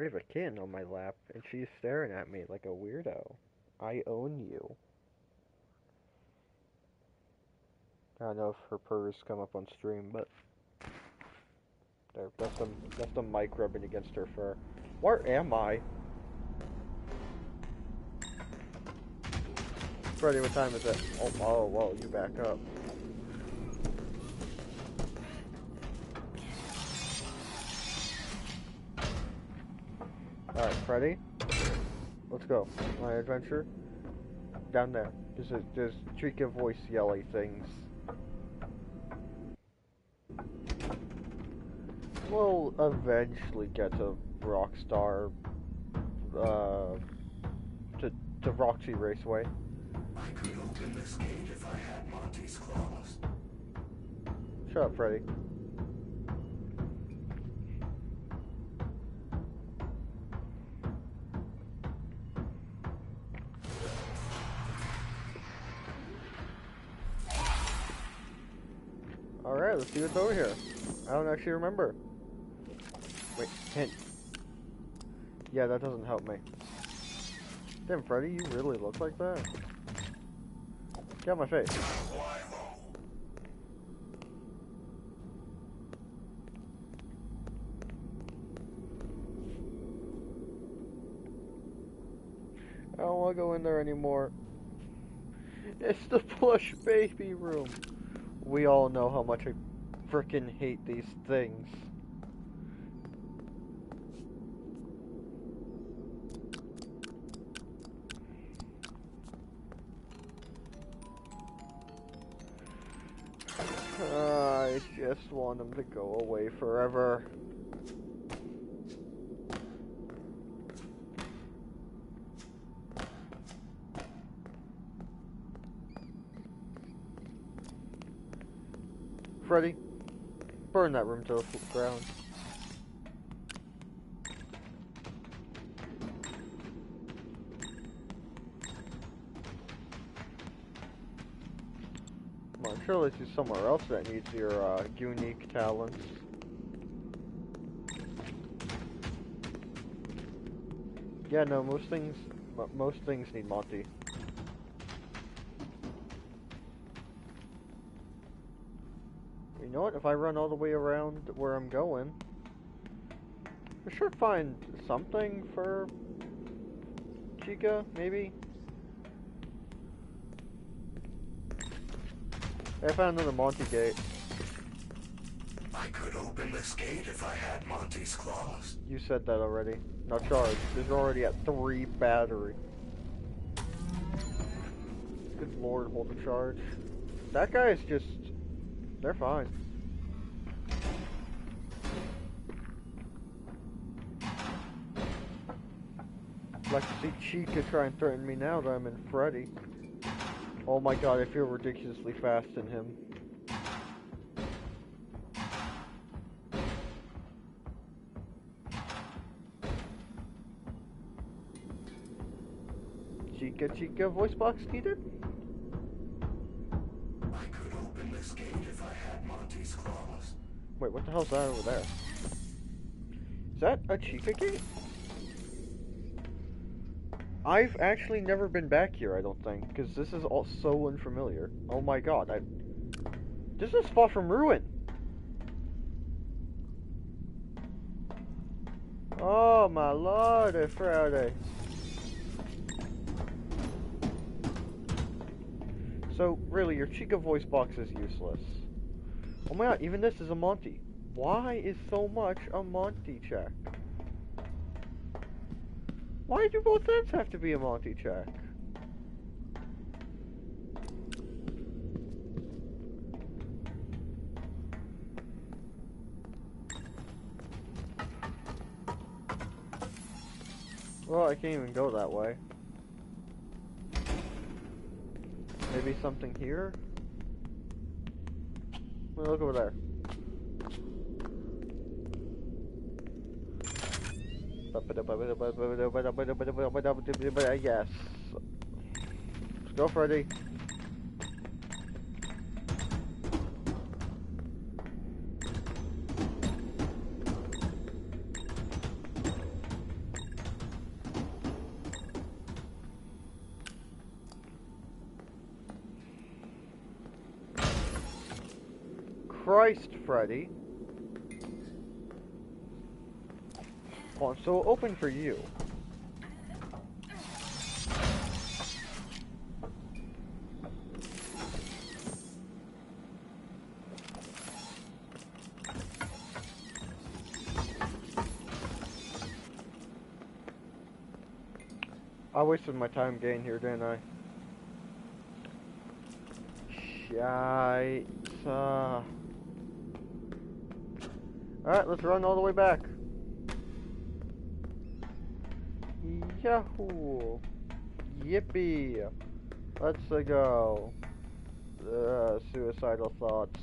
have a kitten on my lap, and she's staring at me like a weirdo. I own you. I don't know if her purrs come up on stream, but there, that's the mic rubbing against her fur. Where am I? Freddy, what time is it? Oh, whoa, you back up. Alright, Freddy. Let's go. My adventure. Down there. There's Chica voice yelly things. We'll eventually get to Rockstar, to Roxy Raceway. I could open this gate if I had Monty's claws. Shut up, Freddy. Alright, let's see what's over here. I don't actually remember. Wait, hint. Yeah, that doesn't help me. Damn, Freddy, you really look like that? Get out of my face. I don't want to go in there anymore. It's the plush baby room. We all know how much I frickin' hate these things. I just want them to go away forever. Freddy, burn that room to the ground. Come on, surely there's somewhere else that needs your unique talents. Yeah, no, most things need Monty. You know what? If I run all the way around where I'm going, I should find something for Chica, maybe? I found another Monty gate. I could open this gate if I had Monty's claws. You said that already. Now charge. They're already at 3 battery. Good lord, hold the charge. That guy is just... They're fine. I'd like to see Chica try and threaten me now that I'm in Freddy. Oh my god, I feel ridiculously fast in him. Chica, voice box needed? I could open this gate if I had Monty's claws. Wait, what the hell's that over there? Is that a Chica gate? I've actually never been back here, I don't think, because this is all so unfamiliar. Oh my god, this is far from ruin! Oh my lord, Friday. So, really, your Chica voice box is useless. Oh my god, even this is a Monty. Why is so much a Monty check? Why do both ends have to be a Monty check? Well, I can't even go that way. Maybe something here? Look over there. Yes. Let's go, Freddy. Christ, Freddy. Hold on, so open for you. I wasted my time getting here, didn't I? Shite. Alright, let's run all the way back. Yahoo! Yippee! Let's go. Suicidal thoughts.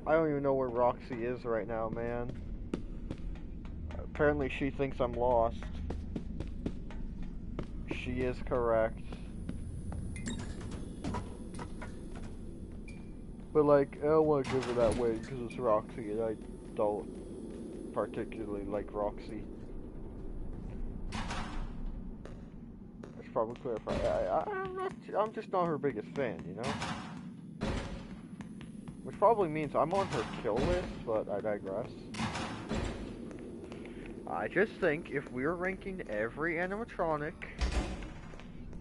I don't even know where Roxy is right now, man. Apparently she thinks I'm lost. She is correct. But like, I don't want to give her that way because it's Roxy and I don't particularly like Roxy. I should probably clarify. I'm just not her biggest fan, you know? Which probably means I'm on her kill list, but I digress. I just think if we were ranking every animatronic,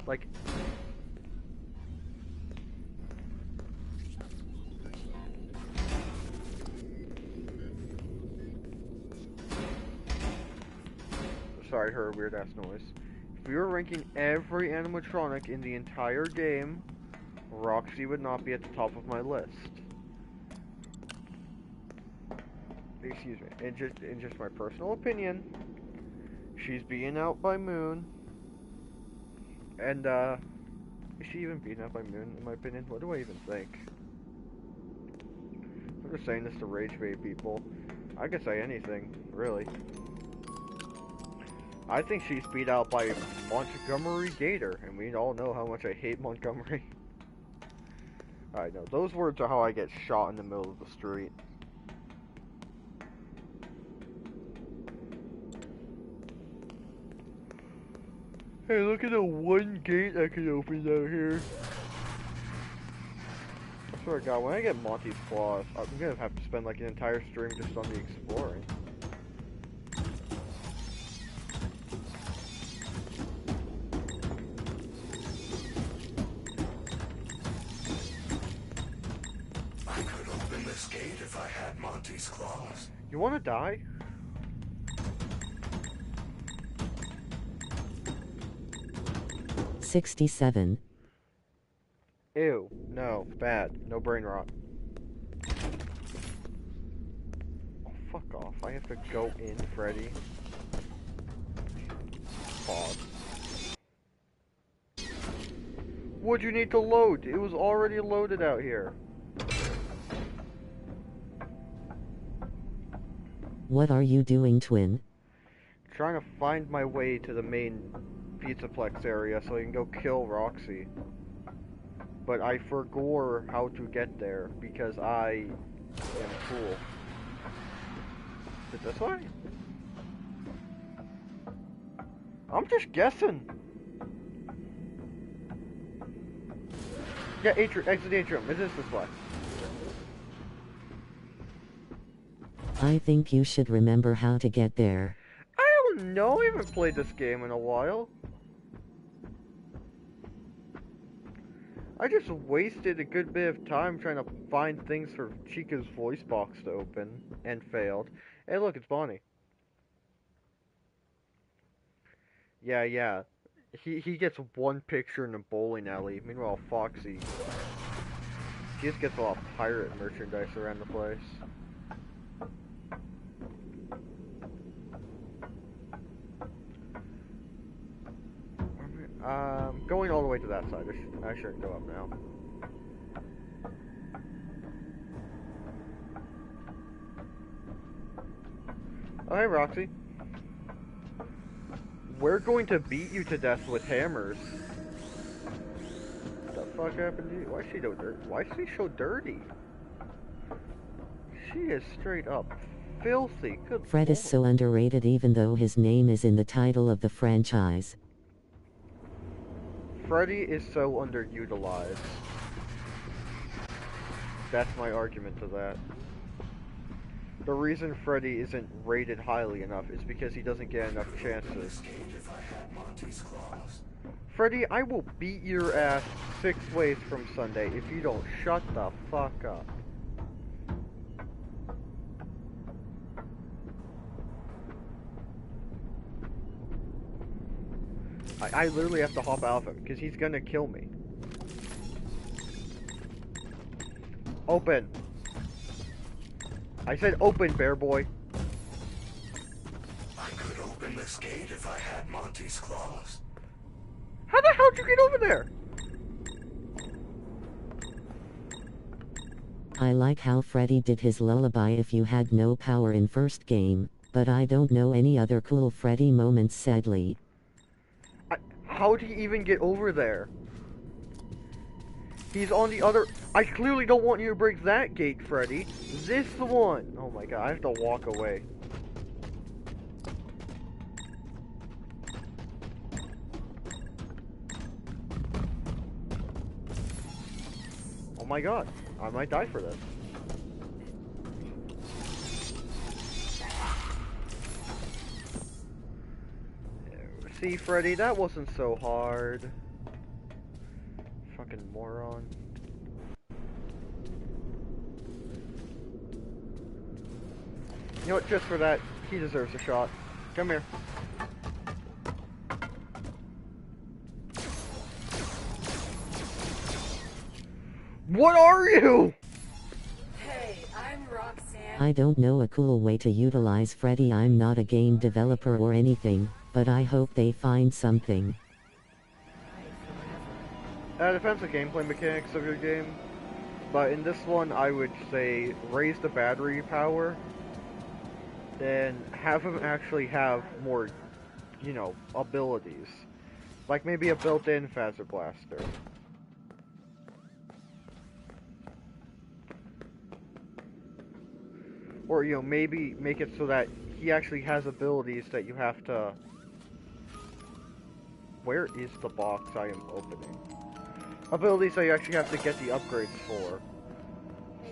like... Sorry, I heard a weird ass noise. If we were ranking every animatronic in the entire game, Roxy would not be at the top of my list. Excuse me. In just my personal opinion, she's being out by Moon. And, is she even beaten out by Moon, in my opinion? What do I even think? I'm just saying this to rage bait people. I could say anything, really. I think she's beat out by Montgomery Gator, and we all know how much I hate Montgomery. I know, those words are how I get shot in the middle of the street. Hey, look at the one gate I can open out here. I swear to God, when I get Monty's Claws, I'm gonna have to spend like an entire stream just on the exploring. I could open this gate if I had Monty's Claws. You wanna die? $67. Ew, no, bad, no brain rot. Oh, fuck off, I have to go in, Freddy. Pause. What'd you need to load? It was already loaded out here. What are you doing, twin? Trying to find my way to the main Pizzaplex area so I can go kill Roxy. But I forgot how to get there because I am cool. Is it this way? I'm just guessing. Yeah, atrium, exit atrium. Is this way? I think you should remember how to get there. I don't know. I haven't played this game in a while. I just wasted a good bit of time trying to find things for Chica's voice box to open, and failed. Hey look, it's Bonnie. Yeah. He gets one picture in the bowling alley. Meanwhile, Foxy, she just gets a lot of pirate merchandise around the place. Going all the way to that side. I shouldn't go up now. Oh, hey, Roxy. We're going to beat you to death with hammers. What the fuck happened to you? Why is she so dirty? Why is she so dirty? She is straight up filthy. Good Fred is so underrated even though his name is in the title of the franchise. Freddy is so underutilized. That's my argument to that. The reason Freddy isn't rated highly enough is because he doesn't get enough chances. Freddy, I will beat your ass 6 ways from Sunday if you don't shut the fuck up. I literally have to hop out of him because he's gonna kill me. Open. I said open, bear boy. I could open this gate if I had Monty's claws. How the hell did you get over there? I like how Freddy did his lullaby if you had no power in first game, but I don't know any other cool Freddy moments sadly. How did he even get over there? He's on the other... I clearly don't want you to break that gate, Freddy. This one! Oh my god, I have to walk away. Oh my god, I might die for this. See, Freddy, that wasn't so hard. Fucking moron. You know what, just for that, he deserves a shot. Come here. What are you? Hey, I'm Roxanne. I don't know a cool way to utilize Freddy. I'm not a game developer or anything, but I hope they find something. Depends on gameplay mechanics of your game, but in this one I would say raise the battery power, then have him actually have more, you know, abilities. Like maybe a built-in Phaser Blaster. Or, you know, maybe make it so that he actually has abilities that you have to... Where is the box I am opening? Abilities that you actually have to get the upgrades for.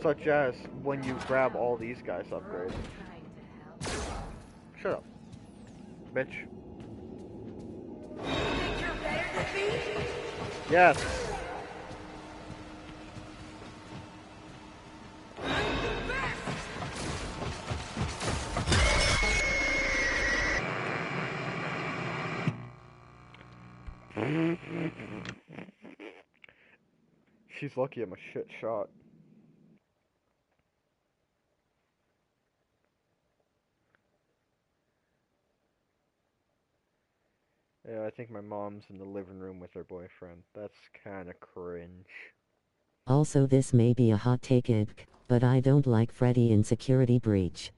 Such as when you grab all these guys' upgrades. Shut up, bitch. Think you're better than me? Yes. She's lucky I'm a shit shot. Yeah, I think my mom's in the living room with her boyfriend. That's kinda cringe. Also, this may be a hot take, but I don't like Freddy in Security Breach.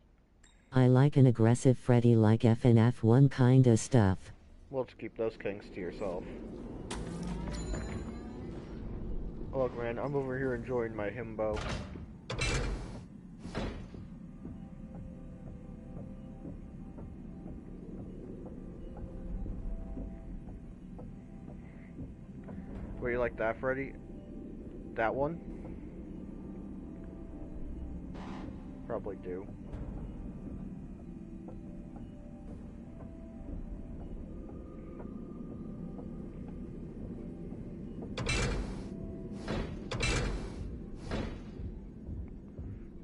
I like an aggressive Freddy like FNF 1 kinda stuff. Well, just keep those kinks to yourself. Look, man, I'm over here enjoying my himbo. Where you like that, Freddy? That one? Probably do.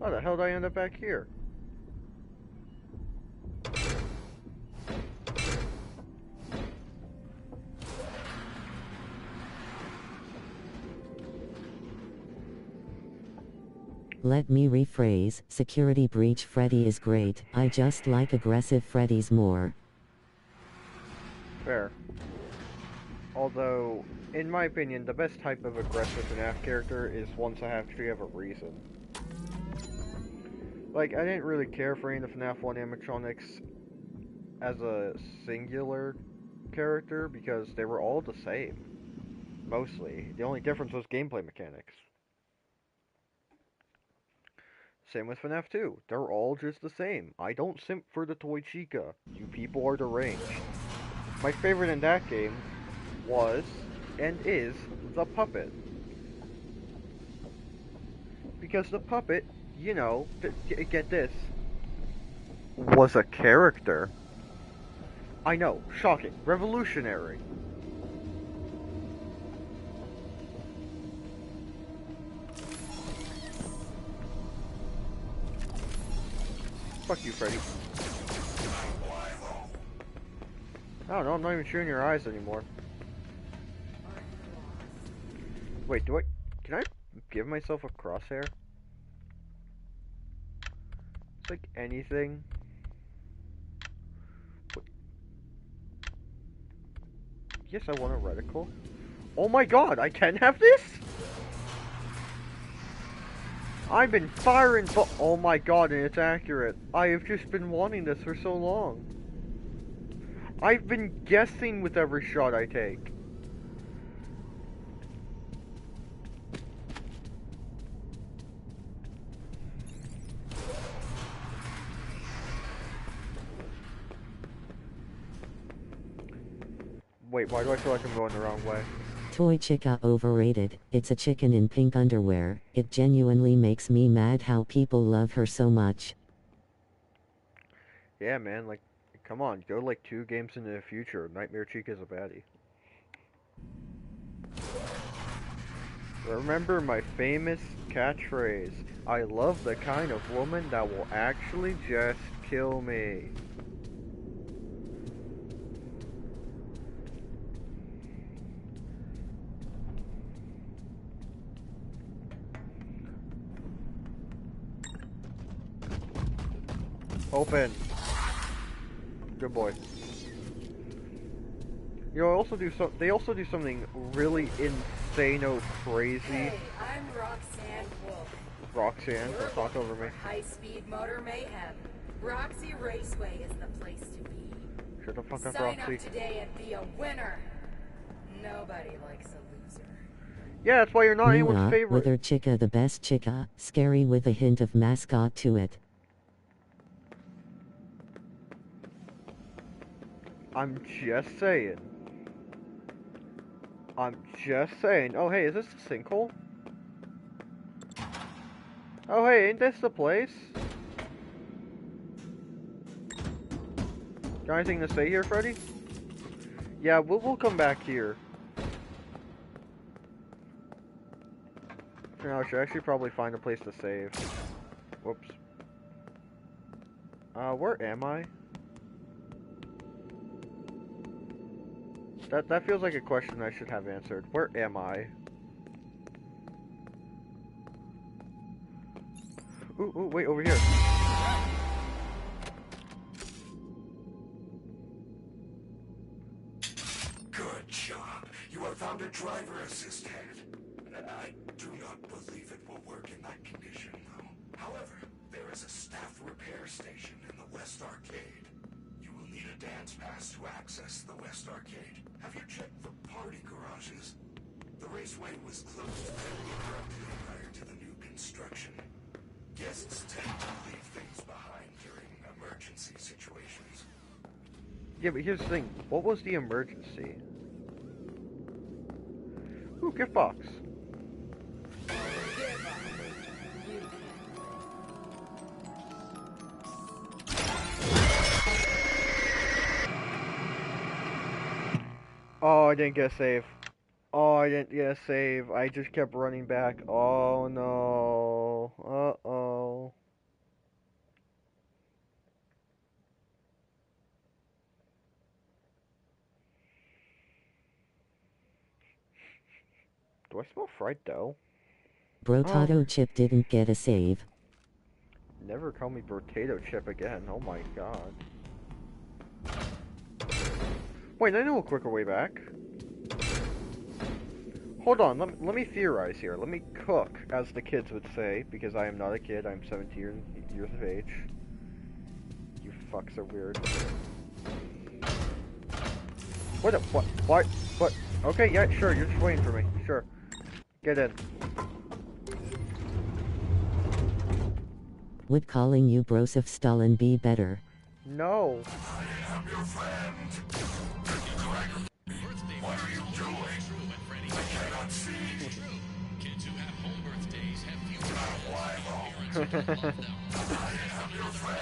How the hell did I end up back here? Let me rephrase, Security Breach Freddy is great, I just like aggressive Freddys more. Fair. Although, in my opinion, the best type of aggressive FNAF character is ones that actually have a reason. Like, I didn't really care for any of the FNAF 1 animatronics as a singular character because they were all the same. Mostly. The only difference was gameplay mechanics. Same with FNAF 2. They're all just the same. I don't simp for the Toy Chica. You people are deranged. My favorite in that game was and is the puppet. Because the puppet, you know, get this, was a character. I know, shocking, revolutionary. Fuck you, Freddy. I don't know, I'm not even shooting your eyes anymore. Wait, can I give myself a crosshair? It's like anything. Wait. Yes, I want a reticle. Oh my god, I can have this?! I've been firing oh my god, and it's accurate. I have just been wanting this for so long. I've been guessing with every shot I take. Wait, why do I feel like I'm going the wrong way? Toy chica overrated. It's a chicken in pink underwear. It genuinely makes me mad how people love her so much. Yeah, man, like, come on, go like 2 games into the future. Nightmare Chica's a baddie. Remember my famous catchphrase. I love the kind of woman that will actually just kill me. Open. Good boy. You know, they also do something really insano crazy. Hey, I'm Roxanne Wolf. Roxanne, don't talk over me. High-speed motor mayhem. Roxy Raceway is the place to be. Shut the fuck up, Sign Roxy. up today and be a winner. Nobody likes a loser. Yeah, that's why you're not anyone's favorite. Wither chica, the best chica, scary with a hint of mascot to it. I'm just saying. I'm just saying. Oh, hey, is this a sinkhole? Oh, hey, ain't this the place? Got anything to say here, Freddy? Yeah, we'll come back here. For now, I should actually probably find a place to save. Whoops. Where am I? That feels like a question I should have answered. Where am I? Ooh, wait, over here. Good job. You have found a driver assist head. I do not believe it will work in that condition, though. However, there is a staff repair station in the West Arcade. You will need a dance pass to access the West Arcade. Have you checked the party garages? The raceway was closed very abruptly prior to the new construction. Guests tend to leave things behind during emergency situations. Yeah, but here's the thing. What was the emergency? Ooh, gift box. Oh, I didn't get a save. Oh, I didn't get a save. I just kept running back. Oh, no. Uh-oh. Do I smell fried dough? Brotato chip didn't get a save. Never call me potato chip again. Oh my god. Wait, I know a quicker way back. Hold on, let me theorize here. Let me cook, as the kids would say, because I am not a kid. I'm 17 years of age. You fucks are weird. What? Okay, yeah, sure, you're just waiting for me. Sure. Get in. Would calling you Broseph Stalin be better? No. I am your friend. What are you doing?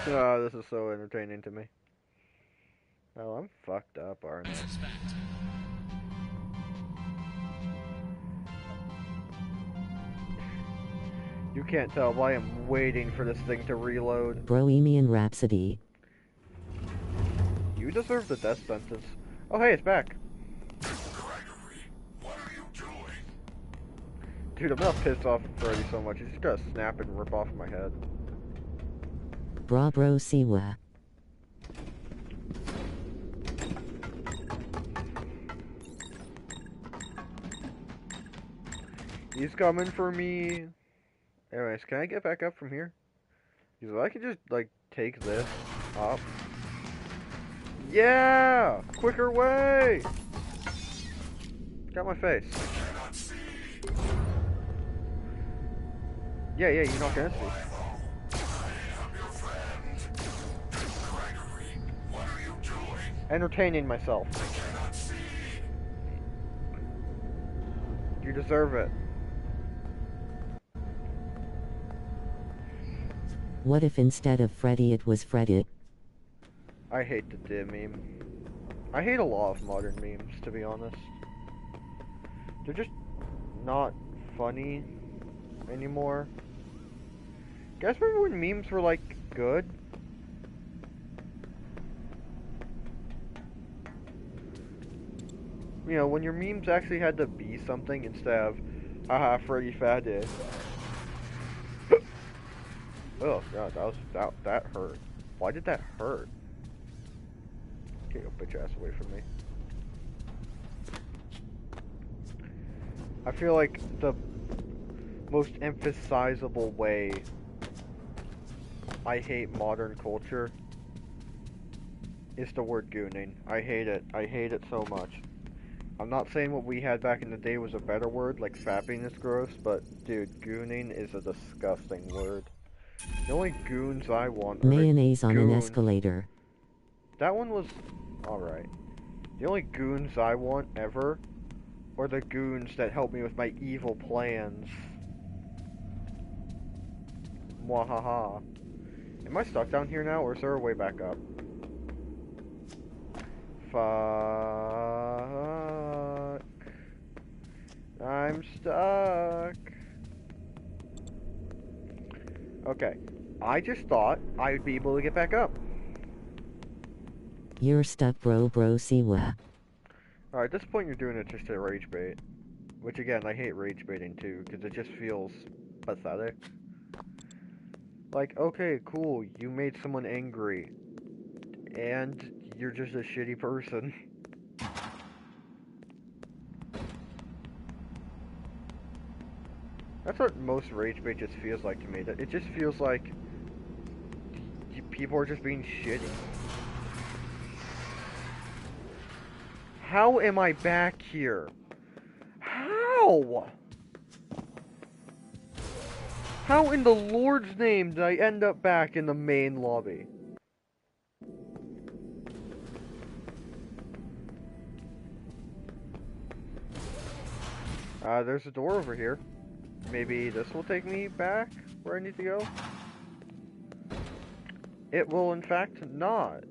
Oh, this is so entertaining to me. Oh, I'm fucked up, aren't I? You can't tell, but I am waiting for this thing to reload. Bohemian Rhapsody. You deserve the death sentence. Oh, hey, it's back. Gregory, what are you doing? Dude, I'm not pissed off at Freddy so much. He's just gonna snap and rip off my head. Bra bro siwa. He's coming for me. Anyways, can I get back up from here? Because I can just, like, take this up. Yeah! Quicker way! Got my face. Cannot see. Yeah, you're not gonna see. I am your friend. Gregory, what are you doing? Entertaining myself. I cannot see. You deserve it. What if instead of Freddy it was Fredit? I hate the dim meme. I hate a lot of modern memes, to be honest. They're just not funny anymore. You guys remember when memes were, like, good? You know, when your memes actually had to be something instead of, haha, Freddy Faddy. Oh god, that hurt. Why did that hurt? Get your bitch ass away from me. I feel like the most emphasizable way I hate modern culture is the word gooning. I hate it. I hate it so much. I'm not saying what we had back in the day was a better word, like fapping is gross, but dude, gooning is a disgusting word. The only goons I want are Mayonnaise on an goons. escalator. That one was alright. The only goons I want ever are the goons that help me with my evil plans. Mwahaha. Am I stuck down here now, or is there a way back up? Fuck. I'm stuck. Okay. I just thought I would be able to get back up. You're stuck bro siwa. Alright, at this point you're doing it just to rage bait. Which again, I hate rage baiting too, because it just feels pathetic. Like, okay, cool, you made someone angry. And you're just a shitty person. That's what most rage bait just feels like to me. It just feels like people are just being shitty. How am I back here? How? How in the Lord's name did I end up back in the main lobby? There's a door over here. Maybe this will take me back where I need to go? It will, in fact, not.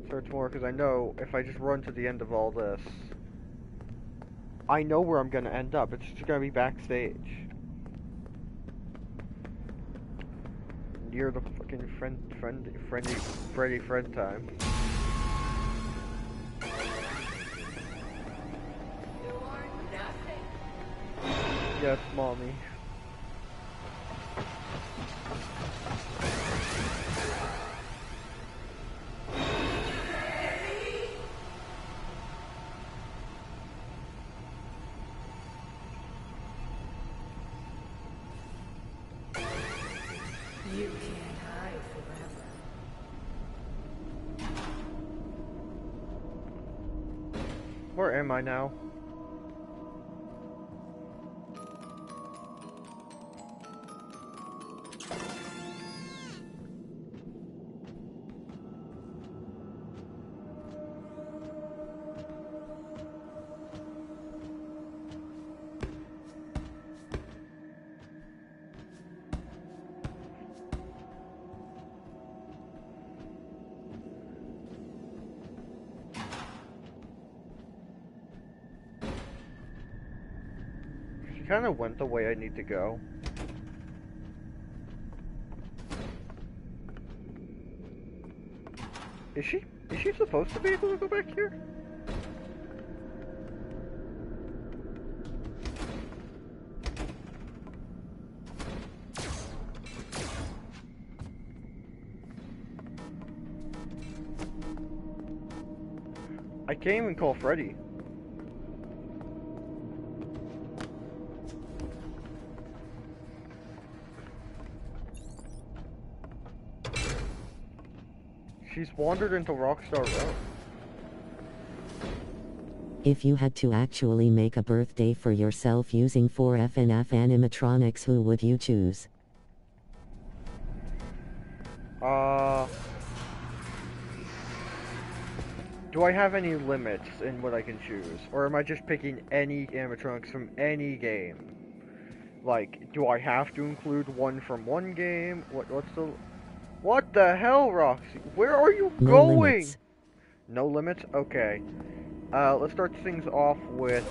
Search more, because I know if I just run to the end of all this, I know where I'm going to end up. It's just going to be backstage. Near the fucking Freddy friend time. Yes, mommy. You can't hide forever. Where am I now? She kind of went the way I need to go. Is she supposed to be able to go back here? I can't even call Freddy. She's wandered into Rockstar Row. If you had to actually make a birthday for yourself using 4 FNAF animatronics, who would you choose? Do I have any limits in what I can choose? Or am I just picking any animatronics from any game? Like, do I have to include one from one game? What the hell, Roxy? Where are you No going? limits. No limits? Okay. Let's start things off with...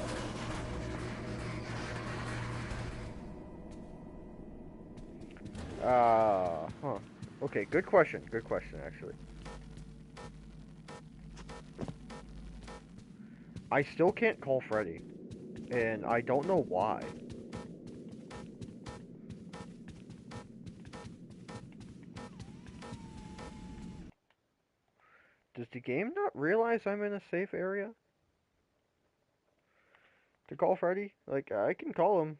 huh. Okay, good question, actually. I still can't call Freddy, and I don't know why. Does the game not realize I'm in a safe area? To call Freddy? Like, I can call him.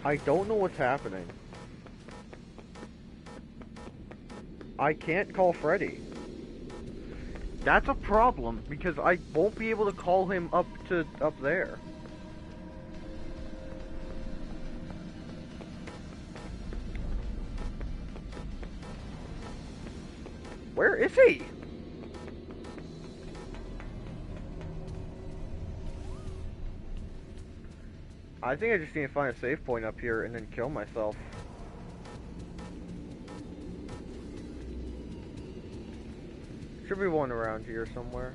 I don't know what's happening. I can't call Freddy. That's a problem, because I won't be able to call him up there. Where is he? I think I just need to find a save point up here and then kill myself. Should be one around here somewhere.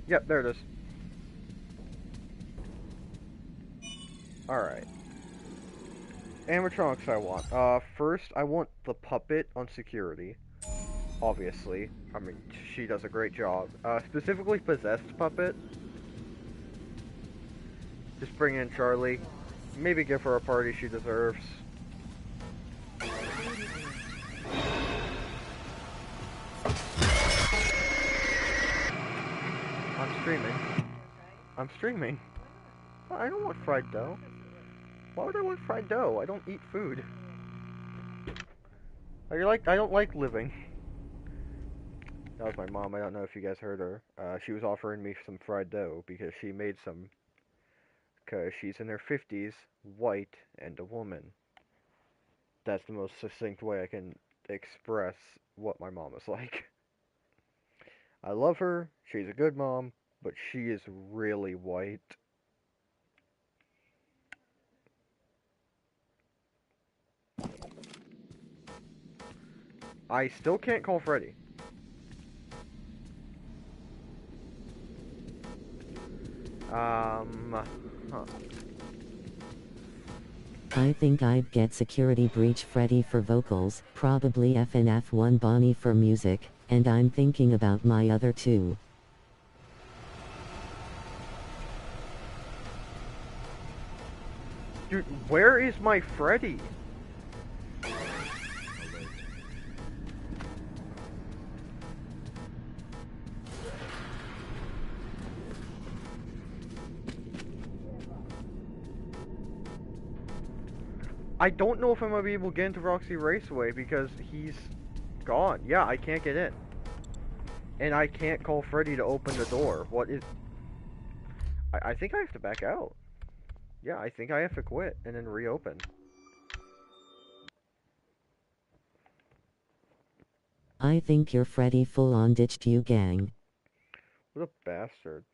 Yep, there it is. Alright. Animatronics I want. First, I want the puppet on security. Obviously. I mean, she does a great job. Specifically possessed puppet. Just bring in Charlie. Maybe give her a party she deserves. I'm streaming. I don't want fried dough. Why would I want fried dough? I don't eat food. I don't like living. That was my mom. I don't know if you guys heard her. She was offering me some fried dough because she made some. Because she's in her 50s, white, and a woman. That's the most succinct way I can express what my mom is like. I love her. She's a good mom, but she is really white. I still can't call Freddy. Huh. I think I'd get Security Breach Freddy for vocals, probably FNAF 1 Bonnie for music, and I'm thinking about my other two. Dude, where is my Freddy? I don't know if I'm gonna be able to get into Roxy Raceway because he's gone. Yeah, I can't get in. And I can't call Freddy to open the door. What is... I think I have to back out. Yeah, I think I have to quit and then reopen. I think your Freddy full-on ditched you, gang. What a bastard.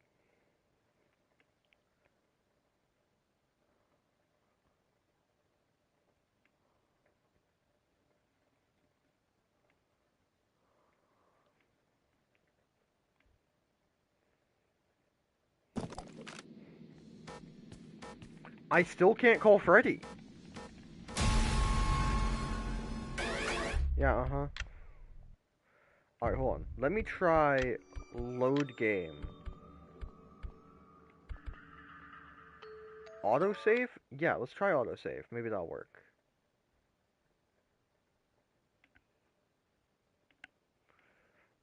I still can't call Freddy. Yeah, uh-huh. Alright, hold on. Let me try load game. Autosave? Yeah, let's try autosave. Maybe that'll work.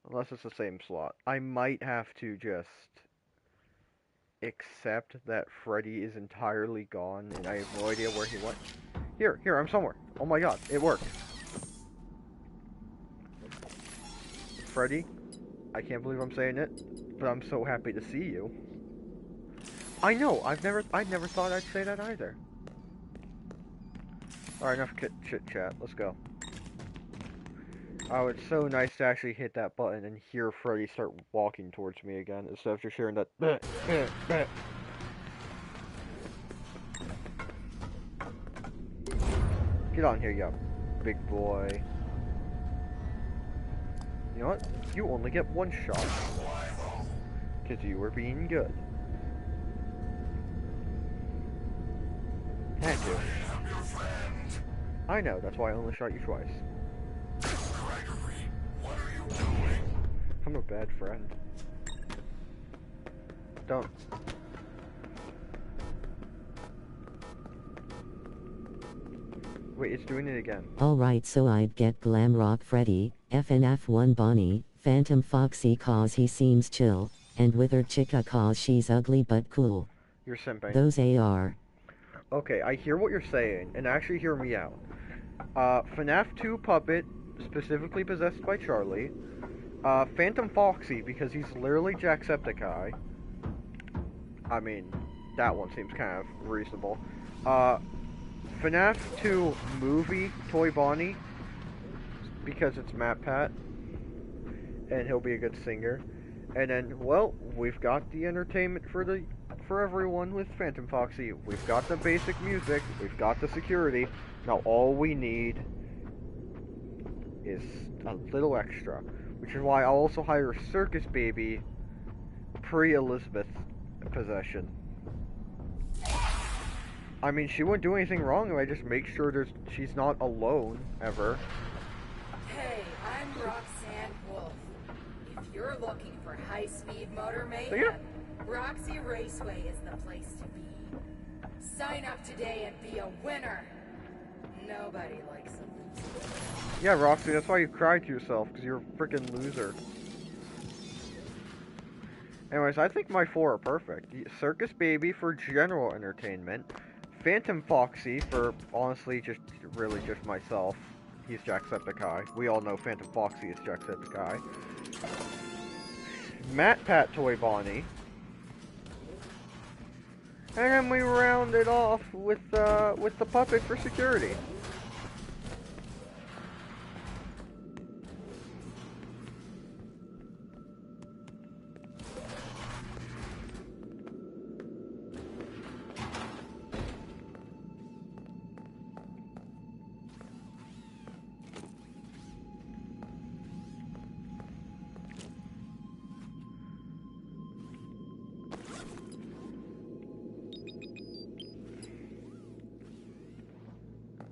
Unless it's the same slot. I might have to just accept that Freddy is entirely gone and I have no idea where he went. Here, I'm somewhere. Oh my god, it worked. Freddy, I can't believe I'm saying it, but I'm so happy to see you. I know, I never thought I'd say that either. Alright, enough chit chat, let's go. Oh, it's so nice to actually hit that button and hear Freddy start walking towards me again, instead of just hearing that bleh, bleh, bleh. Get on here, you big boy. You know what? You only get one shot. Because you were being good. Had to. I know, that's why I only shot you twice. Gregory, what are you doing? I'm a bad friend. Don't. Wait, it's doing it again. Alright, so I'd get Glamrock Freddy, FNF 1 Bonnie, Phantom Foxy cause he seems chill, and Withered Chica cause she's ugly but cool. You're simping. Those AR. Okay, I hear what you're saying, and actually hear me out. FNAF 2 Puppet, specifically possessed by Charlie. Phantom Foxy, because he's literally Jacksepticeye. I mean, that one seems kind of reasonable. FNAF 2 movie, Toy Bonnie, because it's Matt Pat, and he'll be a good singer. And then, well, we've got the entertainment for everyone with Phantom Foxy. We've got the basic music, we've got the security. Now all we need is a little extra, which is why I'll also hire Circus Baby pre-Elizabeth possession. I mean, she wouldn't do anything wrong if I just make sure she's not alone, ever. Hey, I'm Roxanne Wolf. If you're looking for high-speed motor Yeah. mayhem, Roxy Raceway is the place to be. Sign up today and be a winner. Nobody likes a loser. Yeah, Roxy, that's why you cried to yourself, because you're a freaking loser. Anyways, I think my 4 are perfect. Circus Baby for general entertainment. Phantom Foxy for, honestly, really just myself. He's Jacksepticeye. We all know Phantom Foxy is Jacksepticeye. Matt Pat Toy Bonnie. And then we round it off with the puppet for security.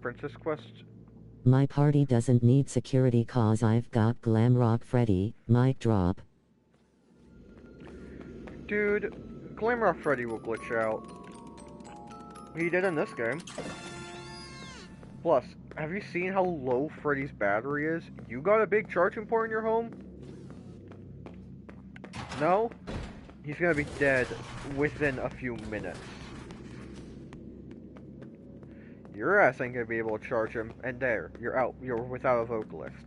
Princess Quest. My party doesn't need security cause I've got Glamrock Freddy, mic drop. Dude, Glamrock Freddy will glitch out. He did in this game. Plus, have you seen how low Freddy's battery is? You got a big charging port in your home? No? He's gonna be dead within a few minutes. Your ass ain't gonna be able to charge him, and there, you're out. You're without a vocalist.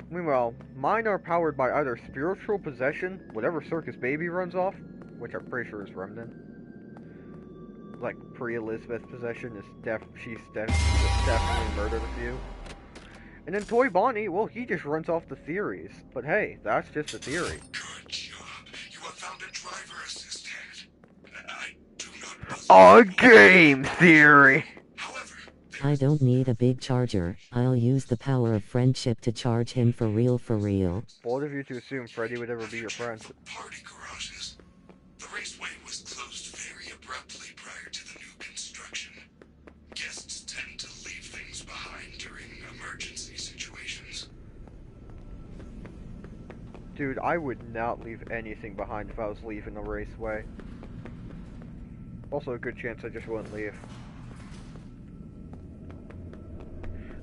Meanwhile, mine are powered by either spiritual possession, whatever Circus Baby runs off, which I'm pretty sure is Remnant. Like, pre-Elizabeth possession is she's definitely murdered a few. And then Toy Bonnie, well, he just runs off the theories. But hey, that's just a theory. Good job. You have found a driver assistant. I do not believe A game theory! However, I don't need a big charger, I'll use the power of friendship to charge him for real for real. Bold of you to assume Freddy would ever be your friend. party garages. The raceway was closed very abruptly prior to the new construction. Dude, I would not leave anything behind if I was leaving a raceway. Also a good chance I just wouldn't leave.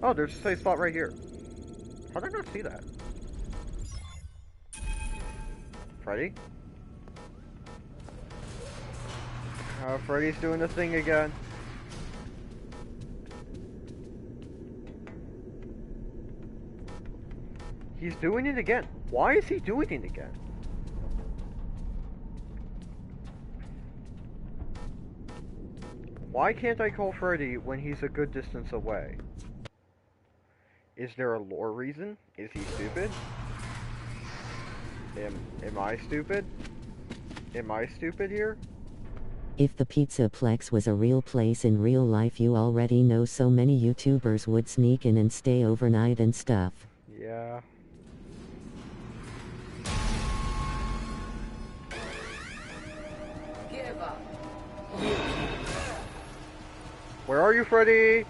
Oh, there's a safe spot right here. How did I not see that? Freddy? Freddy's doing the thing again. He's doing it again. Why is he doing it again? Why can't I call Freddy when he's a good distance away? Is there a lore reason? Is he stupid? Am I stupid? Am I stupid here? If the Pizzaplex was a real place in real life, you already know so many YouTubers would sneak in and stay overnight and stuff. Yeah. Give up. Where are you, Freddy?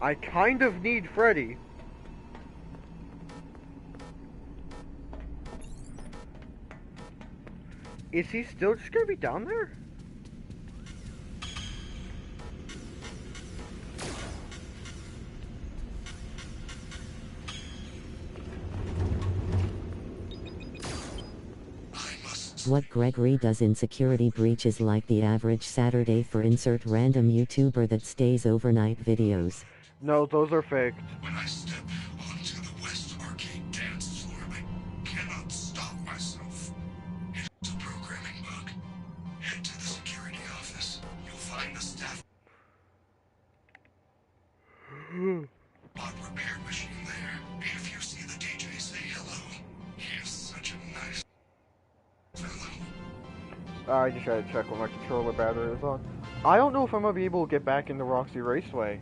I kind of need Freddy. Is he still just gonna be down there? What Gregory does in Security Breach is like the average Saturday for insert random YouTuber that stays overnight videos. No, those are faked. When I step onto the West Arcade dance floor, I cannot stop myself. It's a programming bug. Head to the security office. You'll find the staff bot repair machine there. If you see the DJ, say hello. He is such a nice fellow. I just gotta check when my controller battery is on. I don't know if I'm gonna be able to get back into Roxy Raceway.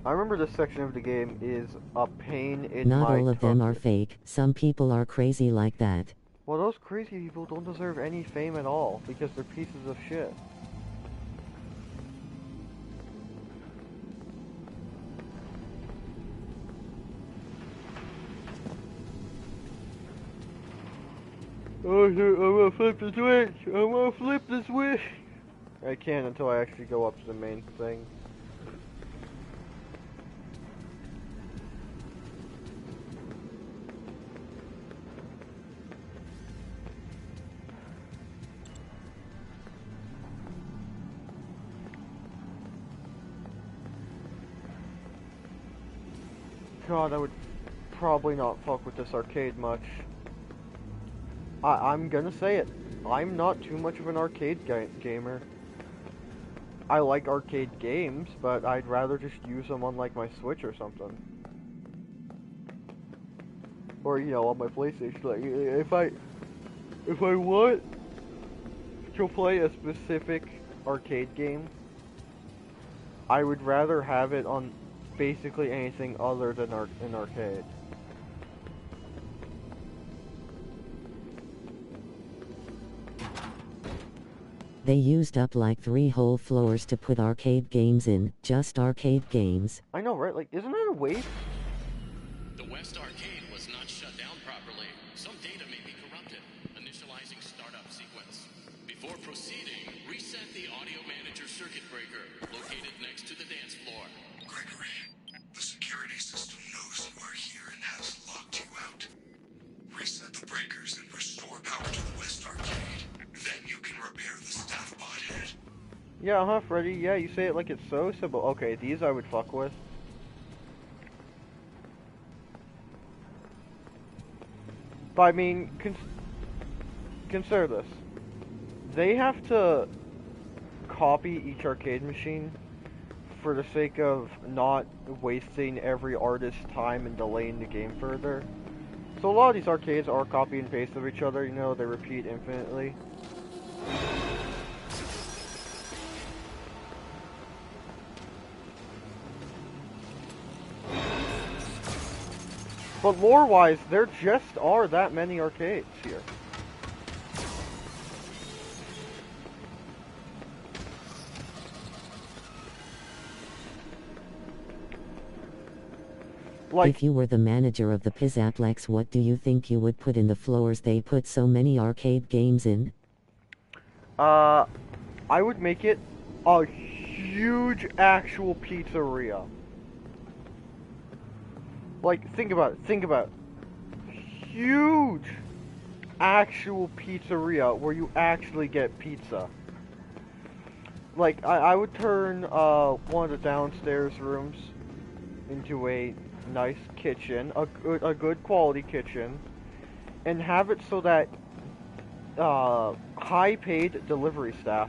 I remember this section of the game is a pain in Not my all of them tuck. are fake, some people are crazy like that. Well, those crazy people don't deserve any fame at all, because they're pieces of shit. Oh, I'm gonna flip the switch! I'm gonna flip the switch! I can't until I actually go up to the main thing. God, I would probably not fuck with this arcade much. I'm gonna say it. I'm not too much of an arcade gamer. I like arcade games, but I'd rather just use them on like my Switch or something. Or, you know, on my PlayStation. Like, if I want to play a specific arcade game, I would rather have it on basically anything other than an arcade. They used up like 3 whole floors to put arcade games in, just arcade games. I know, right? Like, isn't that a waste? The West Arcade was not shut down properly. Some data may be corrupted. Initializing startup sequence. Before proceeding, reset the audio manager circuit breaker located next to the dance floor. Gregory, the security system knows you are here and has locked you out. Reset the breakers and restore power to the West Arcade. Then you can repair the staff bot head. Yeah, huh, Freddy? Yeah, you say it like it's so simple. Okay, these I would fuck with. But I mean, consider this. They have to copy each arcade machine for the sake of not wasting every artist's time and delaying the game further. So a lot of these arcades are copy and paste of each other, you know, they repeat infinitely. But lore-wise, there just are that many arcades here. Like, If you were the manager of the Pizzaplex, what do you think you would put in the floors they put so many arcade games in? I would make it a huge actual pizzeria. Like, think about it. Huge actual pizzeria where you actually get pizza. Like, I would turn one of the downstairs rooms into a nice kitchen, a good quality kitchen, and have it so that high paid delivery staff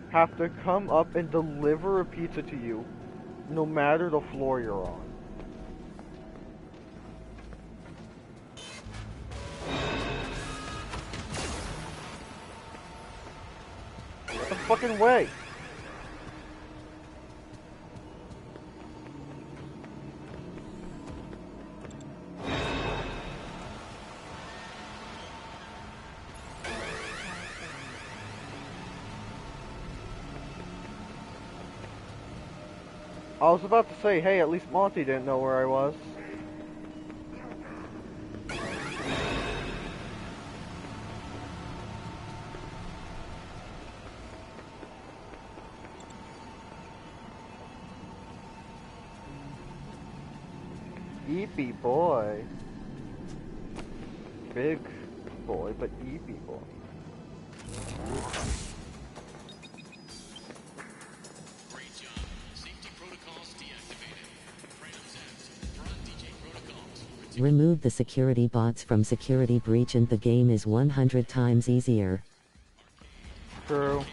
have to come up and deliver a pizza to you no matter the floor you're on. What the fucking way? I was about to say, hey, at least Monty didn't know where I was. Eepy boy. Big boy, but eepy boy. Great job. Safety protocols deactivated. Front DJ protocols. Remove the security bots from security breach and the game is 100 times easier. True.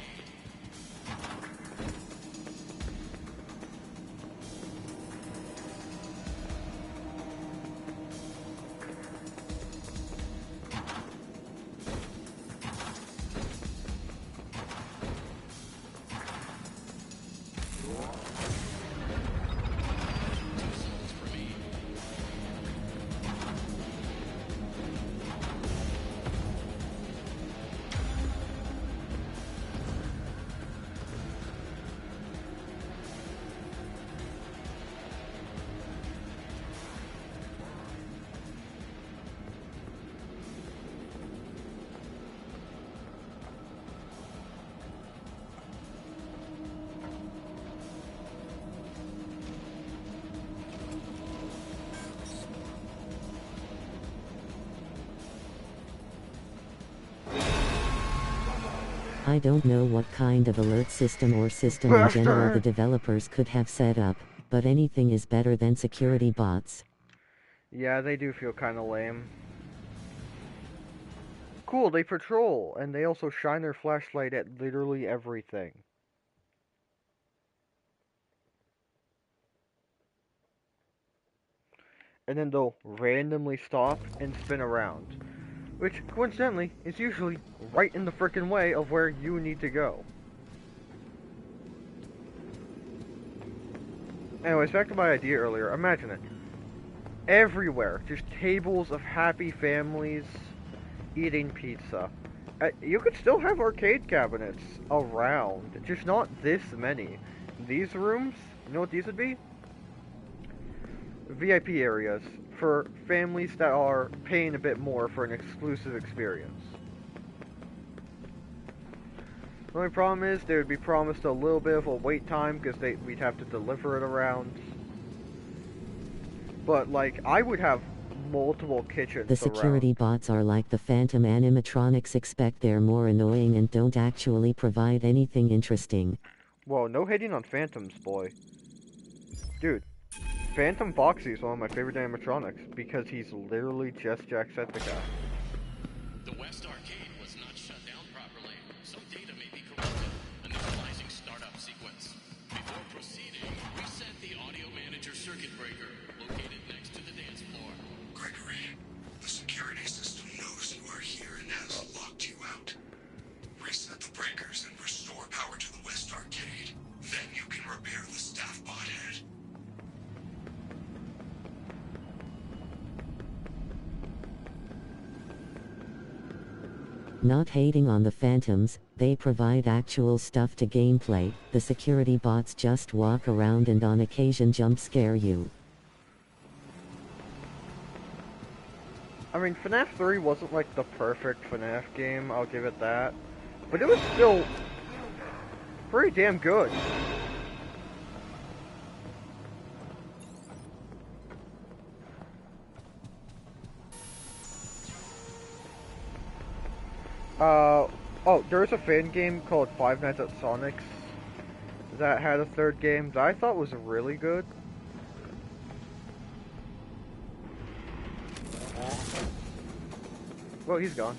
I don't know what kind of alert system or system in general the developers could have set up, but anything is better than security bots. Yeah, they do feel kind of lame. Cool, they patrol, and they also shine their flashlight at literally everything. And then they'll randomly stop and spin around, which, coincidentally, is usually right in the frickin' way of where you need to go. Anyways, back to my idea earlier. Imagine it. Everywhere, just tables of happy families eating pizza. You could still have arcade cabinets around, just not this many. These rooms, you know what these would be? VIP areas for families that are paying a bit more for an exclusive experience. The only problem is they would be promised a little bit of a wait time because we'd have to deliver it around. But like, I would have multiple kitchens The security around. bots are like the Phantom animatronics, except they're more annoying and don't actually provide anything interesting. Whoa, no hating on Phantoms, boy. Dude, Phantom Foxy is one of my favorite animatronics because he's literally just Jacksepticeye. The West Arcade was not shut down properly. Some data may be corrupted. Initializing startup sequence. Before proceeding, reset the audio manager circuit breaker located next to the dance floor. Gregory, the security system knows you are here and has locked you out. Reset the breakers and restore power to the West Arcade. Then you can repair the staff bot head. Not hating on the Phantoms, they provide actual stuff to gameplay. The security bots just walk around and on occasion jump scare you. I mean, FNAF 3 wasn't like the perfect FNAF game, I'll give it that. But it was still pretty damn good. Oh, there's a fan game called Five Nights at Sonic's that had a third game that I thought was really good. Well, he's gone.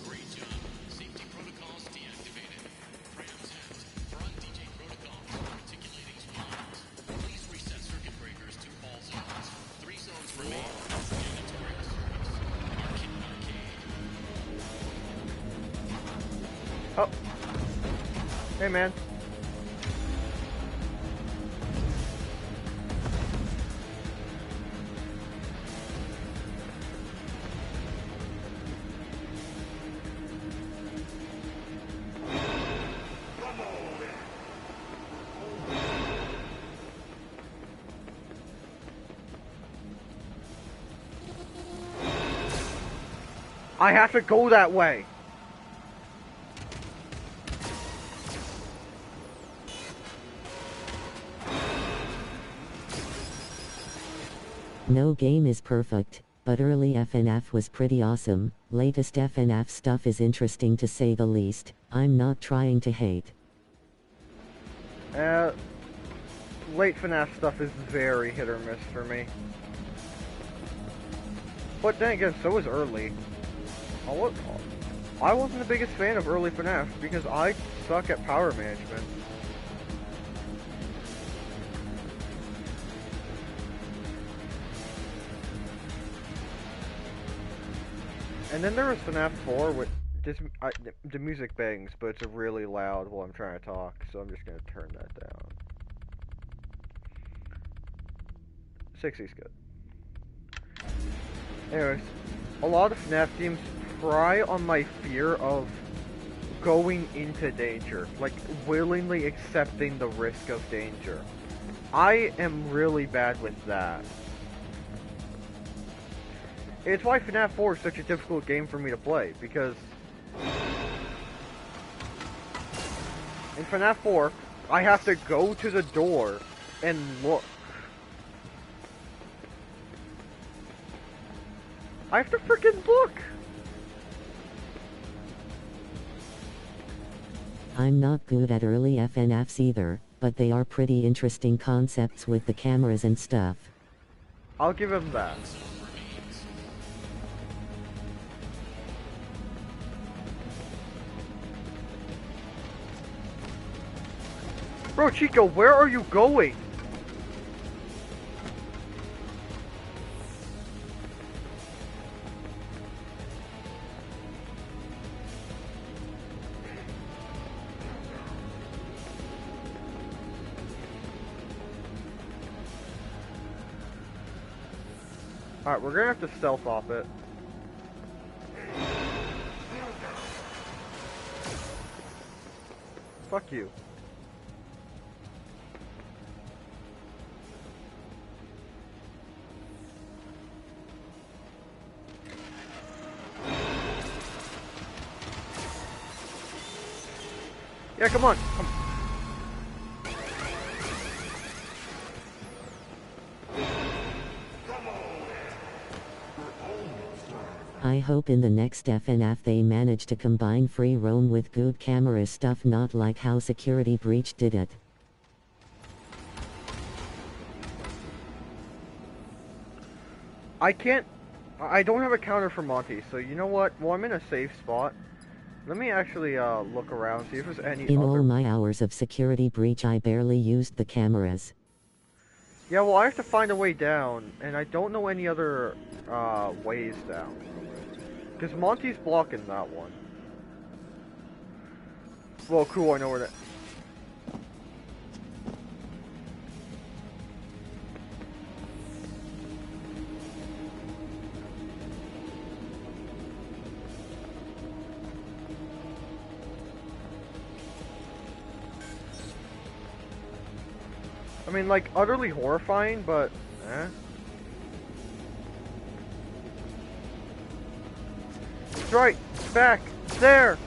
Great job. Safety protocols deactivated. Ramset. Front DJ protocol. Articulating spawns. Please reset circuit breakers to all zones. 3 zones remain. Janitorial service. Arcade. Oh. Hey, man. I have to go that way. No game is perfect, but early FNF was pretty awesome. Latest FNF stuff is interesting to say the least. I'm not trying to hate. Late FNAF stuff is very hit or miss for me. But then again, so is early. I wasn't the biggest fan of early FNAF because I suck at power management. And then there was FNAF 4 with just the music bangs, but it's really loud while I'm trying to talk, so I'm just gonna turn that down. 60's good. Anyways, a lot of FNAF games pry on my fear of going into danger, like willingly accepting the risk of danger. I am really bad with that. It's why FNAF 4 is such a difficult game for me to play, because in FNAF 4, I have to go to the door and look. I have to freaking look! I'm not good at early FNFs either, but they are pretty interesting concepts with the cameras and stuff. I'll give him that. Bro, Chico, where are you going? Alright, we're gonna have to stealth off it. Fuck you. Yeah, come on. Come. I hope in the next FNF they manage to combine free roam with good camera stuff, not like how Security Breach did it. I don't have a counter for Monty, so you know what? Well, I'm in a safe spot. Let me actually look around, see if there's any In other... all my hours of Security Breach I barely used the cameras. Yeah, well, I have to find a way down, and I don't know any other ways down. Because Monty's blocking that one. Well, cool, I know where that... I mean, like, utterly horrifying, but... eh. right back there.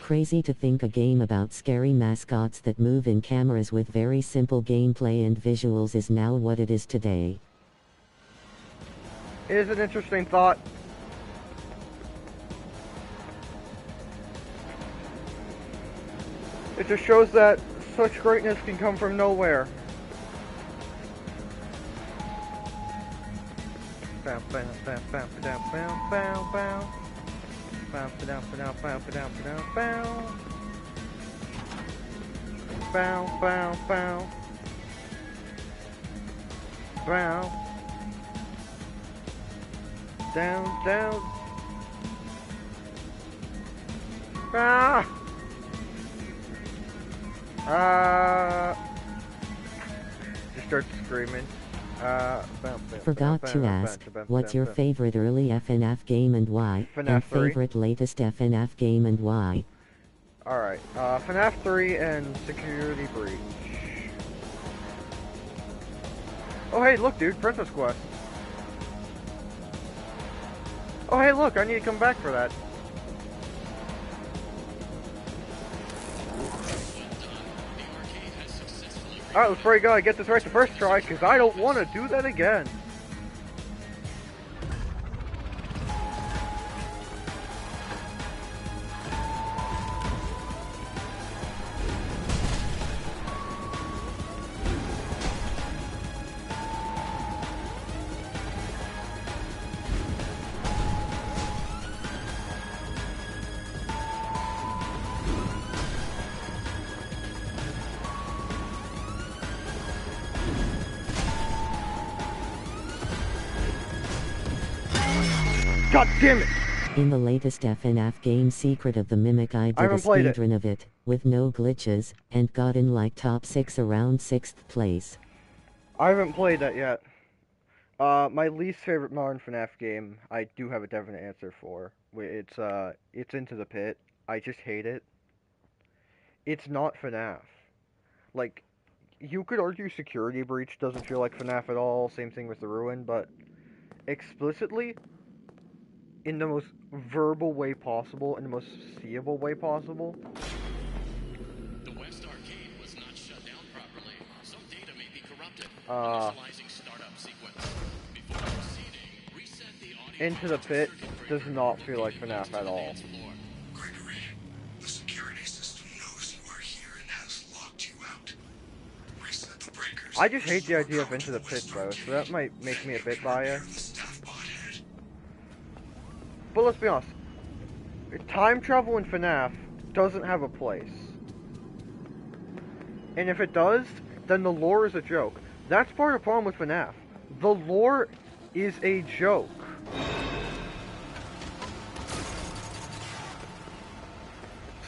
Crazy to think a game about scary mascots that move in cameras with very simple gameplay and visuals is now what it is today. It is an interesting thought. It just shows that such greatness can come from nowhere. Bow, bow, bow, bow, bow, bow, bow, bow. Bow, bow, bow, bow, bow, bow, bow. Bow, bow, bow. Bow. Down, down. Just start screaming. Forgot to ask, what's your favorite early FNAF game and why? FNAF and 3. favorite latest FNAF game and why? Alright, FNAF 3 and Security Breach. Oh hey, look dude, Princess Quest. Oh hey look, I need to come back for that. Alright, let's pray God I get this right the first try, because I don't want to do that again. God damn it! In the latest FNAF game Secret of the Mimic I did a speedrun of it, with no glitches, and got in like top 6 around 6th place. I haven't played that yet. My least favorite modern FNAF game, I do have a definite answer for. It's Into the Pit. I just hate it. It's not FNAF. Like, you could argue Security Breach doesn't feel like FNAF at all, same thing with The Ruin, but explicitly, in the most verbal way possible, in the most seeable way possible. The West Arcade was not shut down properly. Some data may be corrupted. Initializing startup sequence. Before proceeding, reset the audio. Into the Pit does not feel like FNAF at all. Gregory, the security system knows you are here and has locked you out. Reset the breakers. I just hate the idea of Into the Pit though, so that might make me a bit biased. But let's be honest, time travel in FNAF doesn't have a place. And if it does, then the lore is a joke. That's part of the problem with FNAF. The lore is a joke.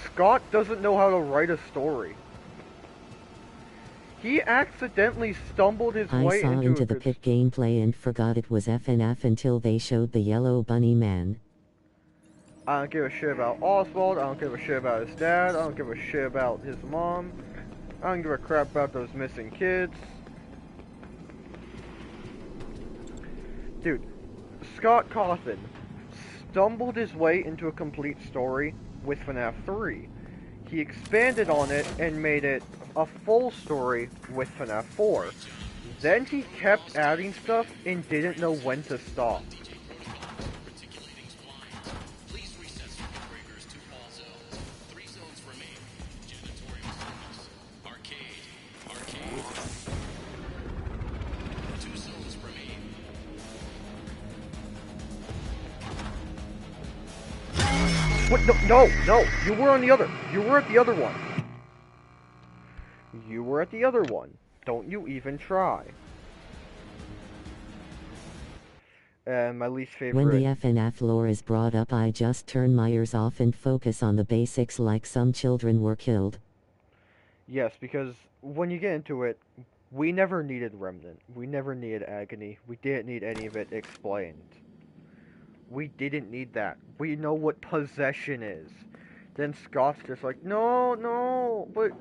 Scott doesn't know how to write a story. He accidentally stumbled his way I saw Into a the Pit gameplay and forgot it was FNAF until they showed the yellow bunny man. I don't give a shit about Oswald, I don't give a shit about his dad, I don't give a shit about his mom, I don't give a crap about those missing kids. Dude, Scott Cawthon stumbled his way into a complete story with FNAF 3. He expanded on it and made it a full story with FNAF 4. Then he kept adding stuff and didn't know when to stop. What? No. You were on the other. You were at the other one. You were at the other one. Don't you even try. And my least favorite. When the FNF lore is brought up, I just turn my ears off and focus on the basics, like some children were killed. Yes, because when you get into it, we never needed Remnant. We never needed Agony. We didn't need any of it explained. We didn't need that. We know what possession is. Then Scott's just like, no, but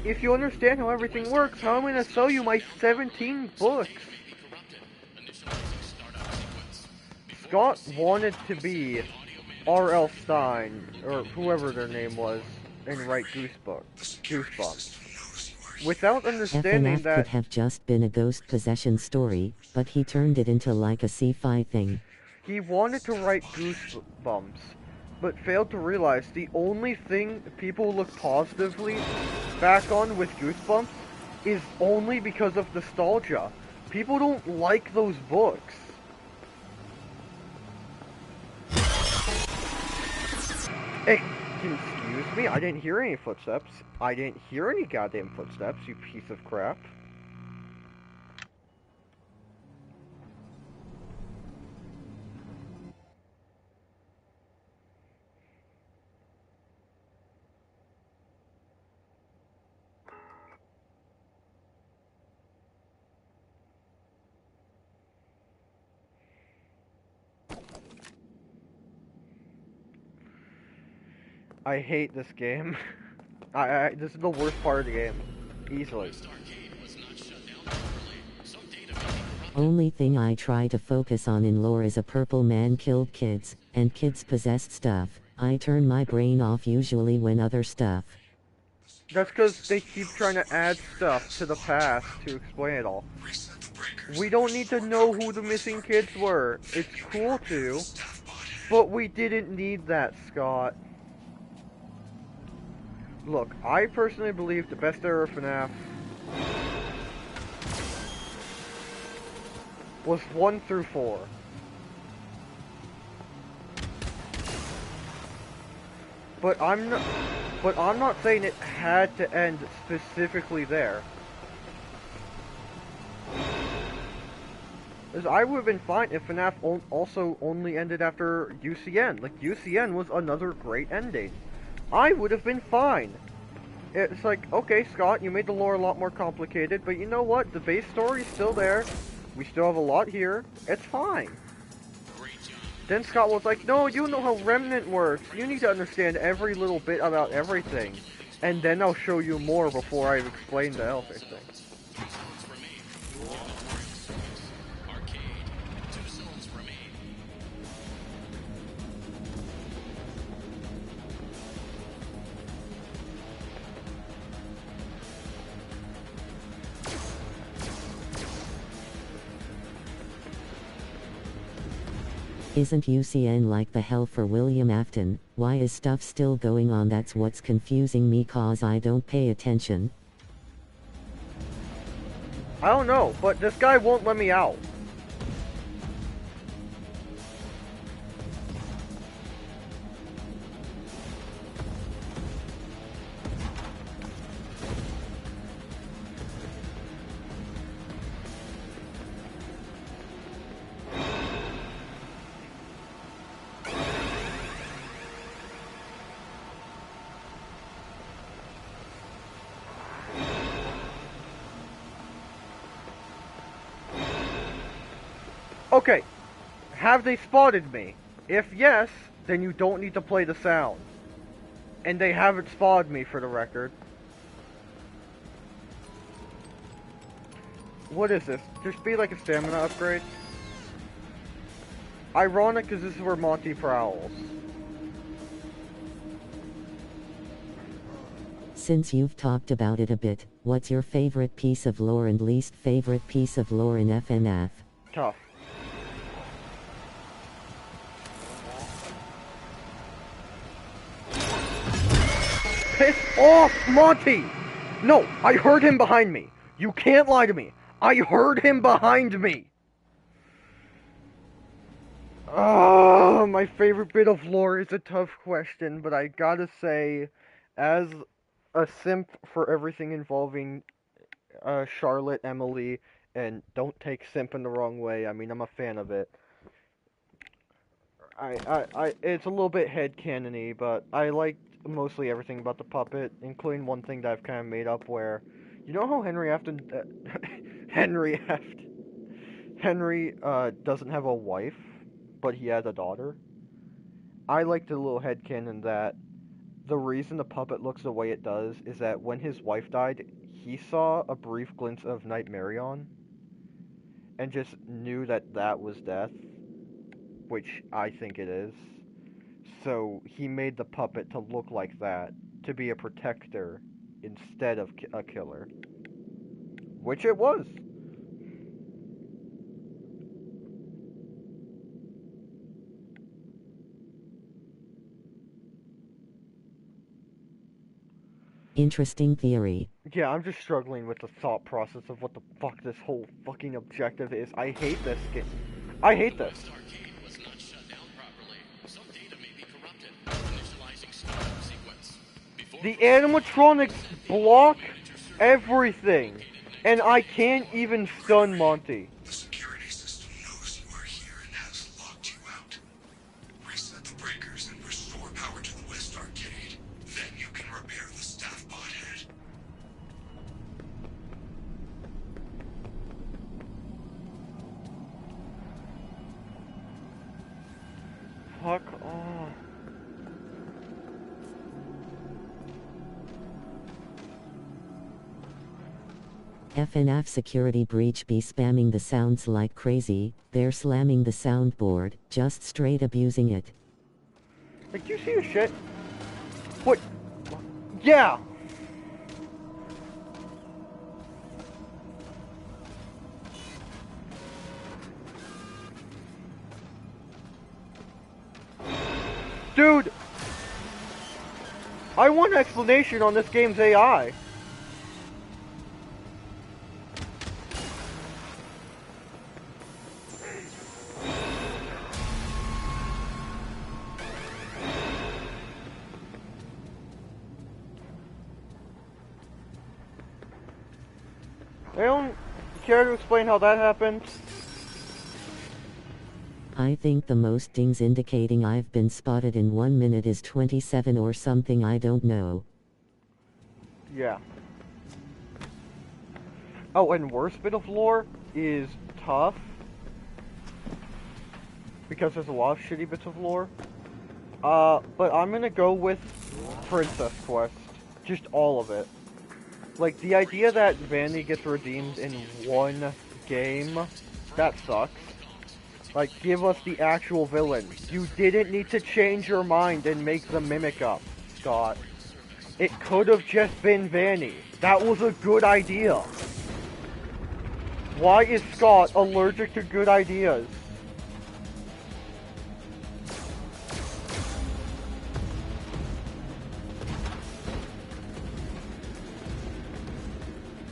if you understand how everything works, how am I going to sell you my 17 books? Scott wanted to be R.L. Stein, or whoever their name was, and write Goosebumps. Without understanding FNF that... could have just been a ghost possession story, but he turned it into like a sci-fi thing. He wanted to write Goosebumps, but failed to realize the only thing people look positively back on with Goosebumps is only because of nostalgia. People don't like those books. Excuse me, I didn't hear any footsteps. I didn't hear any goddamn footsteps, you piece of crap. I hate this game. This is the worst part of the game. Easily. Only thing I try to focus on in lore is a purple man killed kids, and kids possessed stuff. I turn my brain off usually when other stuff. That's because they keep trying to add stuff to the past to explain it all. We don't need to know who the missing kids were. It's cool to, but we didn't need that, Scott. Look, I personally believe the best era of FNAF was 1 through 4. But I'm not saying it had to end specifically there. Because I would have been fine if FNAF also only ended after UCN. Like, UCN was another great ending. I would have been fine. It's like, okay, Scott, you made the lore a lot more complicated, but you know what? The base story's still there. We still have a lot here. It's fine. Then Scott was like, no, you know how Remnant works. You need to understand every little bit about everything. And then I'll show you more before I've explained the Hellfish thing. Isn't UCN like the hell for William Afton? Why is stuff still going on? That's what's confusing me, cause I don't pay attention. I don't know, but this guy won't let me out. Okay, have they spotted me? If yes, then you don't need to play the sound. And they haven't spotted me, for the record. What is this? Just be like a stamina upgrade? Ironic, because this is where Monty prowls. Since you've talked about it a bit, what's your favorite piece of lore and least favorite piece of lore in FNF? Tough. Piss off, Monty! No, I heard him behind me. You can't lie to me. I heard him behind me. My favorite bit of lore is a tough question, but I gotta say, as a simp for everything involving Charlotte, Emily, and don't take simp in the wrong way, I mean, I'm a fan of it. It's a little bit headcanon-y, but I liked mostly everything about the puppet, including one thing that I've kind of made up where, you know how Henry Afton, Henry doesn't have a wife, but he has a daughter? I like the little headcanon that the reason the puppet looks the way it does is that when his wife died, he saw a brief glimpse of Nightmarion, and just knew that that was death, which I think it is. So he made the puppet to look like that, to be a protector instead of a killer. Which it was. Interesting theory. Yeah, I'm just struggling with the thought process of what the fuck this whole fucking objective is. I hate this game. I hate this. The West Arcade was not shut down properly. Some data may be corrupted. Initializing startup sequence. Before The animatronics block everything, and I can't even stun Monty. The security system knows you are here and has locked you out. Reset the breakers and restore power to the West Arcade. Then you can repair the staff pod head. Fuck off. FNF security breach be spamming the sounds like crazy, they're slamming the soundboard, just straight abusing it. Like, do you see your shit? What? Yeah! Dude! I want an explanation on this game's AI. Anyone care to explain how that happened? I think the most dings indicating I've been spotted in 1 minute is 27 or something, I don't know. Yeah. Oh, and worst bit of lore is tough. Because there's a lot of shitty bits of lore. But I'm gonna go with Princess Quest. Just all of it. Like, the idea that Vanny gets redeemed in one game, that sucks. Like, give us the actual villain. You didn't need to change your mind and make the Mimic up, Scott. It could have just been Vanny. That was a good idea. Why is Scott allergic to good ideas?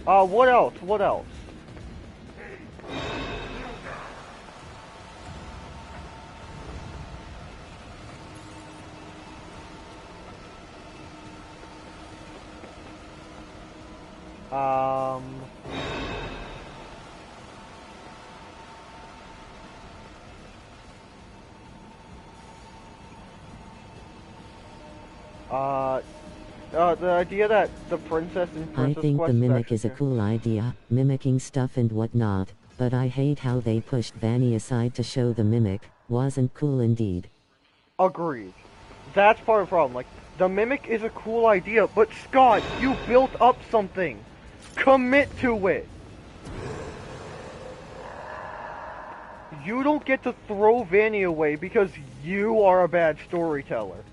What else? What else? The idea that the princess in I Princess think Quest the mimic is a actually- cool idea, mimicking stuff and whatnot, but I hate how they pushed Vanny aside to show the mimic, wasn't cool indeed. Agreed. That's part of the problem. Like, the mimic is a cool idea, but Scott, you built up something. Commit to it. You don't get to throw Vanny away because you are a bad storyteller.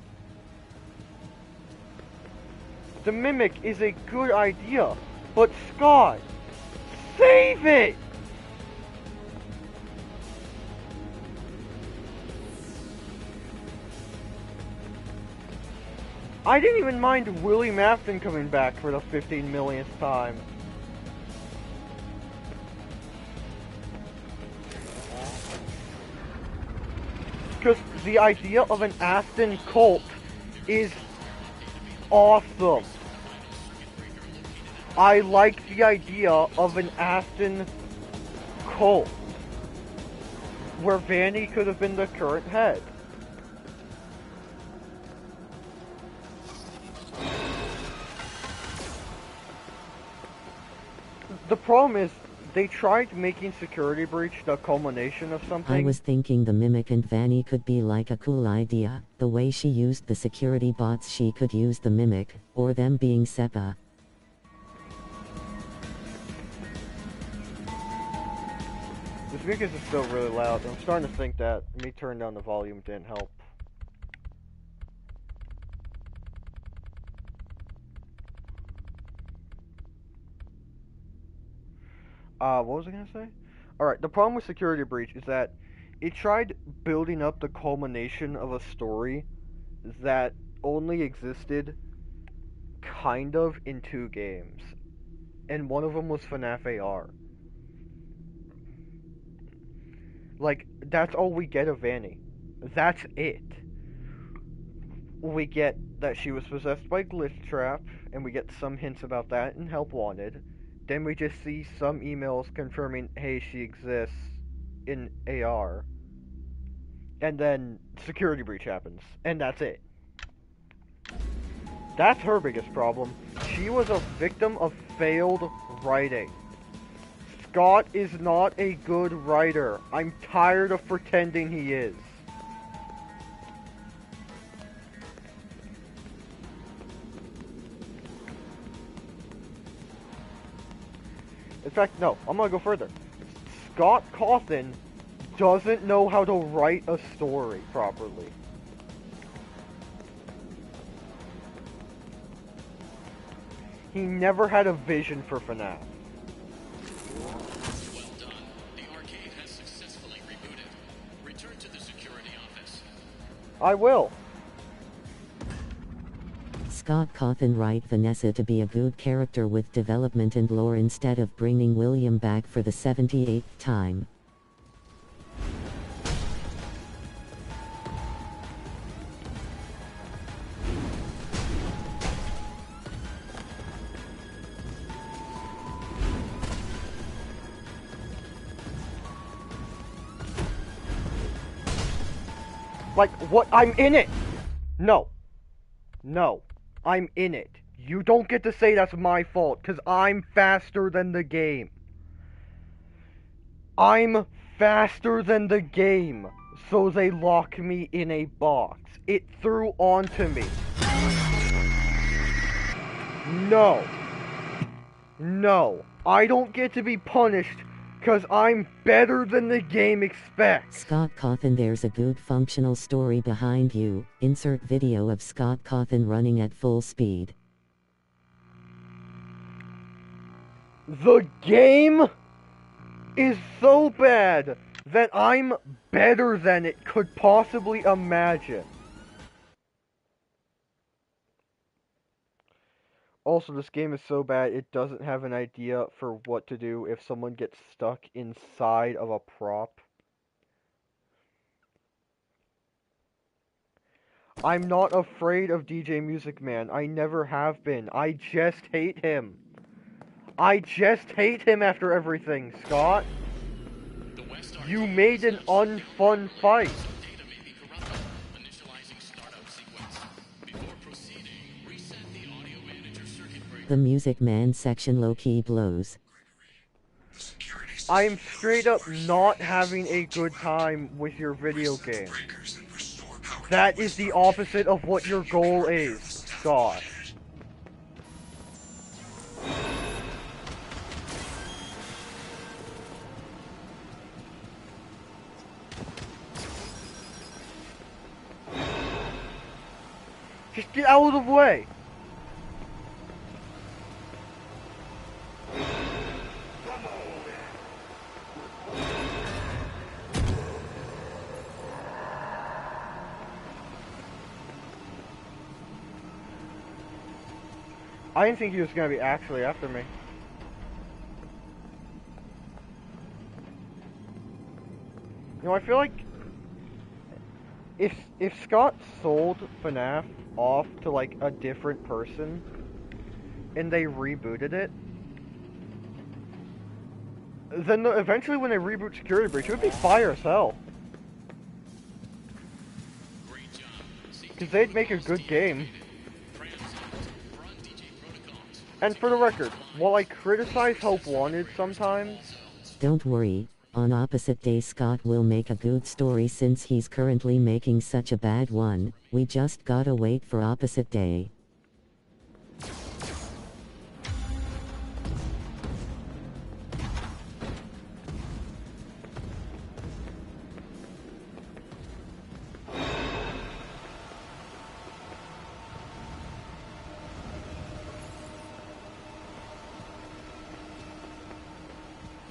The mimic is a good idea, but Scott, save it! I didn't even mind Willie Mafton coming back for the 15 millionth time. Because the idea of an Aston cult is awesome. I like the idea of an Aston cult where Vanny could have been the current head. The problem is, they tried making Security Breach the culmination of something. I was thinking the Mimic and Vanny could be like a cool idea. The way she used the security bots, she could use the Mimic, or them being SEPA. The speakers are still really loud. I'm starting to think that me turning down the volume didn't help. What was I gonna say? Alright, the problem with Security Breach is that it tried building up the culmination of a story that only existed kind of in 2 games. And one of them was Fnaf AR. Like, that's all we get of Vanny. That's it. We get that she was possessed by Glitch Trap, and we get some hints about that in Help Wanted. Then we just see some emails confirming, hey, she exists in AR. And then Security Breach happens, and that's it. That's her biggest problem. She was a victim of failed writing. Scott is not a good writer. I'm tired of pretending he is. In fact, no, I'm gonna go further. Scott Cawthon doesn't know how to write a story properly. He never had a vision for FNAF. Well done. The arcade has successfully rebooted. Return to the security office. I will. Scott Cawthon write Vanessa to be a good character with development and lore instead of bringing William back for the 78th time. Like, what? I'm in it! No. No. I'm in it. You don't get to say that's my fault, because I'm faster than the game. I'm faster than the game, so they lock me in a box. It threw onto me. No. No. I don't get to be punished, because I'm better than the game expects. Scott Cawthon, there's a good functional story behind you. Insert video of Scott Cawthon running at full speed. The game is so bad that I'm better than it could possibly imagine. Also, this game is so bad it doesn't have an idea for what to do if someone gets stuck inside of a prop. I'm not afraid of DJ Music Man. I never have been. I just hate him. I just hate him after everything, Scott. You made an unfun fight. The Music Man section low-key blows. I'm straight up not having a good time with your video game. That is the opposite of what your goal is, Gosh. Just get out of the way! I didn't think he was gonna be actually after me. You know, I feel like if If Scott sold FNAF off to like a different person and they rebooted it, then eventually when they reboot Security Breach, it would be fire as hell. Because they'd make a good game. And for the record, while I criticize Hope Wanted sometimes... Don't worry, on opposite day Scott will make a good story since he's currently making such a bad one. We just gotta wait for opposite day.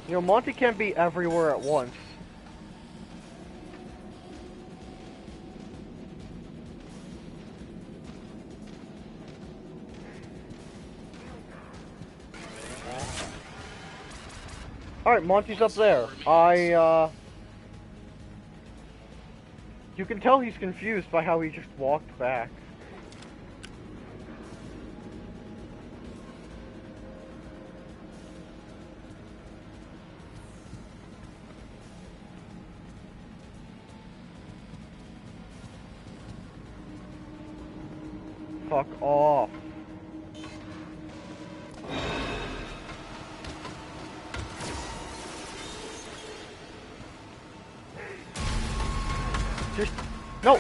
You know, Monty can't be everywhere at once. Alright, Monty's up there. You can tell he's confused by how he just walked back. Fuck off. Just... no!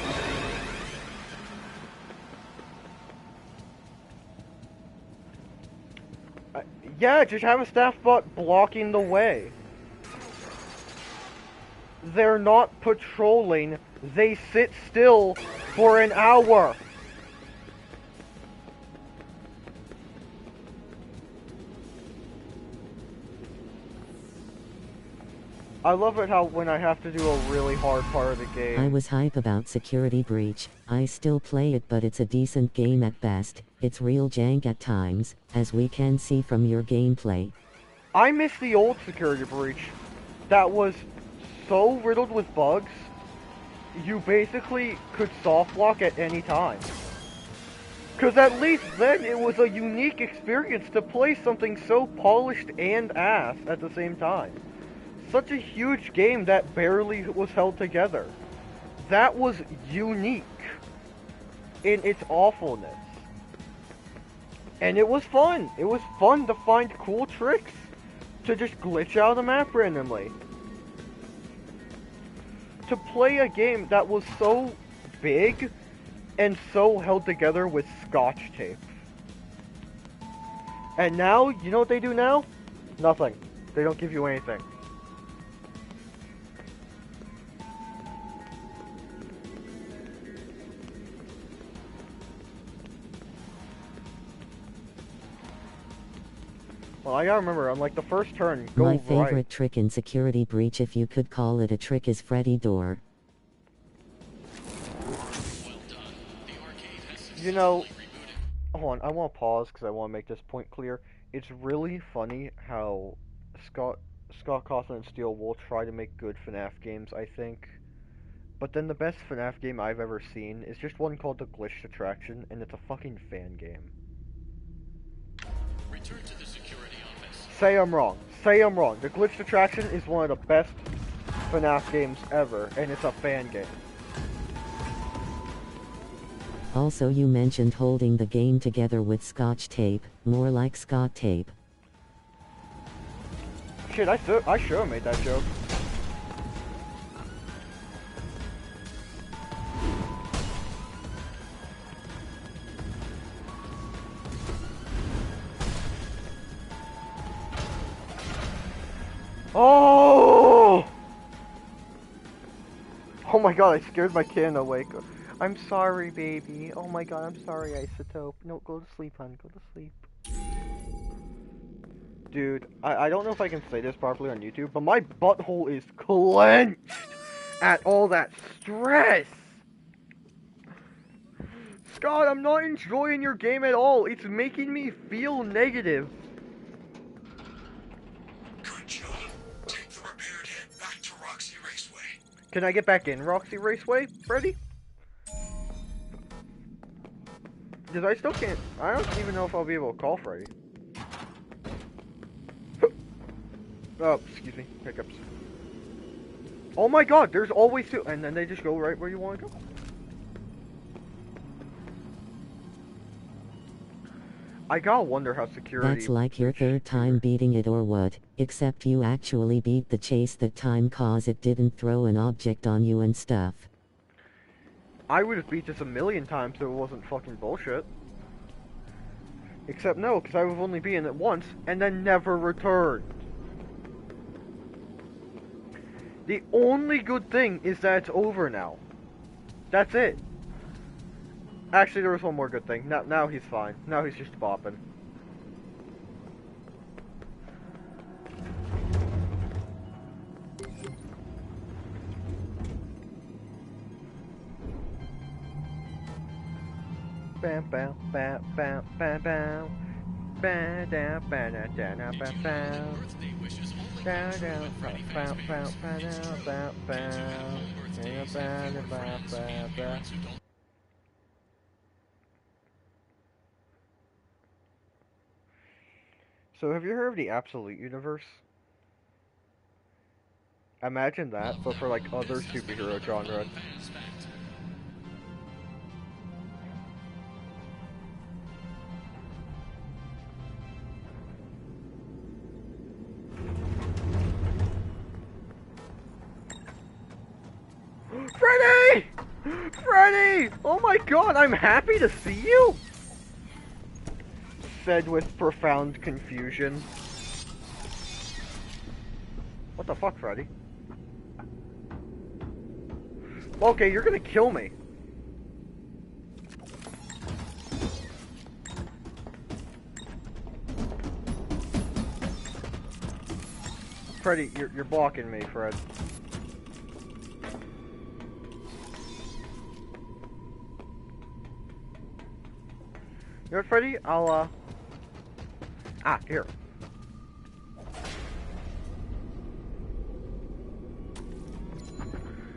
Yeah, just have a staff bot blocking the way. They're not patrolling, they sit still for an hour. I love it how when I have to do a really hard part of the game. I was hype about Security Breach. I still play it, but it's a decent game at best. It's real jank at times, as we can see from your gameplay. I miss the old Security Breach. That was so riddled with bugs, you basically could soft lock at any time. Cause at least then it was a unique experience to play something so polished and ass at the same time. Such a huge game that barely was held together. That was unique in its awfulness. And it was fun. It was fun to find cool tricks to just glitch out of the map randomly. To play a game that was so big and so held together with Scotch tape. And now, you know what they do now? Nothing. They don't give you anything. Well, I gotta remember, on like the first turn, go My right. favorite trick in Security Breach, if you could call it a trick, is Freddy Door. You know, hold on, I want to pause because I want to make this point clear. It's really funny how Scott Cawthon and Steele will try to make good FNAF games, I think. But then the best FNAF game I've ever seen is just one called The Glitched Attraction, and it's a fucking fan game. Return to the security office. Say I'm wrong. Say I'm wrong. The Glitched Attraction is one of the best FNAF games ever, and it's a fan game. Also, you mentioned holding the game together with Scotch tape, more like Scott tape. Shit, I should have made that joke. Oh! Oh my god, I scared my kid awake. I'm sorry, baby. Oh my god, I'm sorry, Isotope. No, go to sleep, hon. Go to sleep. Dude, I don't know if I can say this properly on YouTube, but my butthole is clenched at all that stress. Scott, I'm not enjoying your game at all. It's making me feel negative. Good job. Take the repaired head back to Roxy Raceway. Can I get back in Roxy Raceway, Freddy? Because I still can't... I don't even know if I'll be able to call Freddy. Oh, excuse me. Hiccups. Oh my god, there's always two... And then they just go right where you want to go. I gotta wonder how security... That's like your third time beating it or what, except you actually beat the chase that time cause it didn't throw an object on you and stuff. I would have beat this a million times if it wasn't fucking bullshit. Except no, because I would only be in it once, and then never returned. The only good thing is that it's over now. That's it. Actually, there was one more good thing. Now he's fine. Now he's just bopping. Bam bam bam bam bam bam. Bam down bam down down down bam bam. Down down bam bam bam bam bam bam bam bam. So have you heard of the Absolute Universe? Imagine that, but for like other superhero genres. Freddy! Freddy! Oh my god, I'm happy to see you! Said with profound confusion. What the fuck, Freddy? Okay, you're gonna kill me. Freddy, you're blocking me, Fred. You know what, Freddy? I'll, here.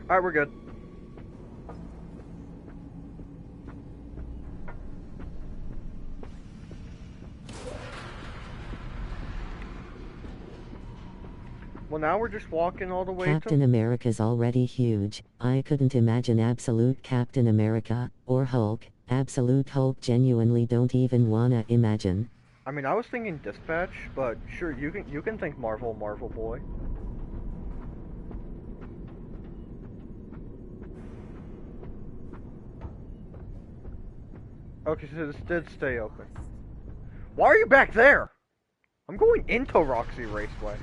Alright, we're good. Well, now we're just walking all the way Captain America's already huge. I couldn't imagine Absolute Captain America, or Hulk. Absolute Hulk genuinely don't even wanna imagine. I mean, I was thinking Dispatch, but sure, you can think Marvel Boy. Okay, so this did stay open. Why are you back there? I'm going into Roxy Raceway.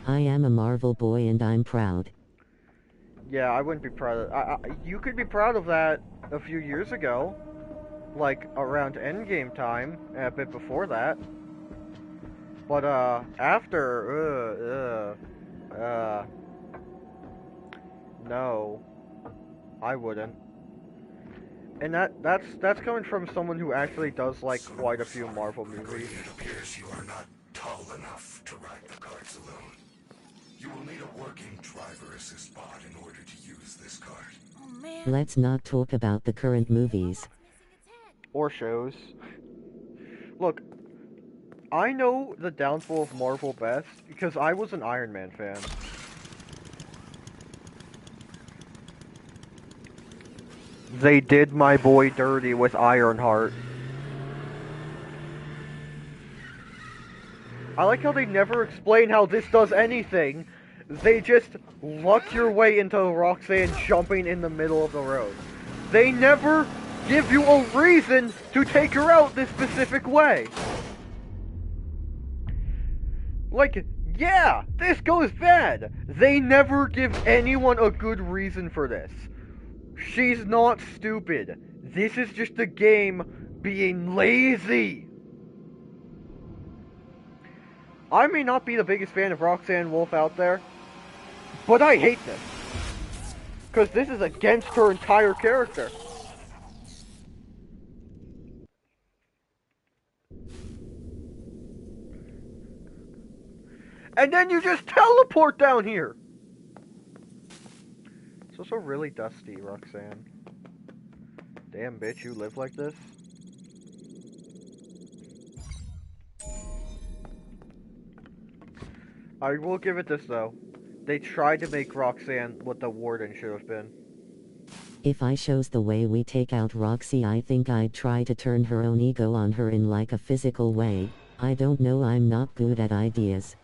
I am a Marvel boy and I'm proud. Yeah, I wouldn't be proud of you could be proud of that a few years ago. Like, around Endgame time, a bit before that. But, after, no. I wouldn't. And that's coming from someone who actually does like quite a few Marvel movies. It appears you are not tall enough to ride the carts alone. You will need a working driver assist pod in order to use this cart. Oh man. Let's not talk about the current movies. Or shows. Look, I know the downfall of Marvel best because I was an Iron Man fan. They did my boy dirty with Ironheart. I like how they never explain how this does anything. They just luck your way into Roxanne jumping in the middle of the road. They never give you a reason to take her out this specific way. Like, yeah, this goes bad. They never give anyone a good reason for this. She's not stupid. This is just the game being lazy. I may not be the biggest fan of Roxanne Wolf out there, but I hate this. Because this is against her entire character. And then you just teleport down here! It's also really dusty, Roxanne. Damn, bitch, you live like this? I will give it this, though. They tried to make Roxanne what the warden should have been. If I shows the way we take out Roxy, I think I'd try to turn her own ego on her in like a physical way. I don't know, I'm not good at ideas.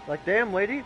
Like, damn, lady.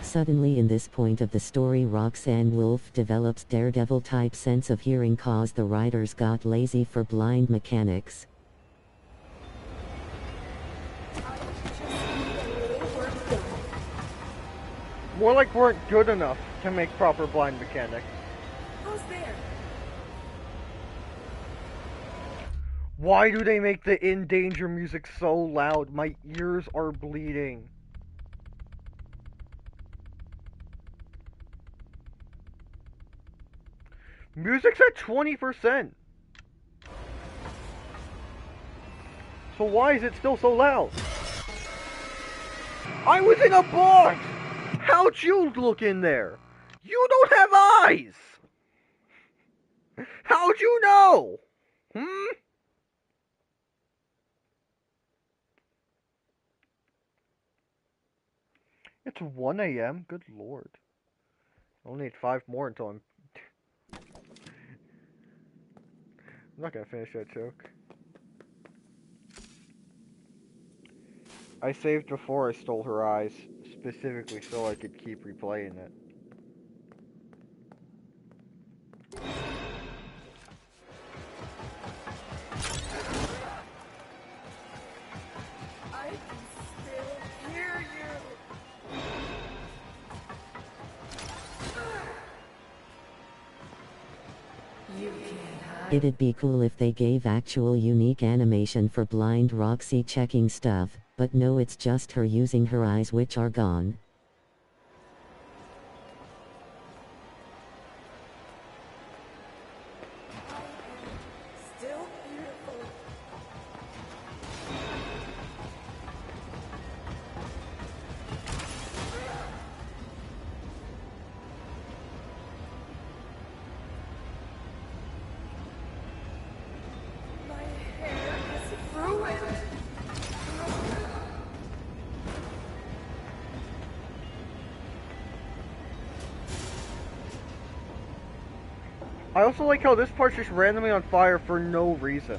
Suddenly in this point of the story, Roxanne Wolf develops daredevil-type sense of hearing cause the writers got lazy for blind mechanics. More like weren't good enough to make proper blind mechanics. Who's there? Why do they make the in danger music so loud? My ears are bleeding. Music's at 20%. So why is it still so loud? I was in a box! How'd you look in there? You don't have eyes! How'd you know? It's 1 a.m.? Good lord. I'll need 5 more until I'm not gonna finish that joke. I saved before I stole her eyes, specifically so I could keep replaying it. I can still hear you. You can't hide. It'd be cool if they gave actual unique animation for blind Roxy checking stuff, but no, it's just her using her eyes, which are gone. Still beautiful. My hair is ruined. I also like how this part's just randomly on fire for no reason.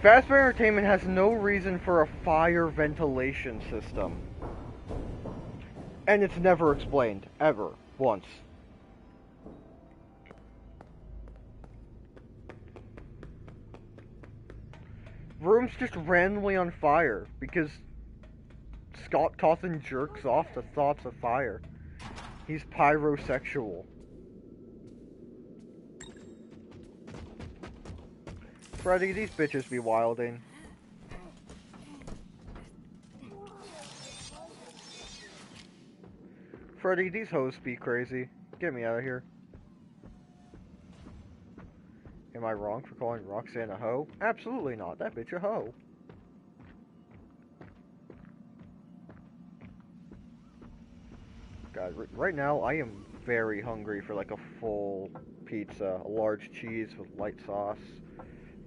Fazbear Entertainment has no reason for a fire ventilation system. And it's never explained, ever, once. Room's just randomly on fire because Scott Cawthon jerks off to thoughts of fire. He's pyrosexual. Freddy, these bitches be wilding. Freddy, these hoes be crazy. Get me out of here. Am I wrong for calling Roxanne a hoe? Absolutely not. That bitch a hoe. God, right now I am very hungry for like a full pizza, a large cheese with light sauce.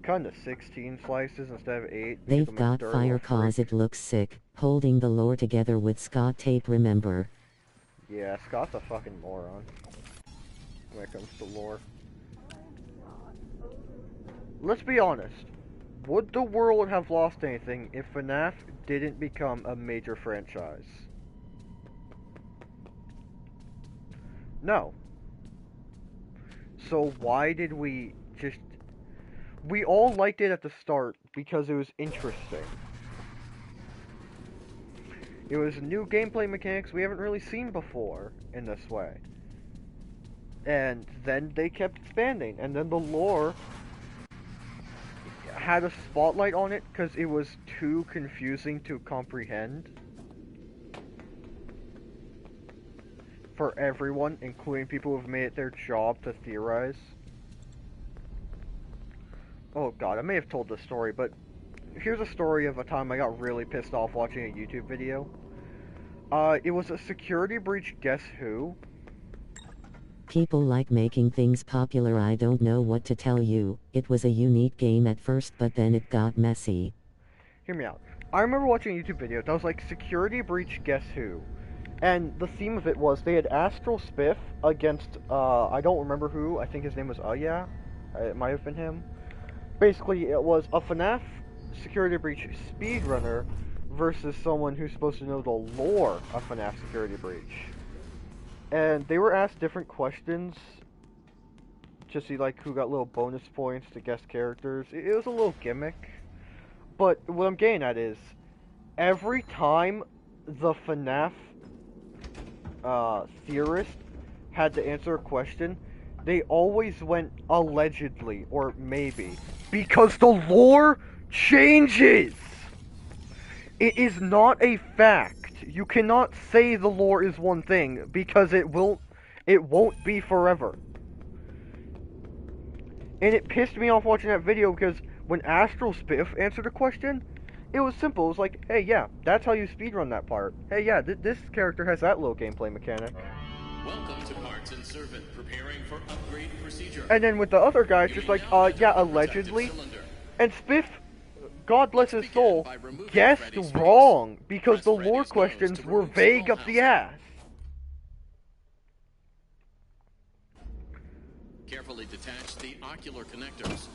Kinda 16 slices instead of 8. They've got fire cause it looks sick, holding the lore together with Scott tape, remember. Yeah, Scott's a fucking moron when it comes to lore. Let's be honest. Would the world have lost anything if FNAF didn't become a major franchise? No. So why did we just... We all liked it at the start because it was interesting. It was new gameplay mechanics we haven't really seen before in this way. And then they kept expanding, and then the lore had a spotlight on it because it was too confusing to comprehend for everyone, including people who've made it their job to theorize. Oh god, I may have told this story, but here's a story of a time I got really pissed off watching a YouTube video. It was a security breach Guess Who. People like making things popular. I don't know what to tell you. It was a unique game at first, but then it got messy. Hear me out. I remember watching a YouTube video that was like, security breach Guess Who. And the theme of it was they had Astral Spiff against, I don't remember who. I think his name was yeah. It might have been him. Basically, it was a FNAF security breach speedrunner versus someone who's supposed to know the lore of FNAF security breach. And they were asked different questions to see like who got little bonus points to guess characters. It was a little gimmick. But what I'm getting at is, every time the FNAF theorist had to answer a question, they always went allegedly or maybe. Because the lore changes! It is not a fact. You cannot say the lore is one thing, because it won't be forever. And it pissed me off watching that video, because when Astral Spiff answered a question, it was simple. It was like, hey, yeah, that's how you speedrun that part. Hey, yeah, this character has that little gameplay mechanic. Welcome to Parts and Servant, preparing for upgrade procedure. And then with the other guy, it's just like, yeah, allegedly. And Spiff, God bless his soul, guessed wrong because the lore questions were vague up the ass. Carefully detach the ocular connectors.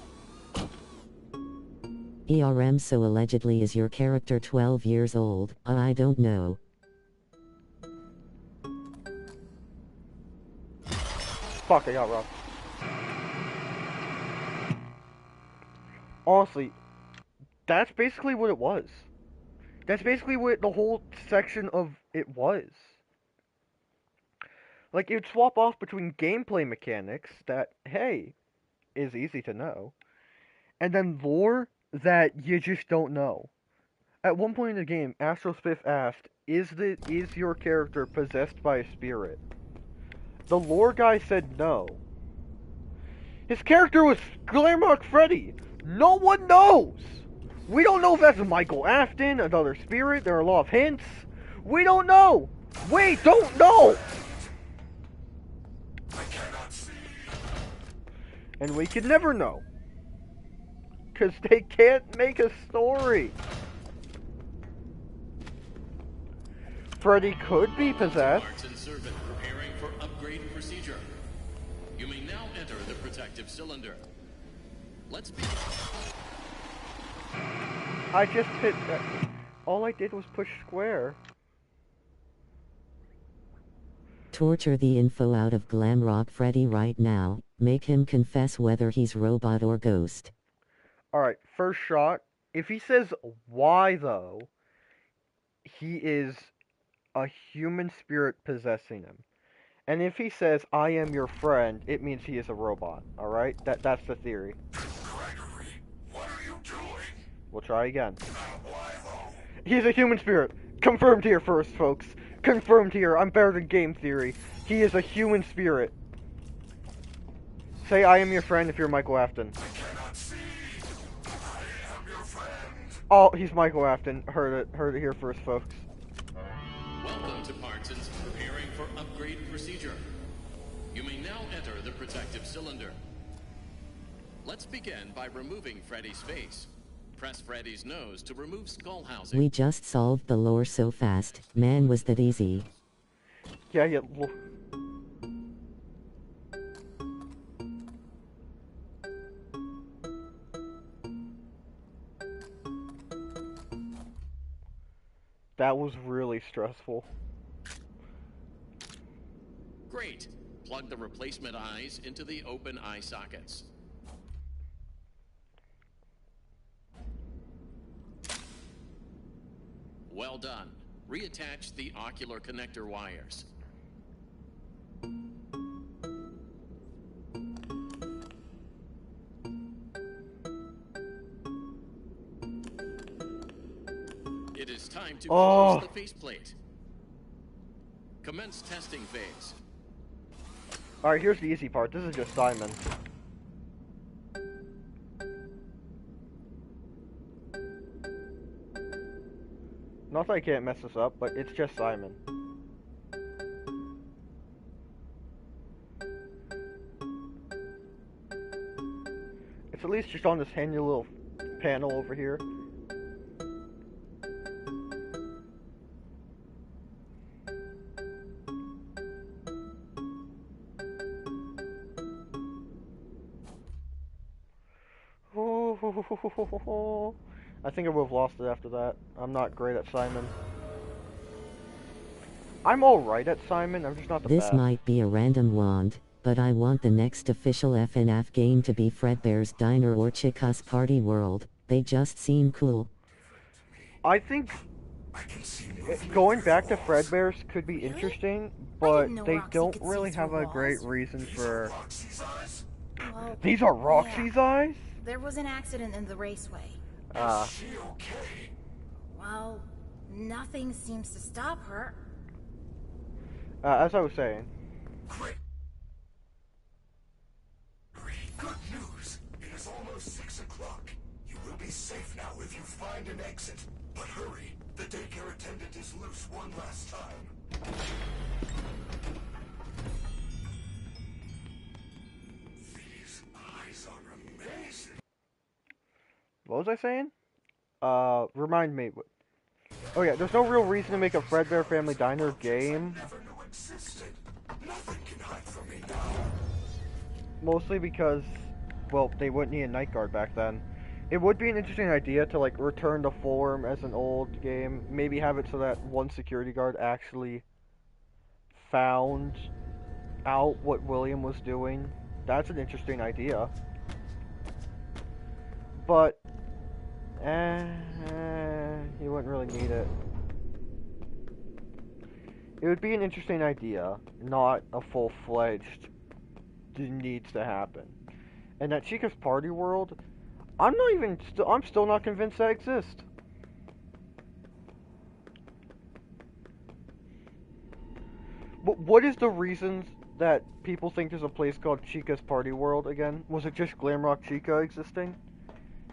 So allegedly is your character 12 years old? I don't know. Fuck, I got robbed. Honestly, that's basically what it was. That's basically what the whole section of it was. Like, you'd swap off between gameplay mechanics that, hey, is easy to know, and then lore that you just don't know. At one point in the game, Astral Spiff asked, is your character possessed by a spirit? The lore guy said no. His character was Glamrock Freddy. No one knows! We don't know if that's Michael Afton, another spirit, there are a lot of hints. We don't know! We don't know! I cannot see. And we could never know. Because they can't make a story. Freddy could be possessed. Parts and Servant, preparing for upgrade procedure. You may now enter the protective cylinder. Let's begin. I just hit... all I did was push square. Torture the info out of Glamrock Freddy right now. Make him confess whether he's robot or ghost. Alright, first shot. If he says why, though, he is a human spirit possessing him. And if he says, I am your friend, it means he is a robot. Alright? That's the theory. Gregory, what are you doing? We'll try again. Why though? He's a human spirit. Confirmed here first, folks. Confirmed here. I'm better than game theory. He is a human spirit. Say, I am your friend if you're Michael Afton. I cannot see. I am your friend. Oh, he's Michael Afton. Heard it here first, folks. Welcome to Parts and preparing for upgrade procedure. You may now enter the protective cylinder. Let's begin by removing Freddy's face. Press Freddy's nose to remove skull housing. We just solved the lore so fast. Man, was that easy. Yeah, yeah. That was really stressful. Great. Plug the replacement eyes into the open eye sockets. Well done. Reattach the ocular connector wires. It is time to close the faceplate. Commence testing phase. Alright, here's the easy part. This is just Simon. Not that I can't mess this up, but it's just Simon. It's at least just on this handy little panel over here. I think I would have lost it after that. I'm not great at Simon. I'm alright at Simon, I'm just not the best. This might be a random wand, but I want the next official FNAF game to be Fredbear's Diner or Chica's Party World. They just seem cool. I think going back to Fredbear's could be interesting, but they don't really have a great reason for... Well, These are Roxy's eyes? there was an accident in the raceway. Is she okay? Well, nothing seems to stop her. As I was saying. Great. Good news. It is almost 6 o'clock. You will be safe now if you find an exit. But hurry. The daycare attendant is loose one last time. These eyes are amazing. What was I saying? Remind me. Oh yeah, there's no real reason to make a Fredbear Family Diner game. Never knew existed. Nothing can hide from me now. Mostly because, well, they wouldn't need a night guard back then. It would be an interesting idea to, like, return to form as an old game. Maybe have it so that one security guard actually found out what William was doing. That's an interesting idea. But, you wouldn't really need it. It would be an interesting idea, not a full-fledged needs to happen. And that Chica's Party World, I'm still not convinced that exists. But what is the reasons that people think there's a place called Chica's Party World again? Was it just Glamrock Chica existing?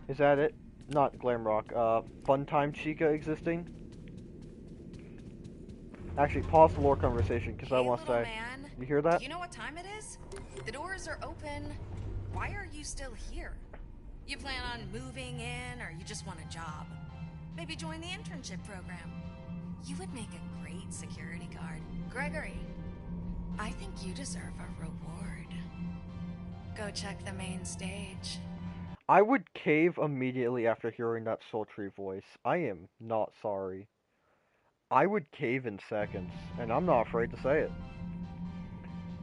Is that it? Not Glamrock, Funtime Chica existing? Actually, pause the lore conversation, because I want to say... Man, you hear that? do you know what time it is? The doors are open. Why are you still here? You plan on moving in, or you just want a job? Maybe join the internship program. You would make a great security guard. Gregory, I think you deserve a reward. Go check the main stage. I would cave immediately after hearing that sultry voice. I am not sorry. I would cave in seconds, and I'm not afraid to say it.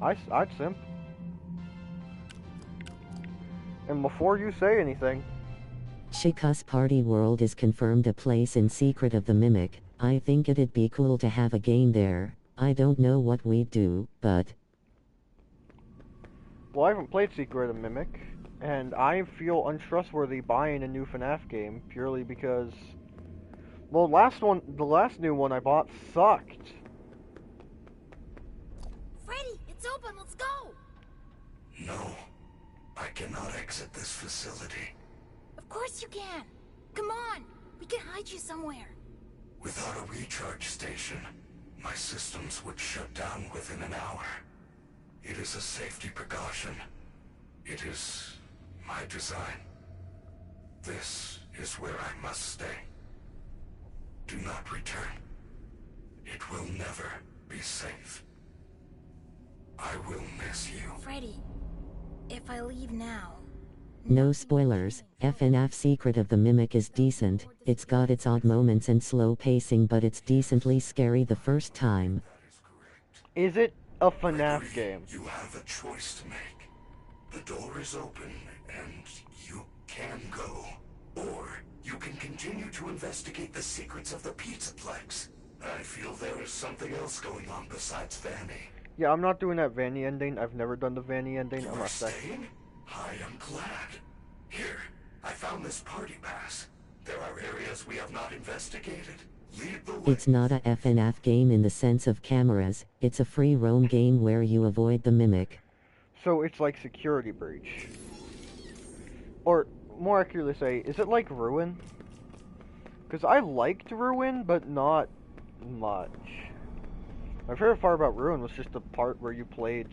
I'd simp. And before you say anything... Chica's Party World is confirmed a place in Secret of the Mimic. I think it'd be cool to have a game there. I don't know what we'd do, but... Well, I haven't played Secret of the Mimic, and I feel untrustworthy buying a new FNAF game, purely because... Well, the last new one I bought sucked. Freddy, it's open, let's go! No. I cannot exit this facility. Of course you can! Come on! We can hide you somewhere! Without a recharge station, my systems would shut down within an hour. It is a safety precaution. It is my design. This is where I must stay. Do not return. It will never be safe. I will miss you. Freddy, if I leave now... No spoilers, FNF Secret of the Mimic is decent, it's got its odd moments and slow pacing, but it's decently scary the first time. Is it a FNAF game? You have a choice to make. The door is open, and you can go. Or you can continue to investigate the secrets of the Pizzaplex. I feel there is something else going on besides Vanny. Yeah, I'm not doing that Vanny ending. I've never done the Vanny ending. You I'm are not saying. staying? I am glad. Here, I found this party pass. There are areas we have not investigated. Lead the way. It's not a FNF game in the sense of cameras, it's a free roam game where you avoid the Mimic. So it's like Security Breach. Or, more accurately say, is it like Ruin? Because I liked Ruin, but not much. My favorite part about Ruin was just the part where you played...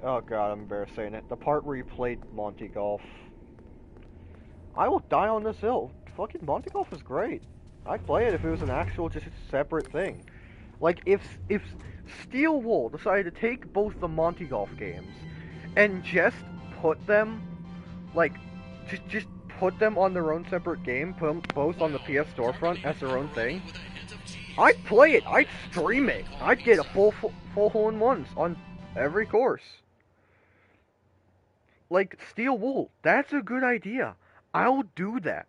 Oh god, I'm embarrassed saying it. The part where you played Monty Golf. I will die on this hill. Fucking Monty Golf is great. I'd play it if it was an actual, just separate thing. Like, if Steel Wool decided to take both the Monty Golf games and just put them, like, just put them on their own separate game, put them both on the PS storefront as their own thing, I'd play it. I'd stream it. I'd get a full hole-in-ones on every course. Like, Steel Wool. That's a good idea. I'll do that.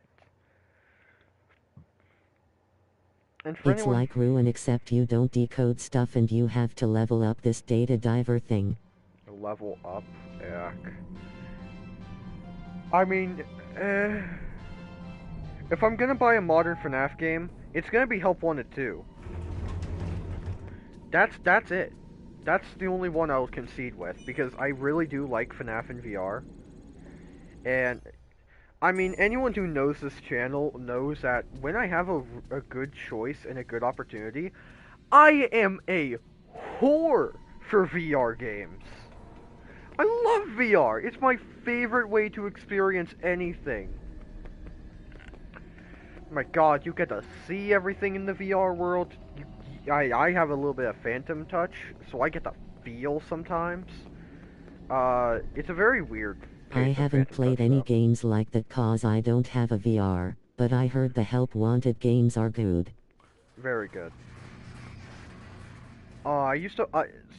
And for It's anyone... like Ruin except you don't decode stuff and you have to level up this data diver thing. Level up? Yuck. I mean, if I'm gonna buy a modern FNAF game, it's gonna be Help Wanted 2. That's it. That's the only one I'll concede with, because I really do like FNAF in VR. And, I mean, anyone who knows this channel knows that when I have a good choice and a good opportunity, I am a whore for VR games. I love VR. It's my favorite way to experience anything. My god, you get to see everything in the VR world. I have a little bit of phantom touch, so I get to feel sometimes. It's a very weird I haven't played any games like that cause I don't have a VR, but I heard the Help Wanted games are good. Very good.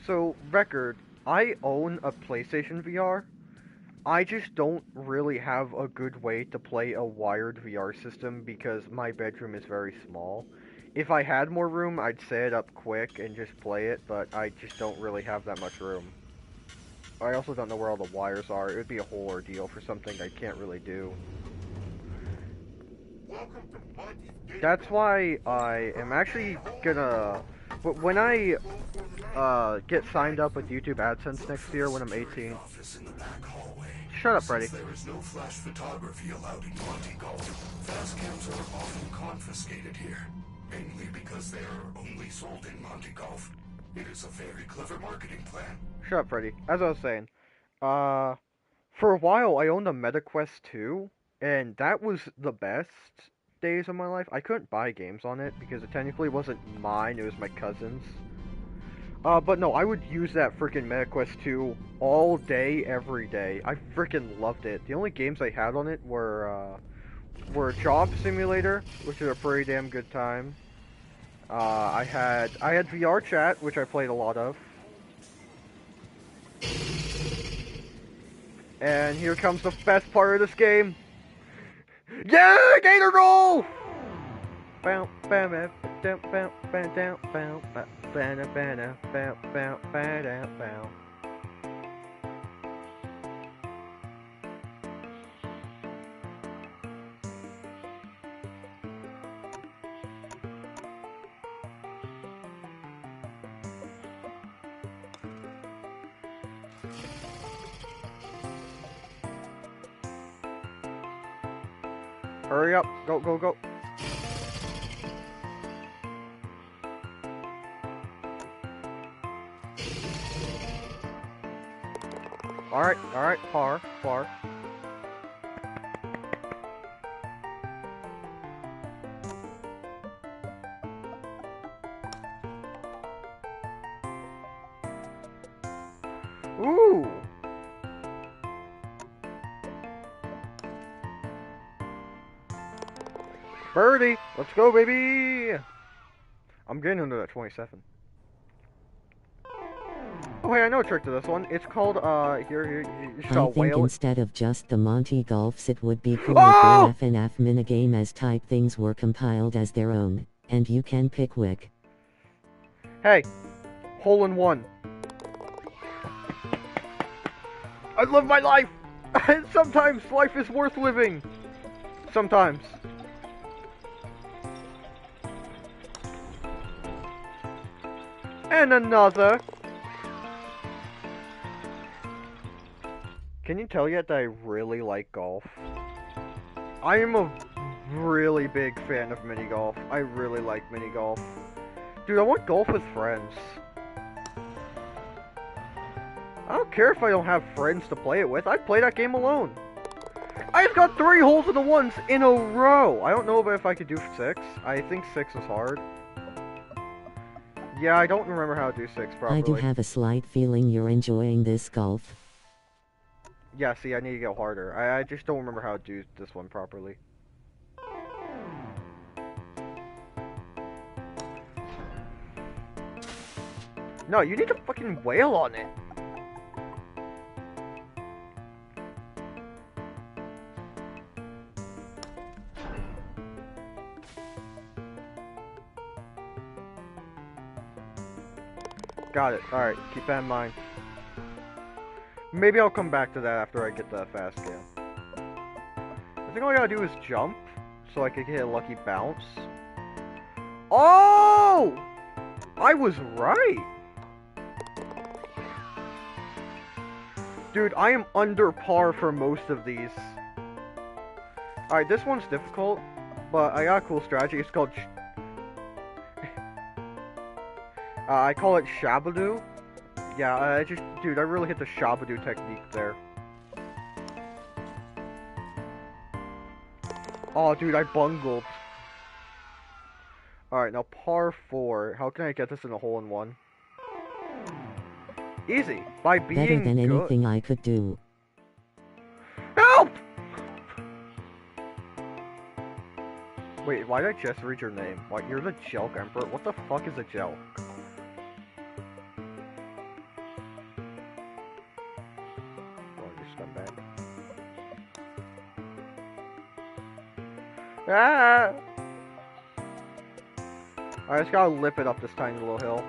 So, record, I own a PlayStation VR. I just don't really have a good way to play a wired VR system because my bedroom is very small. If I had more room, I'd set it up quick and just play it, but I just don't really have that much room. I also don't know where all the wires are. It would be a whole ordeal for something I can't really do. That's why I am actually gonna... When I get signed up with YouTube AdSense next year when I'm 18... Shut up, Freddy. There is no flash photography allowed in Monty Golf. Fast cams are often confiscated here, mainly because they are only sold in Monty Golf. It is a very clever marketing plan. Shut up, Freddy. As I was saying, for a while I owned a MetaQuest 2, and that was the best days of my life. I couldn't buy games on it because it technically wasn't mine, it was my cousin's. But no, I would use that freaking MetaQuest 2 all day, every day. I freaking loved it. The only games I had on it were Job Simulator, which is a pretty damn good time. I had VR Chat, which I played a lot of. And here comes the best part of this game. Yeah, Gator Roll! Bow, bow, bow, down, bow, bow, down, bow, bow, bow, bow, bow, bow, bow, down, bow. Hurry up, go, go, go. Alright, far. Ooh! Birdie! Let's go, baby! I'm getting under that 27. Oh, hey, I know a trick to this one. It's called, here, you just I gotta think whale it. instead of just the Monty Golfs, it would be cool Oh! if their FNF minigame as type things were compiled as their own, and you can pick Wick. Hey, hole in one. I love my life! And sometimes life is worth living. Sometimes. And another. Can you tell yet that I really like golf? I am a really big fan of mini golf. I really like mini golf. Dude, I want golf with friends. I don't care if I don't have friends to play it with. I'd play that game alone. I've got 3 holes in the ones in a row. I don't know if I could do 6. I think 6 is hard. Yeah, I don't remember how to do 6 properly. I do have a slight feeling you're enjoying this golf. Yeah, see, I need to go harder. I just don't remember how to do this one properly. No, you need to fucking wail on it. Got it. Alright, keep that in mind. Maybe I'll come back to that after I get the fast scale. I think all I gotta do is jump, so I could get a lucky bounce. Oh! I was right! Dude, I am under par for most of these. Alright, this one's difficult, but I got a cool strategy. It's called... I call it Shabadoo. Yeah, dude, I really hit the Shabadoo technique there. Oh, dude, I bungled. Alright, now par 4. How can I get this in a hole in one? Easy. By being Better than good. anything I could do. Help! Wait, why did I just read your name? What, you're the Jelk Emperor? What the fuck is a Jelk? Ah! I just gotta lip it up this tiny little hill.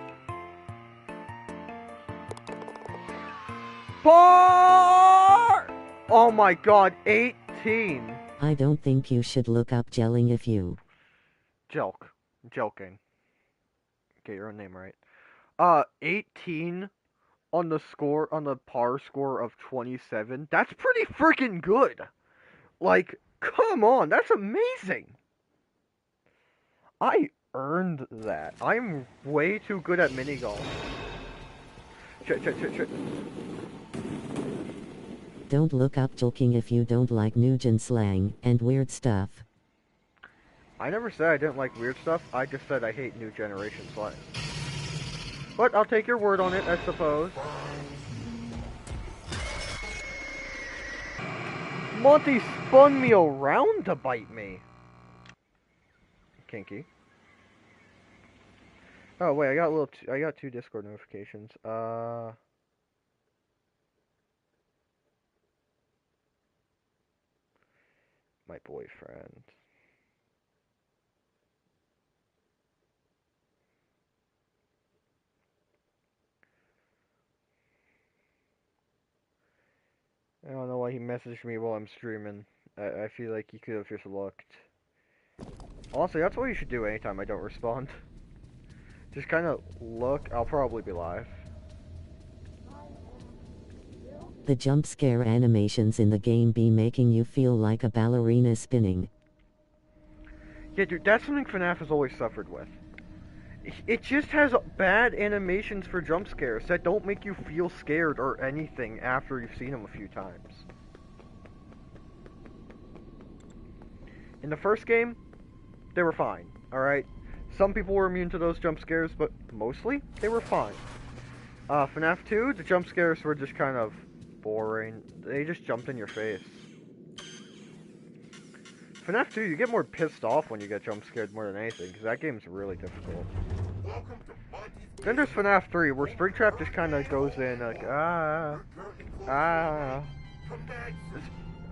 Par! Oh my god, 18! I don't think you should look up gelling if you... Jelk. Jelking. Get your own name right. 18 on the score, on the par score of 27. That's pretty freaking good! Like, come on, that's amazing! I earned that. I'm way too good at mini golf. Shit. Don't look up joking if you don't like Nugent slang and weird stuff. I never said I didn't like weird stuff, I just said I hate new generation slang. But I'll take your word on it, I suppose. Monty spun me around to bite me. Kinky. Oh wait, I got 2 Discord notifications. My boyfriend. I don't know why he messaged me while I'm streaming. I feel like he could have just looked. Honestly, that's what you should do anytime I don't respond. Just kind of look. I'll probably be live. The jump scare animations in the game be making you feel like a ballerina spinning. Yeah, dude, that's something FNAF has always suffered with. It just has bad animations for jump scares that don't make you feel scared or anything after you've seen them a few times. In the first game, they were fine, alright? Some people were immune to those jump scares, but mostly, they were fine. FNAF 2, the jump scares were just kind of boring. They just jumped in your face. FNAF 2, you get more pissed off when you get jump scared more than anything, because that game's really difficult. Then there's FNAF 3, where Springtrap just kind of goes in like,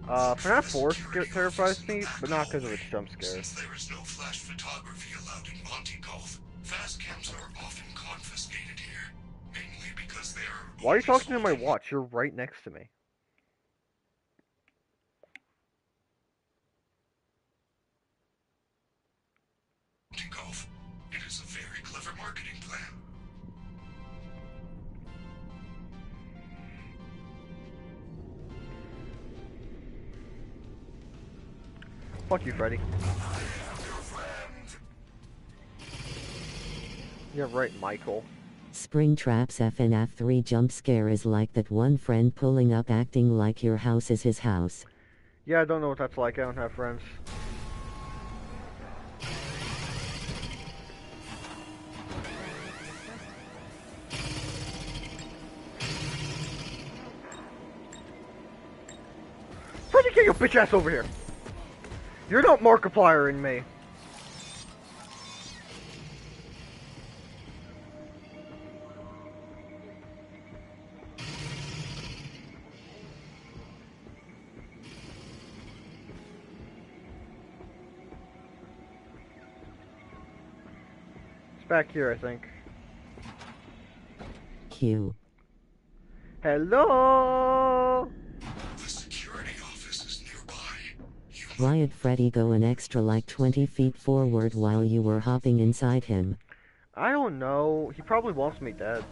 FNAF 4 terrifies me, but not because of its jump scares. Since there is no flash photography allowed in Monte Golf, fast cams are often confiscated here, mainly because they are... Why are you talking to my watch? You're right next to me. Monte Golf. It is a very clever marketing plan. Fuck you, Freddy. Yeah, right, Michael. Springtrap's FNAF 3 jump scare is like that one friend pulling up acting like your house is his house. Yeah, I don't know what that's like. I don't have friends. Freddy, get your bitch ass over here! You're not Markipliering me. It's back here, I think. Q. Hello? The security office is nearby. Why'd Freddy go an extra like 20 feet forward while you were hopping inside him? I don't know. He probably wants me dead.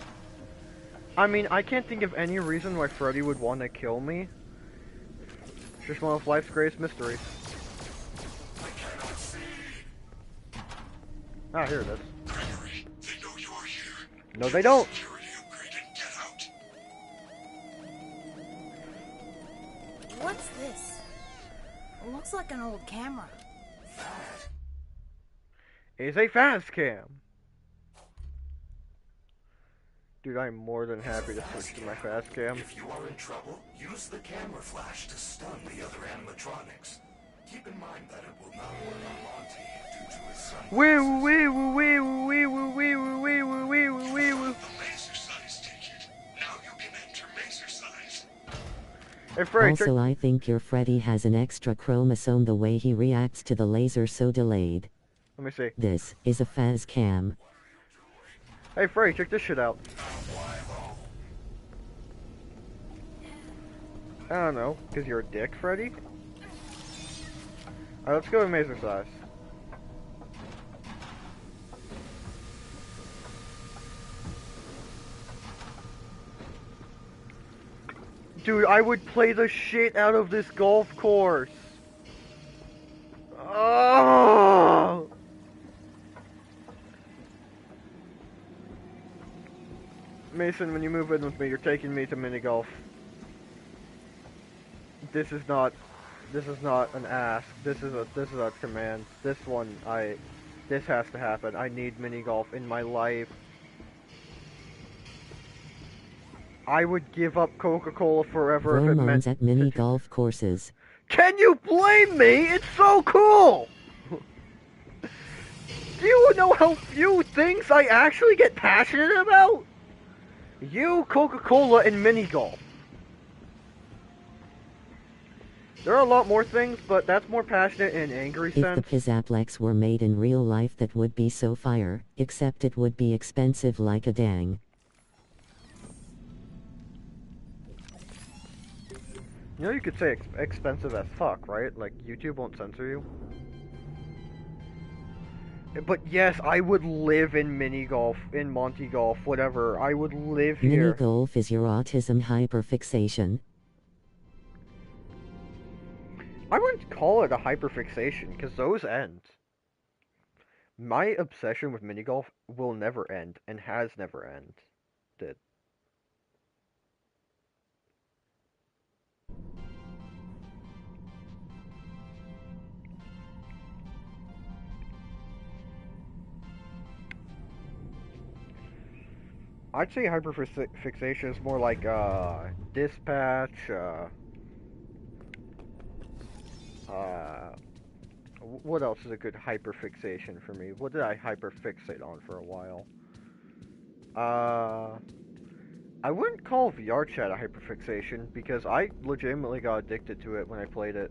I mean, I can't think of any reason why Freddy would want to kill me. It's just one of life's greatest mysteries. Ah, here it is. Gregory, they know you're here. No, they don't. Security upgrade and get out. What's this? It looks like an old camera. Is a fast cam. Dude, I'm more than happy to switch to my fast cam. If you are in trouble, use the camera flash to stun the other animatronics. Keep in mind that it will not work on Monty due to his sunglasses. Wee wee wee wee wee wee wee wee wee wee. The laser size ticket. Now you can enter laser size. Hey, Freddy, Also, I think your Freddy has an extra chromosome the way he reacts to the laser so delayed. let me see. This is a Faz cam. Hey, Freddy, check this shit out. I don't know, because you're a dick, Freddy? Alright, let's go with Mazer size. Dude, I would play the shit out of this golf course. Oh! Mason, when you move in with me, you're taking me to mini golf. This is not an ask. This is a command. This has to happen. I need mini golf in my life. I would give up Coca-Cola forever if it meant Roman's at mini golf courses. Can you blame me? It's so cool! Do you know how few things I actually get passionate about? You, Coca-Cola, and mini golf. There are a lot more things, but that's more passionate in an angry If sense. the Pizzaplex were made in real life, that would be so fire, except it would be expensive like a dang. You know, you could say expensive as fuck, right? Like, YouTube won't censor you. But yes, I would live in mini golf, in Monty Golf, whatever. I would live Mini here. golf is your autism hyperfixation. I wouldn't call it a hyperfixation, because those end. My obsession with mini golf will never end, and has never ended. I'd say hyperfixation is more like dispatch. What else is a good hyperfixation for me? What did I hyperfixate on for a while? I wouldn't call VR chat a hyperfixation because I legitimately got addicted to it when I played it.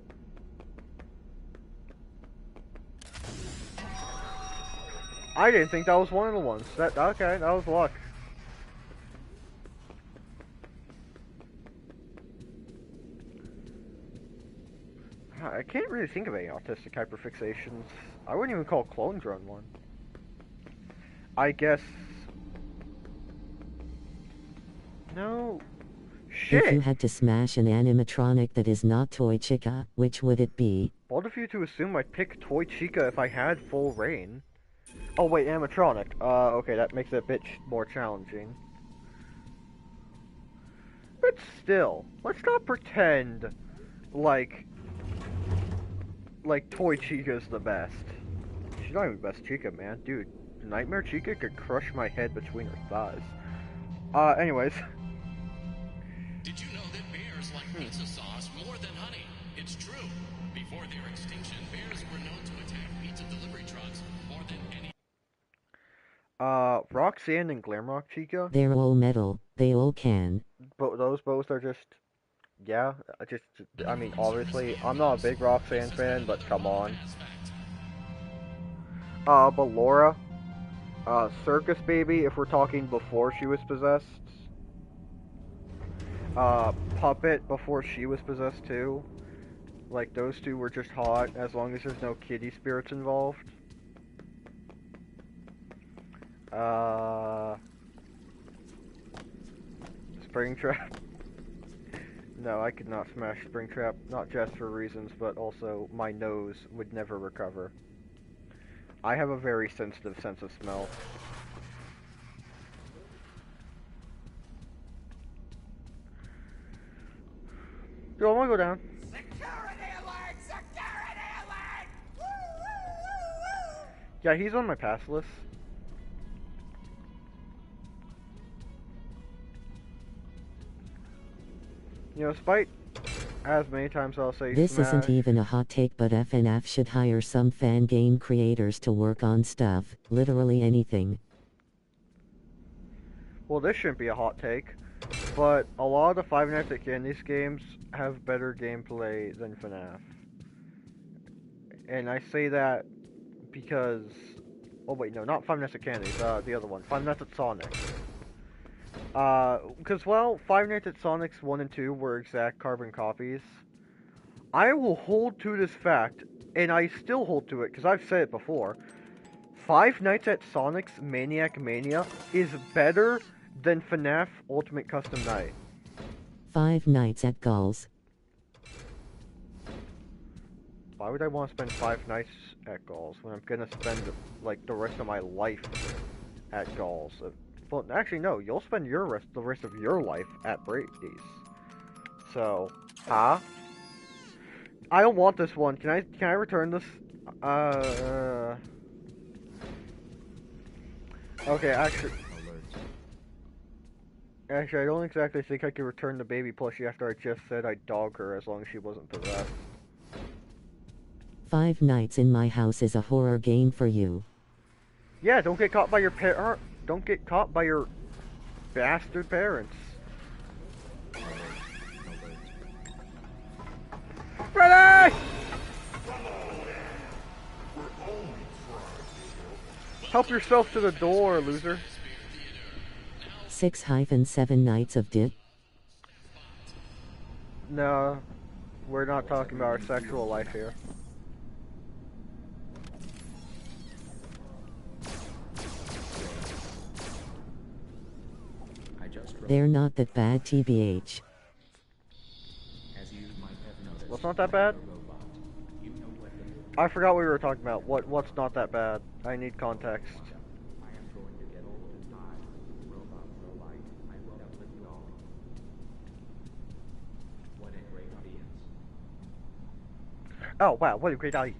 I didn't think that was one of the ones. Okay, that was luck. I can't really think of any autistic hyperfixations. I wouldn't even call Clone Drone one. I guess... No... Shit! If you had to smash an animatronic that is not Toy Chica, which would it be? Bold of you to assume I'd pick Toy Chica if I had full reign. Oh wait, animatronic. Okay, that makes it a bit more challenging. But still, let's not pretend like Toy Chica's the best. She's not even the best Chica, man. Dude, Nightmare Chica could crush my head between her thighs. Anyways. Did you know that bears like pizza sauce more than honey? It's true. Before their extinction, bears were known to attack pizza delivery trucks more than any. Roxanne and Glamrock Chica? They're all metal. They all can. But those both are just... Yeah, I mean, obviously, I'm not a big Roxanne fan, but come on. But Laura, Circus Baby, if we're talking before she was possessed. Puppet, before she was possessed too. Like, those two were just hot, as long as there's no kitty spirits involved. Springtrap. No, I could not smash Springtrap, not just for reasons, but also my nose would never recover. I have a very sensitive sense of smell. Do I want to go down? Security alert! Security alert! Woo, woo, woo, woo. Yeah, he's on my pass list. You know, despite as many times I'll say This smash, isn't even a hot take, but FNF should hire some fan game creators to work on stuff, literally anything. Well, this shouldn't be a hot take, but a lot of the Five Nights at Candy's games have better gameplay than FNAF. And I say that because... Oh wait, no, not Five Nights at Candy's, the other one. Five Nights at Sonic. Because, well, Five Nights at Sonic's 1 and 2 were exact carbon copies. I will hold to this fact, and I still hold to it, because I've said it before. Five Nights at Sonic's Maniac Mania is better than FNAF Ultimate Custom Night. Five Nights at Gulls. Why would I want to spend 5 nights at Gulls when I'm gonna spend, like, the rest of my life at Gulls? Well, actually, no. You'll spend the rest of your life at Brady's. So, huh? I don't want this one. Can I return this? Okay, actually, I don't exactly think I could return the baby plushie after I just said I'd dog her as long as she wasn't possessed. Five Nights in My House is a horror game for you. Yeah, don't get caught by your don't get caught by your bastard parents. Ready! Help yourself to the door, loser. 6-7 Nights of Dit. No, we're not talking about our sexual life here. They're not that bad, TBH. What's not that bad? I forgot what we were talking about. What's not that bad? I need context. Oh wow, what a great audience.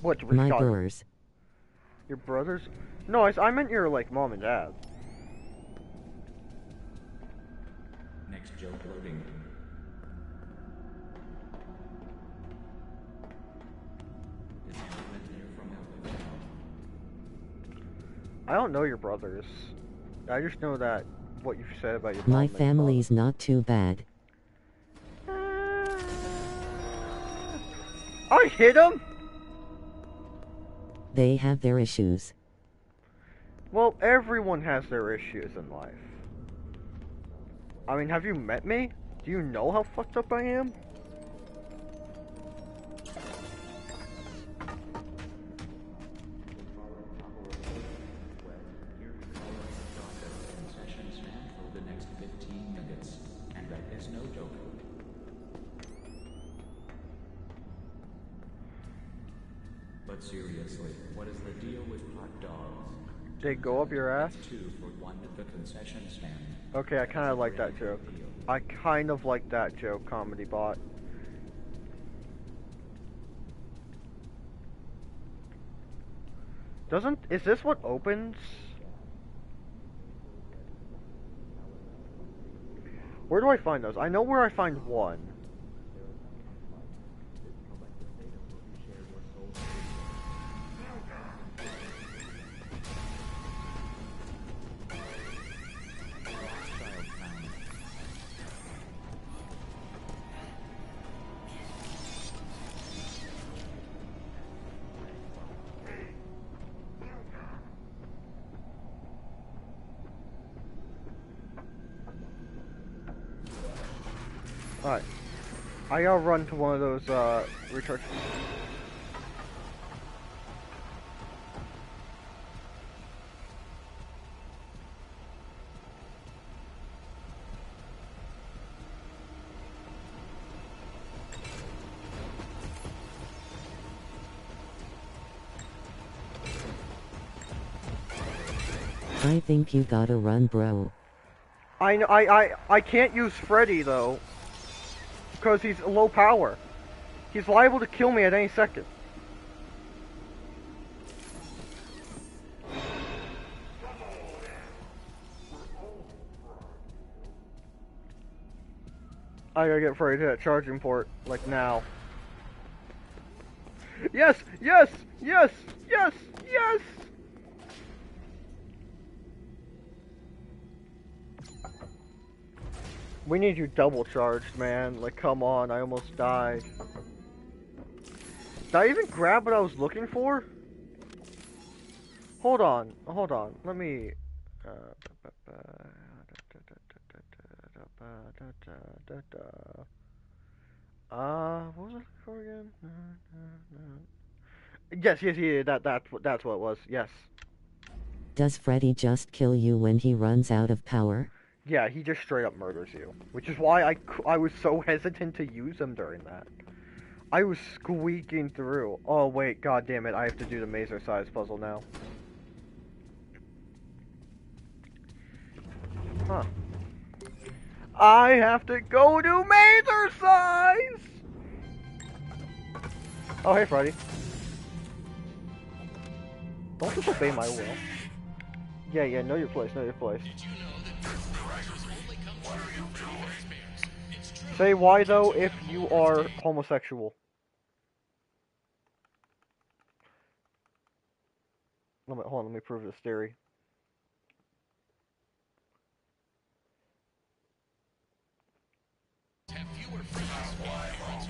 What My Brewers. Your brothers? No, I meant your, like, mom and dad. Next joke loading. Does anyone hear from Alabama? I don't know your brothers. I just know that what you said about your mom My and family's not too bad. I hit him? They have their issues. Well, everyone has their issues in life. I mean, have you met me? Do you know how fucked up I am? Concession stand for the next 15 minutes. And that is no joke. But seriously, what is the deal with hot dogs? They go up your ass? 2 for 1 at the concession stand. Okay, I kind of like that joke. I kind of like that joke, Comedy Bot. Is this what opens? Where do I find those? I know where I find one. Alright. I gotta run to one of those, recharge. I think you gotta run, bro. I know, I can't use Freddy, though. Because he's low power. He's liable to kill me at any second. I gotta get Freddy to that charging port, like now. Yes! Yes! Yes! Yes! Yes! We need you double charged, man. Like, come on, I almost died. Did I even grab what I was looking for? Hold on, let me... what was I looking for again? Yes, that's what it was, yes. Does Freddy just kill you when he runs out of power? Yeah, he just straight up murders you. Which is why I was so hesitant to use him during that. I was squeaking through. Oh wait, god damn it, I have to do the Mazer size puzzle now. Huh. I have to go to Mazer size! Oh hey Freddy. Don't disobey my will. Yeah, know your place, know your place. Say why though if you are homosexual. Hold on, let me prove this theory.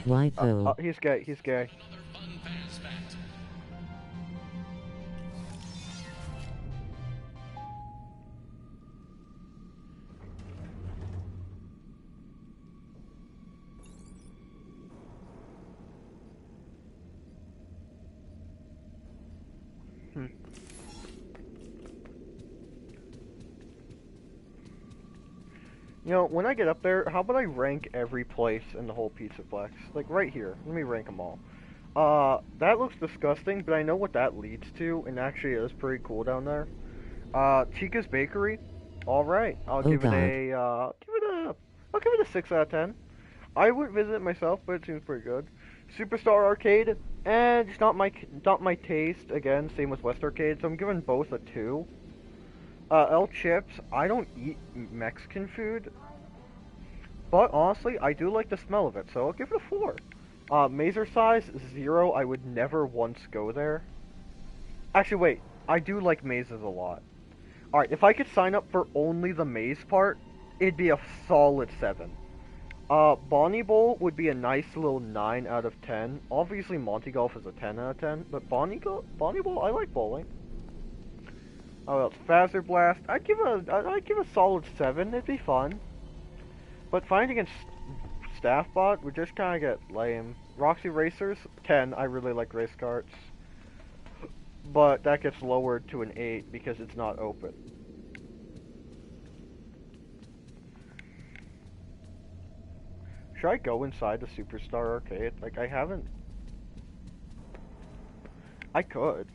Why though? He's gay, he's gay. You know, when I get up there, how about I rank every place in the whole Pizzaplex? Like, right here. Let me rank them all. That looks disgusting, but I know what that leads to, and actually it is pretty cool down there. Chica's Bakery. Alright. I'll give it a 6 out of 10. I wouldn't visit it myself, but it seems pretty good. Superstar Arcade. And it's not my taste. Again, same with West Arcade, so I'm giving both a 2. El Chips, I don't eat Mexican food, but honestly, I do like the smell of it, so I'll give it a 4. Mazer size, 0, I would never once go there. Actually, wait, I do like mazes a lot. Alright, if I could sign up for only the maze part, it'd be a solid 7. Bonnie Bowl would be a nice little 9 out of 10. Obviously, Monty Golf is a 10 out of 10, but Bonnie Bowl, I like bowling. Oh, else? Fazer Blast, I'd give a solid 7, it'd be fun. But fighting against Staff Bot would just kind of get lame. Roxy Racers, 10, I really like race carts. But that gets lowered to an 8 because it's not open. Should I go inside the Superstar Arcade? Like, I haven't... I could.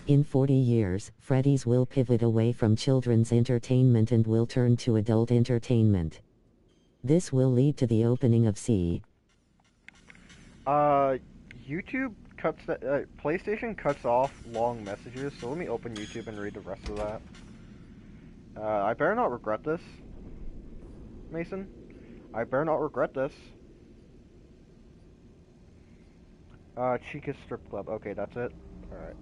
In 40 years, Freddy's will pivot away from children's entertainment and will turn to adult entertainment. This will lead to the opening of C. YouTube cuts the, PlayStation cuts off long messages, so let me open YouTube and read the rest of that. I better not regret this, Mason. I better not regret this. Chica's Strip Club. Okay, that's it. Alright.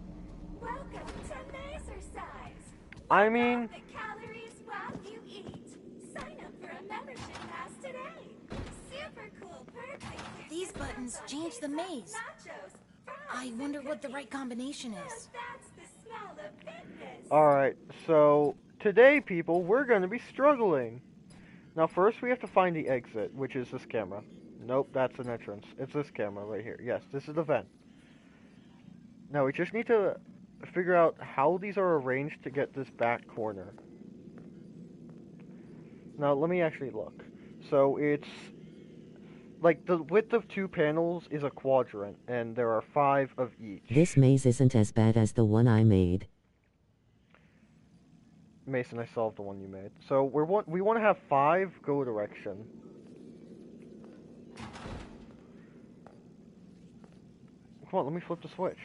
Welcome to Mazercise. I mean... the calories while you eat. Sign up for a membership pass today. Super cool perks include These buttons change the maze. nachos, I wonder what the right combination is. that's the smell of fitness. Alright, so... Today, people, we're gonna be struggling. Now, first we have to find the exit, which is this camera. Nope, that's an entrance. It's this camera right here. Yes, this is the vent. Now, we just need to figure out how these are arranged to get this back corner. Now, let me actually look. So, it's... like, the width of 2 panels is a quadrant, and there are 5 of each. This maze isn't as bad as the one I made. Mason, I solved the one you made. So, we want to have 5 go direction. Come on, let me flip the switch.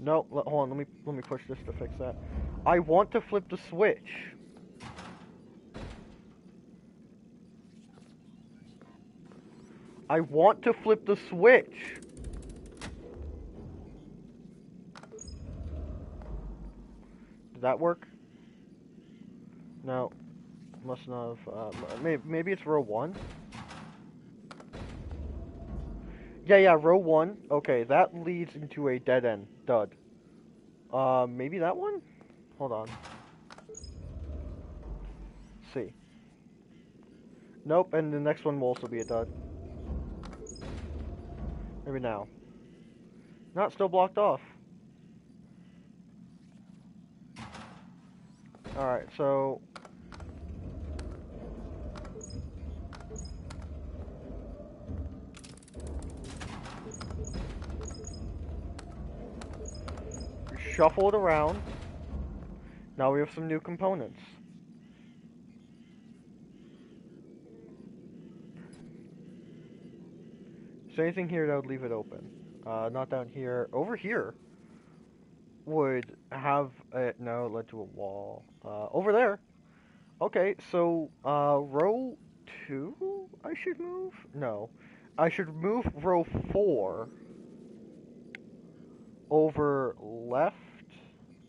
No, hold on, let me push this to fix that. I want to flip the switch. I want to flip the switch. Did that work? No. Must not have, maybe it's row 1? Yeah, row 1. Okay, that leads into a dead end. Dud. Maybe that one? Hold on. See. Nope, and the next one will also be a dud. Maybe now. Not still blocked off. Alright, so... shuffle it around. Now we have some new components. Is there anything here that would leave it open? Not down here. Over here would have it. No, it led to a wall. Over there. Okay, so row 2 I should move? No. I should move row 4 over left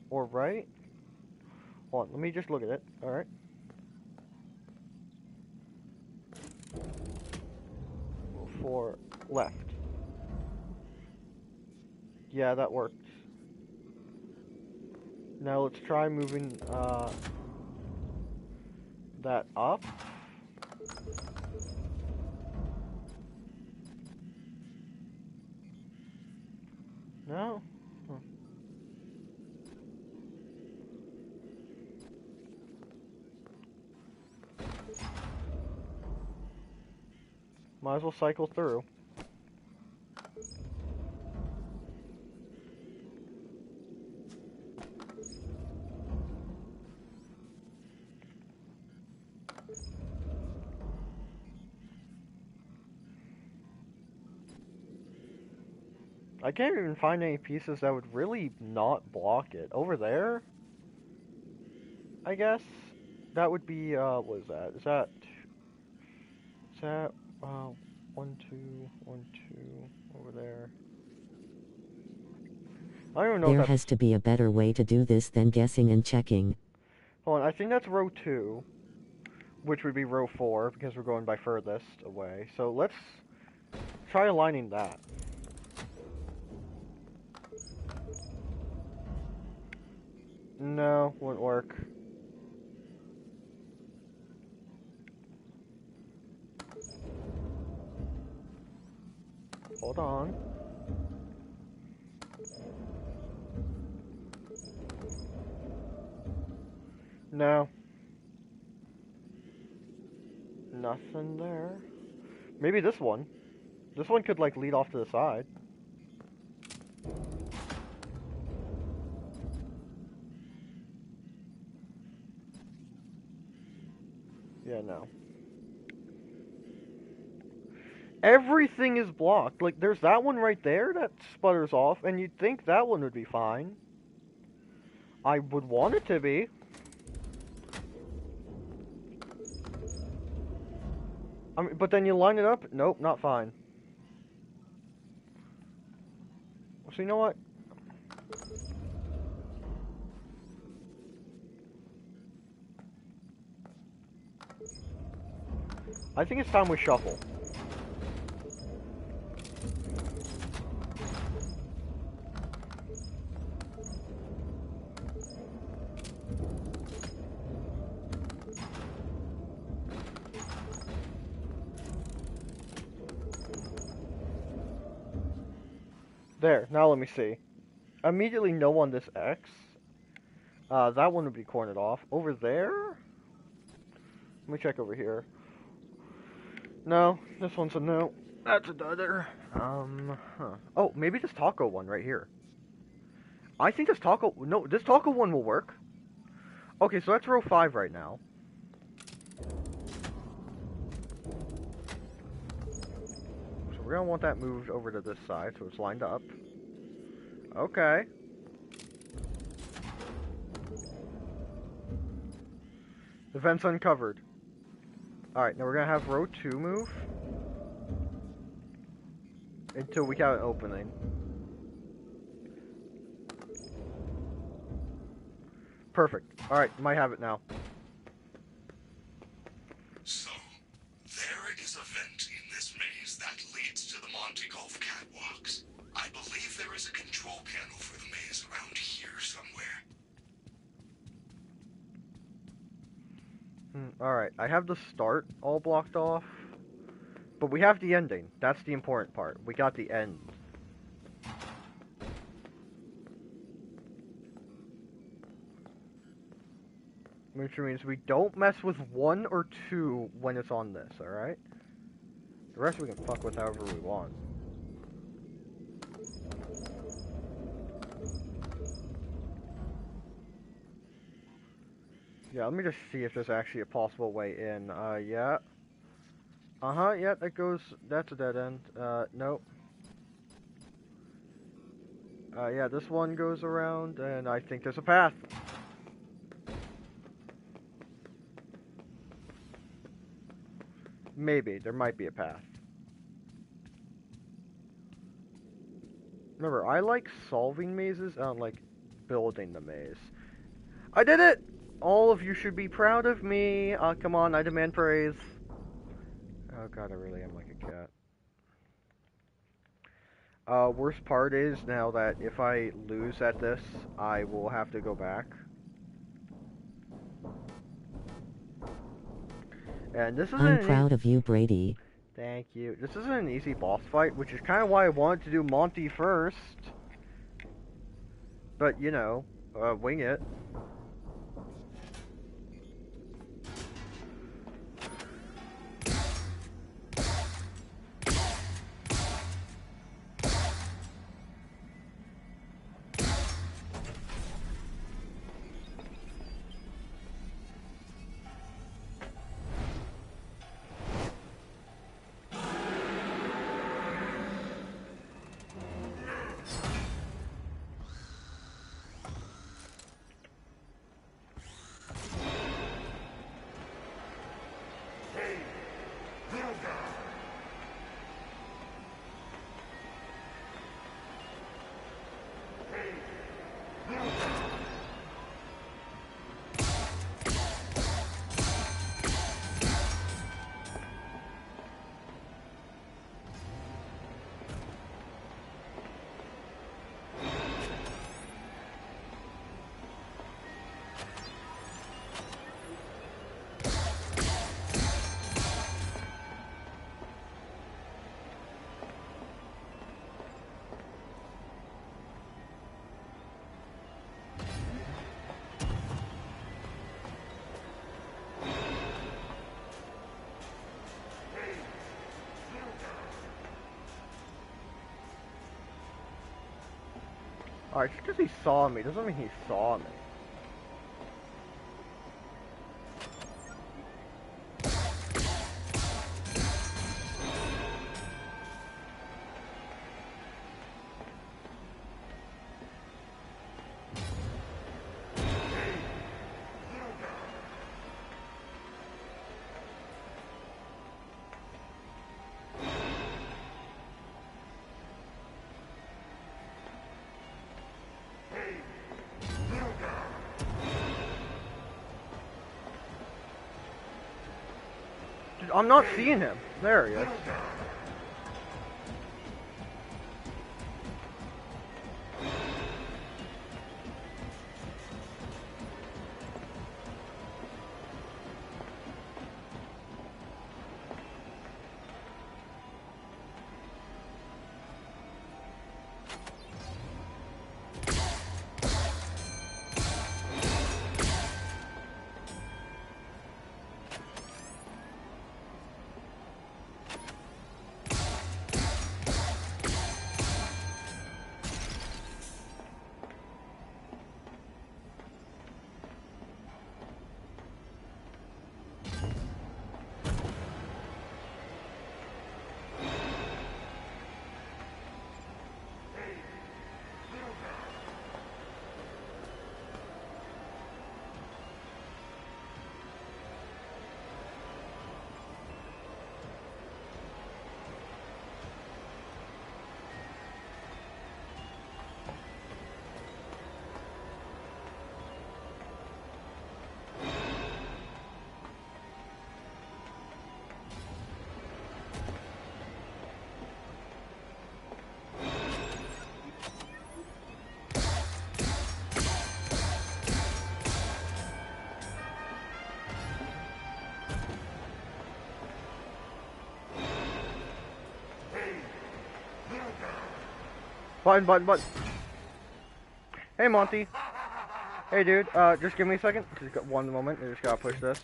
or right. Hold on, let me just look at it. Alright. For left. Yeah, that worked. Now let's try moving that up. No? Huh. Might as well cycle through. I can't even find any pieces that would really not block it. Over there, I guess, that would be, what is that? Is that, uh, 1, 2, 1, 2, over there. I don't even know There if that's, has to be a better way to do this than guessing and checking. hold on, I think that's row 2, which would be row 4, because we're going by furthest away. So let's try aligning that. No, won't work. Hold on. No. Nothing there. Maybe this one. This one could, like, lead off to the side. Yeah, no. Everything is blocked. Like, there's that one right there that sputters off, and you'd think that one would be fine. I would want it to be. I mean, but then you line it up. Nope, not fine. So you know what? I think it's time we shuffle. There, now let me see. Immediately no on this X. That one would be cornered off. Over there? Let me check over here. No, this one's a no. That's a dudder. Oh, maybe this taco one right here. I think this taco... No, this taco one will work. Okay, so that's row 5 right now. So we're gonna want that moved over to this side, so it's lined up. Okay. The vent's uncovered. Alright, now we're gonna have row 2 move. Until we got an opening. Perfect. Alright, might have it now. So, there is a vent in this maze that leads to the Monte Golf catwalks. I believe there is a control panel for the maze around here somewhere. Alright, I have the start all blocked off. But we have the ending. That's the important part. We got the end. Which means we don't mess with 1 or 2 when it's on this, alright? The rest we can fuck with however we want. Yeah, let me just see if there's actually a possible way in. Yeah. Yeah, that goes, that's a dead end. Nope. Yeah, this one goes around, and I think there's a path. Maybe, there might be a path. Remember, I like solving mazes, I don't like building the maze. I did it! All of you should be proud of me. Come on, I demand praise. Oh god, I really am like a cat. Worst part is now that if I lose at this, I will have to go back. And this isn't I'm proud of you, Brady. Thank you. This isn't an easy boss fight, which is kind of why I wanted to do Monty first. But, you know, wing it. Alright, just because he saw me doesn't mean he saw me. I'm not seeing him. There he is. Button. Hey, Monty. Hey, dude. Just give me a second. Just got one moment. I just gotta push this.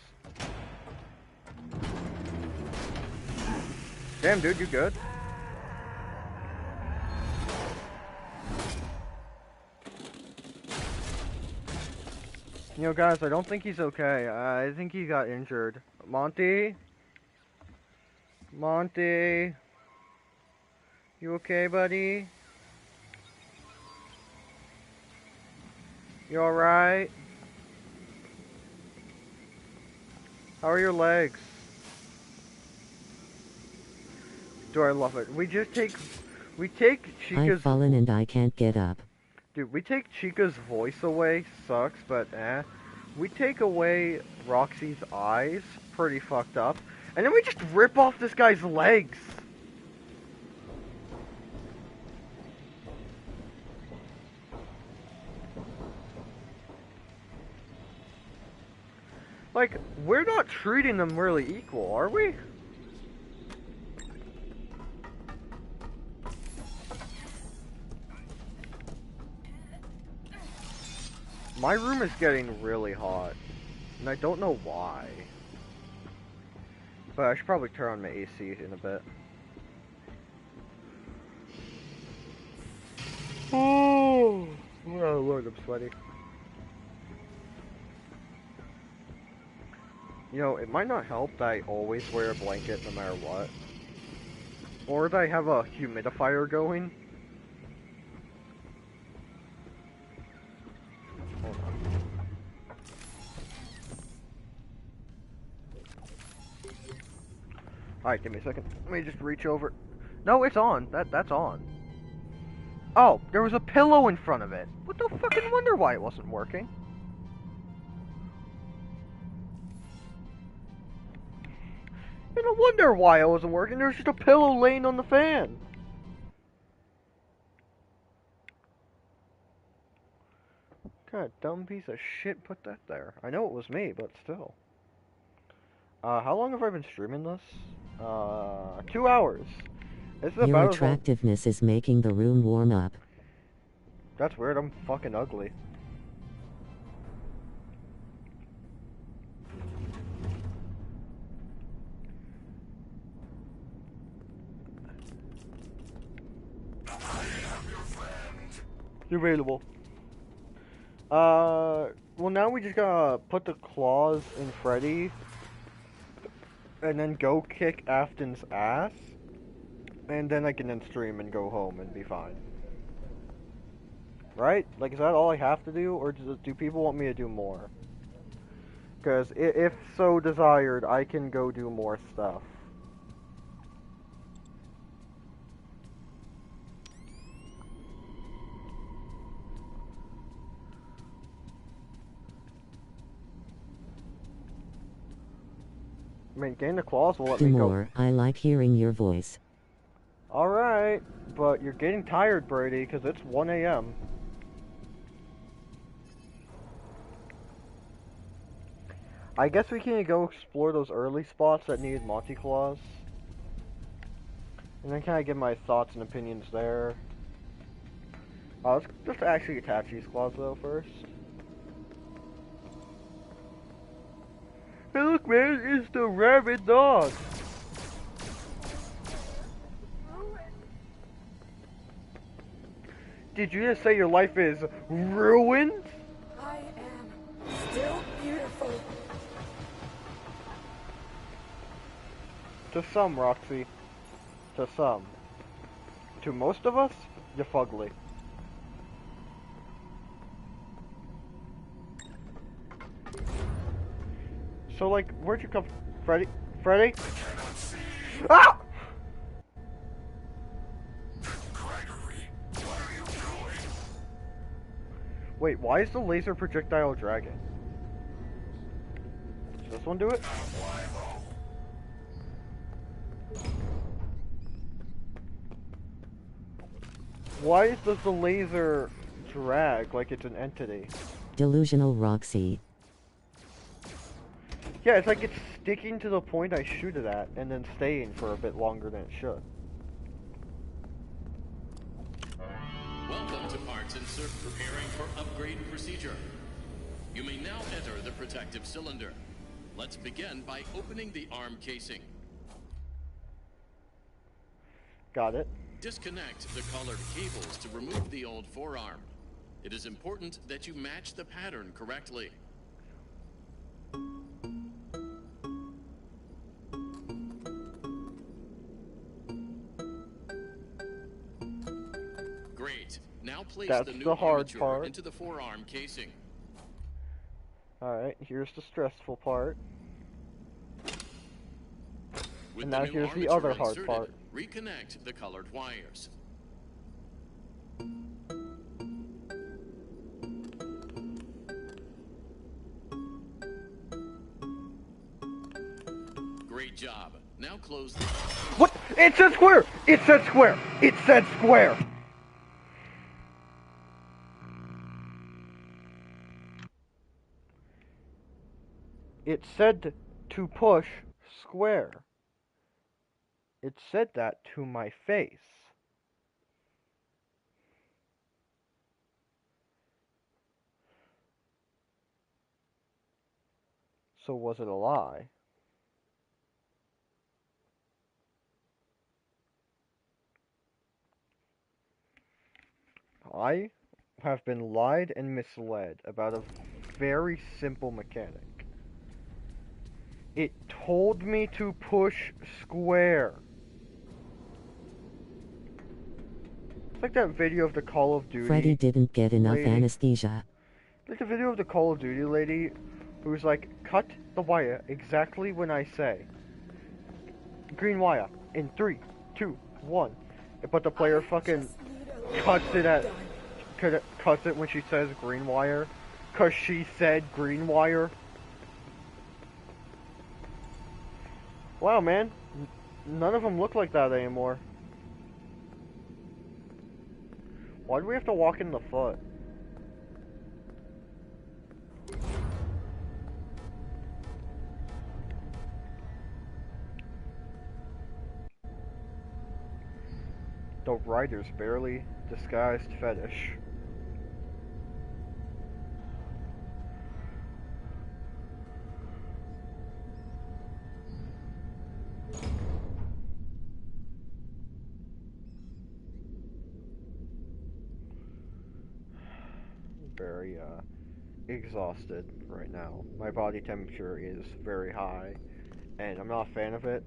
Damn, dude, you good? You know, guys, I don't think he's okay. I think he got injured. Monty? Monty? You okay, buddy? You alright? How are your legs? Do I love it? We take Chica's... I've fallen and I can't get up. Dude, we take Chica's voice away, sucks, but eh. We take away Roxy's eyes, pretty fucked up. And then we just rip off this guy's legs! Like, we're not treating them really equal, are we? My room is getting really hot, and I don't know why. But I should probably turn on my AC in a bit. Oh Lord, I'm sweaty. You know, it might not help that I always wear a blanket no matter what. Or that I have a humidifier going. Hold on. Alright, give me a second. Let me just reach over. No, it's on. That's on. Oh, there was a pillow in front of it. What the fucking wonder why it wasn't working? No wonder why it wasn't working. There was just a pillow laying on the fan. God, dumb piece of shit put that there. I know it was me, but still. How long have I been streaming this? 2 hours. This is Your about attractiveness is making the room warm up. That's weird, I'm fucking ugly. Debatable. Well, now we just gotta put the claws in Freddy, and then go kick Afton's ass, and then I can then stream and go home and be fine. Right? Like, is that all I have to do, or do people want me to do more? Because if so desired, I can go do more stuff. I mean, getting the claws will let Do me go. more. I like hearing your voice. Alright, but you're getting tired, Brady, because it's 1 a.m. I guess we can go explore those early spots that needed Monty Claws. And then can I give my thoughts and opinions there? Let's just actually attach these claws though first. Hey look man, it's the rabid dog! Did you just say your life is ruined? I am still beautiful. To some, Roxy. To some. To most of us, you're fugly. So, like, where'd you come from? Freddy? Freddy? Ah! Gregory, what are you doing? Wait, why is the laser projectile dragging? Does this one do it? Why does the laser drag like it's an entity? Delusional Roxy. Yeah, it's like it's sticking to the point I shoot it at, and then staying for a bit longer than it should. Welcome to Parts Insert preparing for upgrade procedure. You may now enter the protective cylinder. Let's begin by opening the arm casing. Got it. Disconnect the colored cables to remove the old forearm. It is important that you match the pattern correctly. Great. Now place That's the new the hard armature part. into the forearm casing. Alright, here's the stressful part. With And the now new here's the armature other hard inserted, part. reconnect the colored wires. Great job. Now close the... What? It said square! It said square! It said square! It said to push square. It said that to my face. So was it a lie? I have been lied and misled about a very simple mechanic. It told me to push square. It's like that video of the Call of Duty. Freddy didn't get enough lady. anesthesia. Like the video of the Call of Duty lady who's like, cut the wire exactly when I say green wire in 3, 2, 1. But the player fucking cuts it when she says green wire, cause she said green wire. Wow, man, none of them look like that anymore. Why do we have to walk in the foot? The writer's barely disguised fetish. very exhausted right now. My body temperature is very high, and I'm not a fan of it.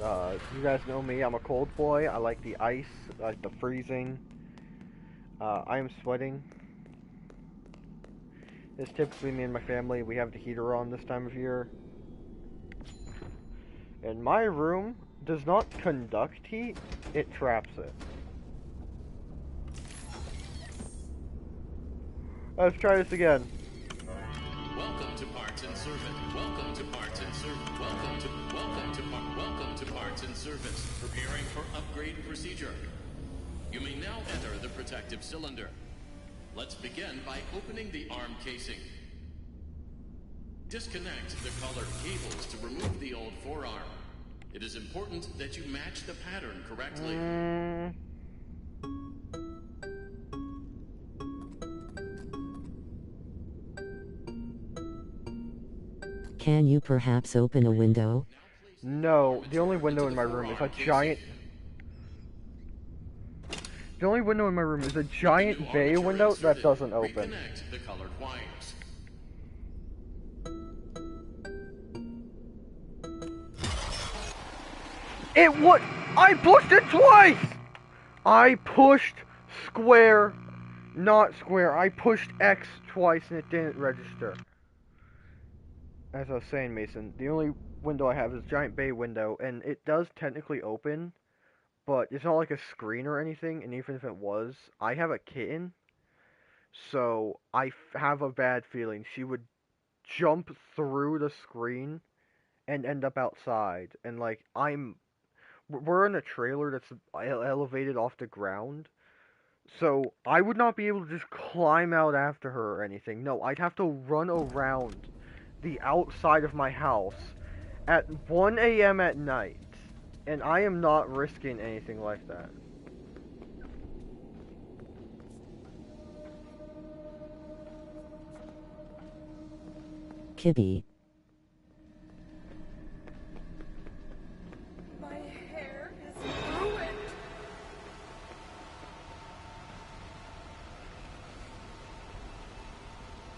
You guys know me, I'm a cold boy. I like the ice, I like the freezing. I am sweating. It's typically me and my family, we have the heater on this time of year. And my room does not conduct heat, it traps it. Let's try this again. Welcome to Parts and Service. Welcome to Parts and Service. Welcome to Parts and Service. Preparing for upgrade procedure. You may now enter the protective cylinder. Let's begin by opening the arm casing. Disconnect the colored cables to remove the old forearm. It is important that you match the pattern correctly. Can you perhaps open a window? No, the only window in my room is a giant... The only window in my room is a giant bay window that doesn't open. Reconnect the colored wires. It would... I pushed it twice! I pushed square, not square. I pushed X twice and it didn't register. As I was saying, Mason, the only window I have is a giant bay window, and it does technically open, but it's not like a screen or anything, and even if it was, I have a kitten, so I have a bad feeling she would jump through the screen and end up outside, and like, we're in a trailer that's elevated off the ground, so I would not be able to just climb out after her or anything. No, I'd have to run around the outside of my house at 1 a.m. at night, and I am not risking anything like that. Kibby. My hair is ruined.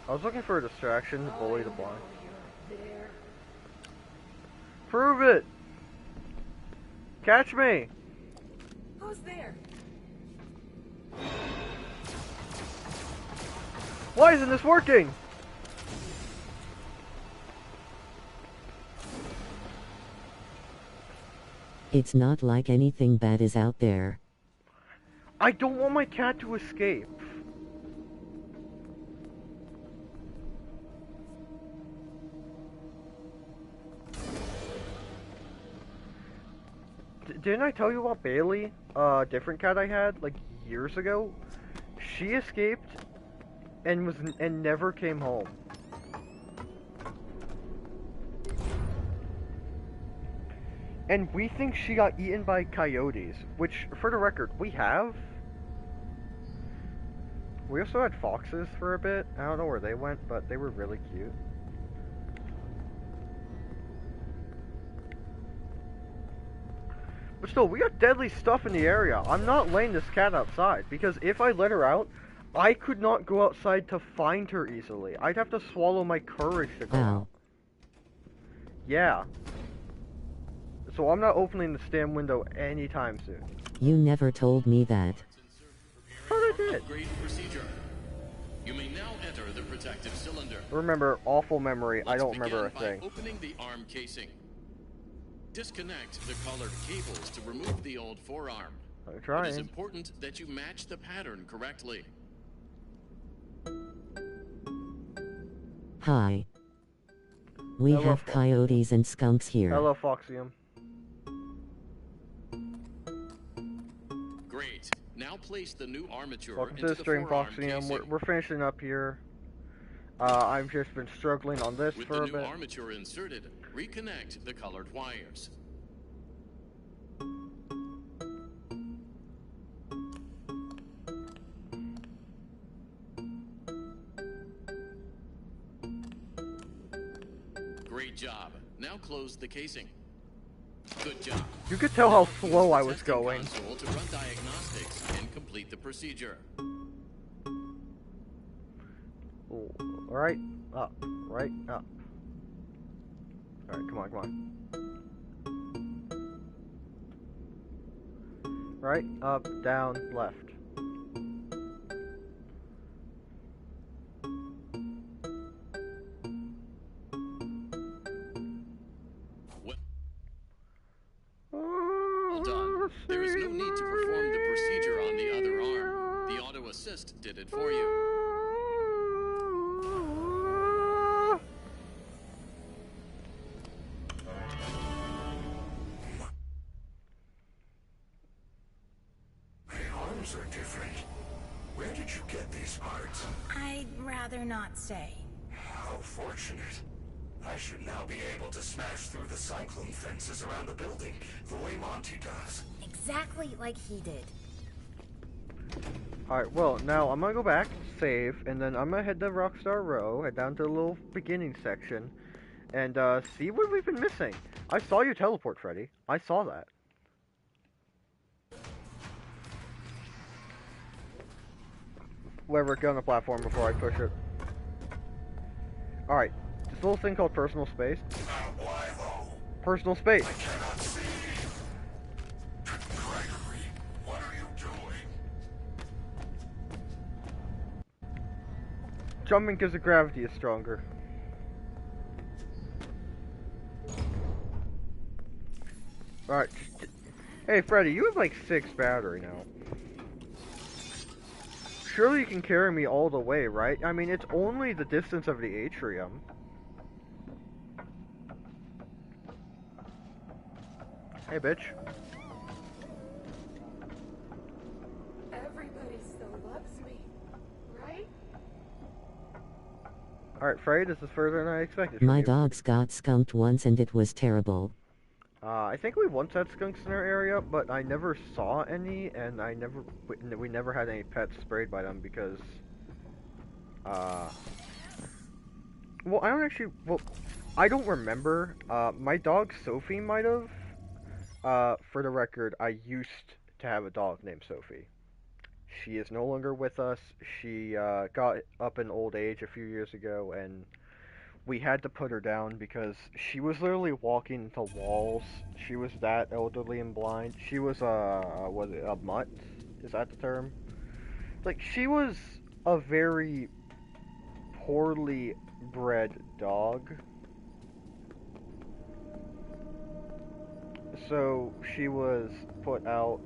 I was looking for a distraction to bully the blind. Prove it! Catch me! Who's there? Why isn't this working? It's not like anything bad is out there. I don't want my cat to escape. Didn't I tell you about Bailey? A different cat I had, like, years ago? She escaped and never came home. And we think she got eaten by coyotes, which, for the record, we have. We also had foxes for a bit. I don't know where they went, but they were really cute. But still, we got deadly stuff in the area. I'm not letting this cat outside, because if I let her out, I could not go outside to find her easily. I'd have to swallow my courage to go out. Yeah. So I'm not opening the stand window anytime soon. You never told me that. But I did. Upgrade procedure. You may now enter the protective cylinder. Remember, awful memory. I don't remember a begin thing. by opening the arm casing. Disconnect the colored cables to remove the old forearm. I'm trying. It is important that you match the pattern correctly. Hi. We Hello, have coyotes and skunks here. Hello, Foxium. Great. Now place the new armature Welcome to into the stream, forearm Foxium. casing. We're finishing up here. I've just been struggling on this With for the a new bit. armature inserted, reconnect the colored wires. Great job. Now close the casing. Good job. You could tell how slow I was Testing going. console to run diagnostics and complete the procedure. Right up. Right up. Alright, come on, come on. Right, up, down, left. Well done. There is no need to perform the procedure on the other arm. The auto assist did it for you. My arms are different. Where did you get these parts? I'd rather not say. How fortunate. I should now be able to smash through the cyclone fences around the building, the way Monty does. Exactly like he did. Alright, well, now I'm gonna go back, save, and then I'm gonna head to Rockstar Row, head down to the little beginning section, and see what we've been missing. I saw you teleport, Freddy. I saw that. Whatever, get on the platform before I push it. Alright, this little thing called personal space. Why though? Personal space. I cannot see. Gregory, what are you doing? Jumping because the gravity is stronger. Alright. Hey, Freddy, you have like 6 battery now. Surely you can carry me all the way, right? I mean, it's only the distance of the atrium. Hey, bitch. Everybody still loves me, right? Alright, Freddy, this is further than I expected from My you. dogs got skunked once and it was terrible. I think we once had skunks in our area, but I never saw any, and we never had any pets sprayed by them because, well, I don't remember. My dog Sophie might have. For the record, I used to have a dog named Sophie. She is no longer with us. She, got up in old age a few years ago, and we had to put her down because she was literally walking into walls. She was that elderly and blind. She was was it a mutt? Is that the term? Like, she was a very poorly bred dog. So she was put out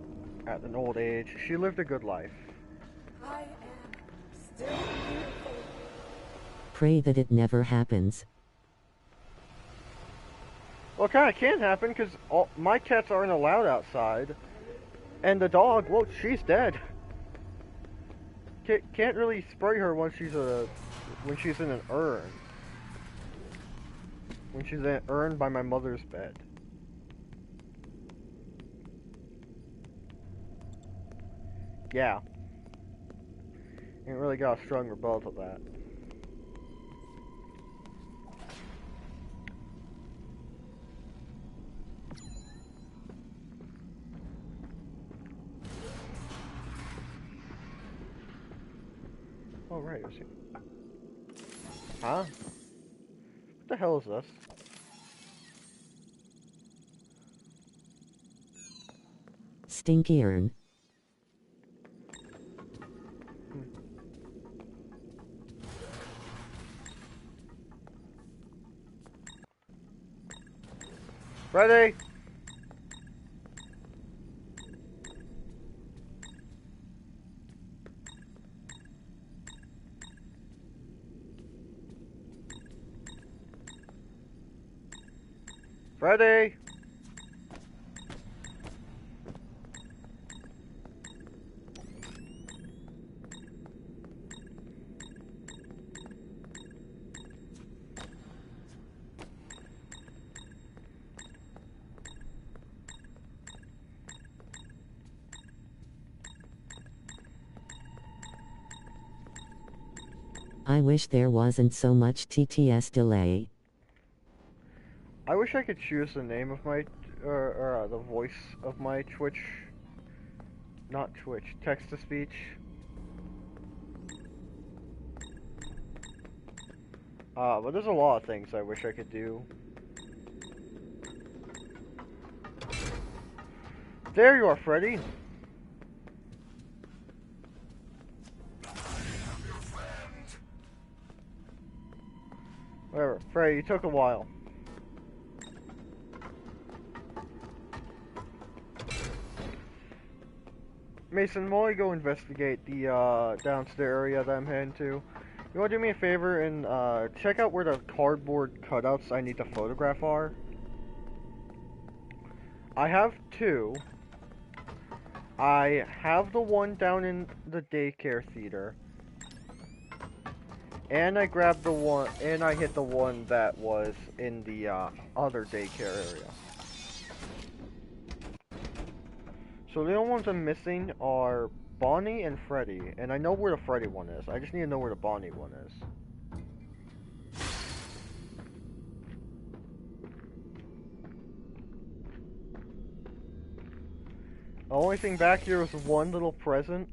at an old age. She lived a good life. I am still beautiful. Pray that it never happens. Well, it kind of can happen because my cats aren't allowed outside, and the dog, well, she's dead. Can't really spray her when she's in an urn. When she's in an urn by my mother's bed. Yeah. Ain't really got a strong rebuttal to that. Oh, right, I see. Huh? What the hell is this? Stinky urn. Ready? Ready? I wish there wasn't so much TTS delay. I wish I could choose the name of my, the voice of my Twitch, not Twitch, text-to-speech. But there's a lot of things I wish I could do. There you are, Freddy. Whatever. Freddy, you took a while. Mason, while I go investigate the downstairs area that I'm heading to, you want to do me a favor and check out where the cardboard cutouts I need to photograph are? I have two. I have the one down in the daycare theater. And I grabbed the one, and I hit the one that was in the other daycare area. So the only ones I'm missing are Bonnie and Freddy, and I know where the Freddy one is. I just need to know where the Bonnie one is. The only thing back here is one little present.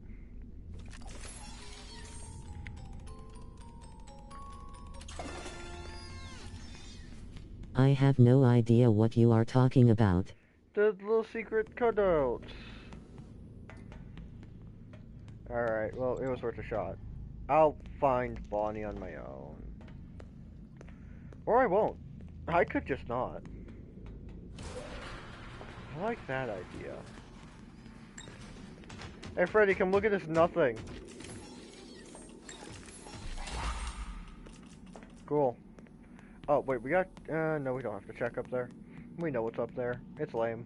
I have no idea what you are talking about. The little secret cutouts. Alright, well, it was worth a shot. I'll find Bonnie on my own. Or I won't. I could just not. I like that idea. Hey Freddy, come look at this nothing. Cool. Oh, wait, we got... no, we don't have to check up there. We know what's up there. It's lame.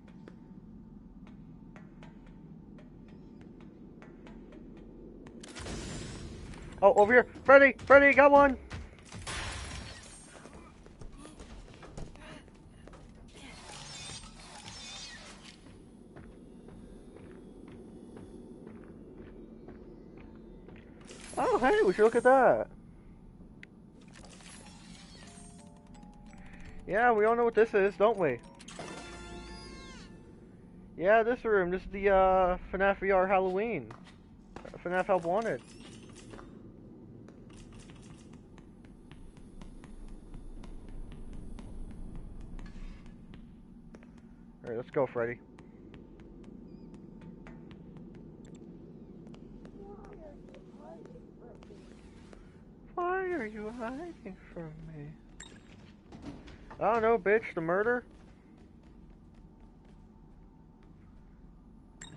Oh, over here! Freddy! Freddy, got one! Oh, hey, we should look at that. Yeah, we all know what this is, don't we? Yeah, this room. This is the Fnaf VR Halloween. Fnaf Help Wanted. Alright, let's go, Freddy. Why are you hiding from me? I don't know, bitch. The murder?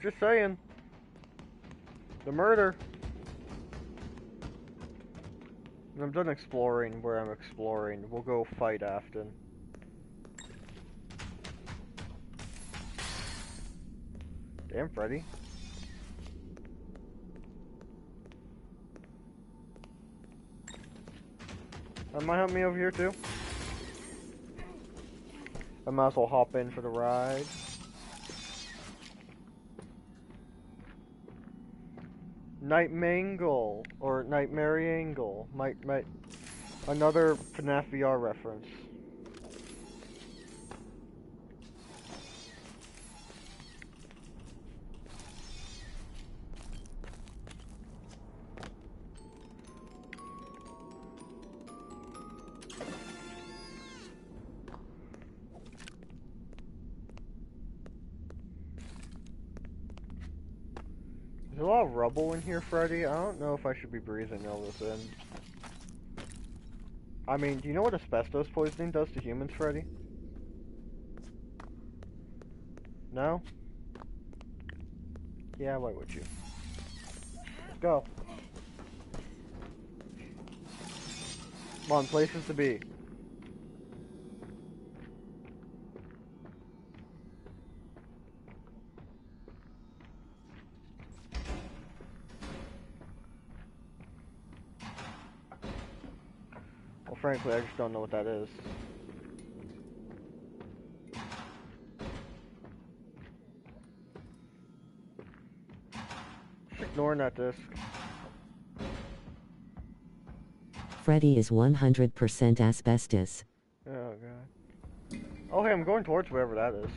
Just saying. The murder. When I'm done exploring where I'm exploring, we'll go fight Afton. Damn, Freddy. That might help me over here too. I might as well hop in for the ride. Night Mangle or Nightmare Angle. Might another FNAF VR reference. There's a lot of rubble in here, Freddy. I don't know if I should be breathing all this in. I mean, do you know what asbestos poisoning does to humans, Freddy? No? Yeah, why would you? Let's go. Come on, places to be. Well, frankly, I just don't know what that is. Just ignoring that disc. Freddy is 100% asbestos. Oh, God. Oh, hey, I'm going towards wherever that is.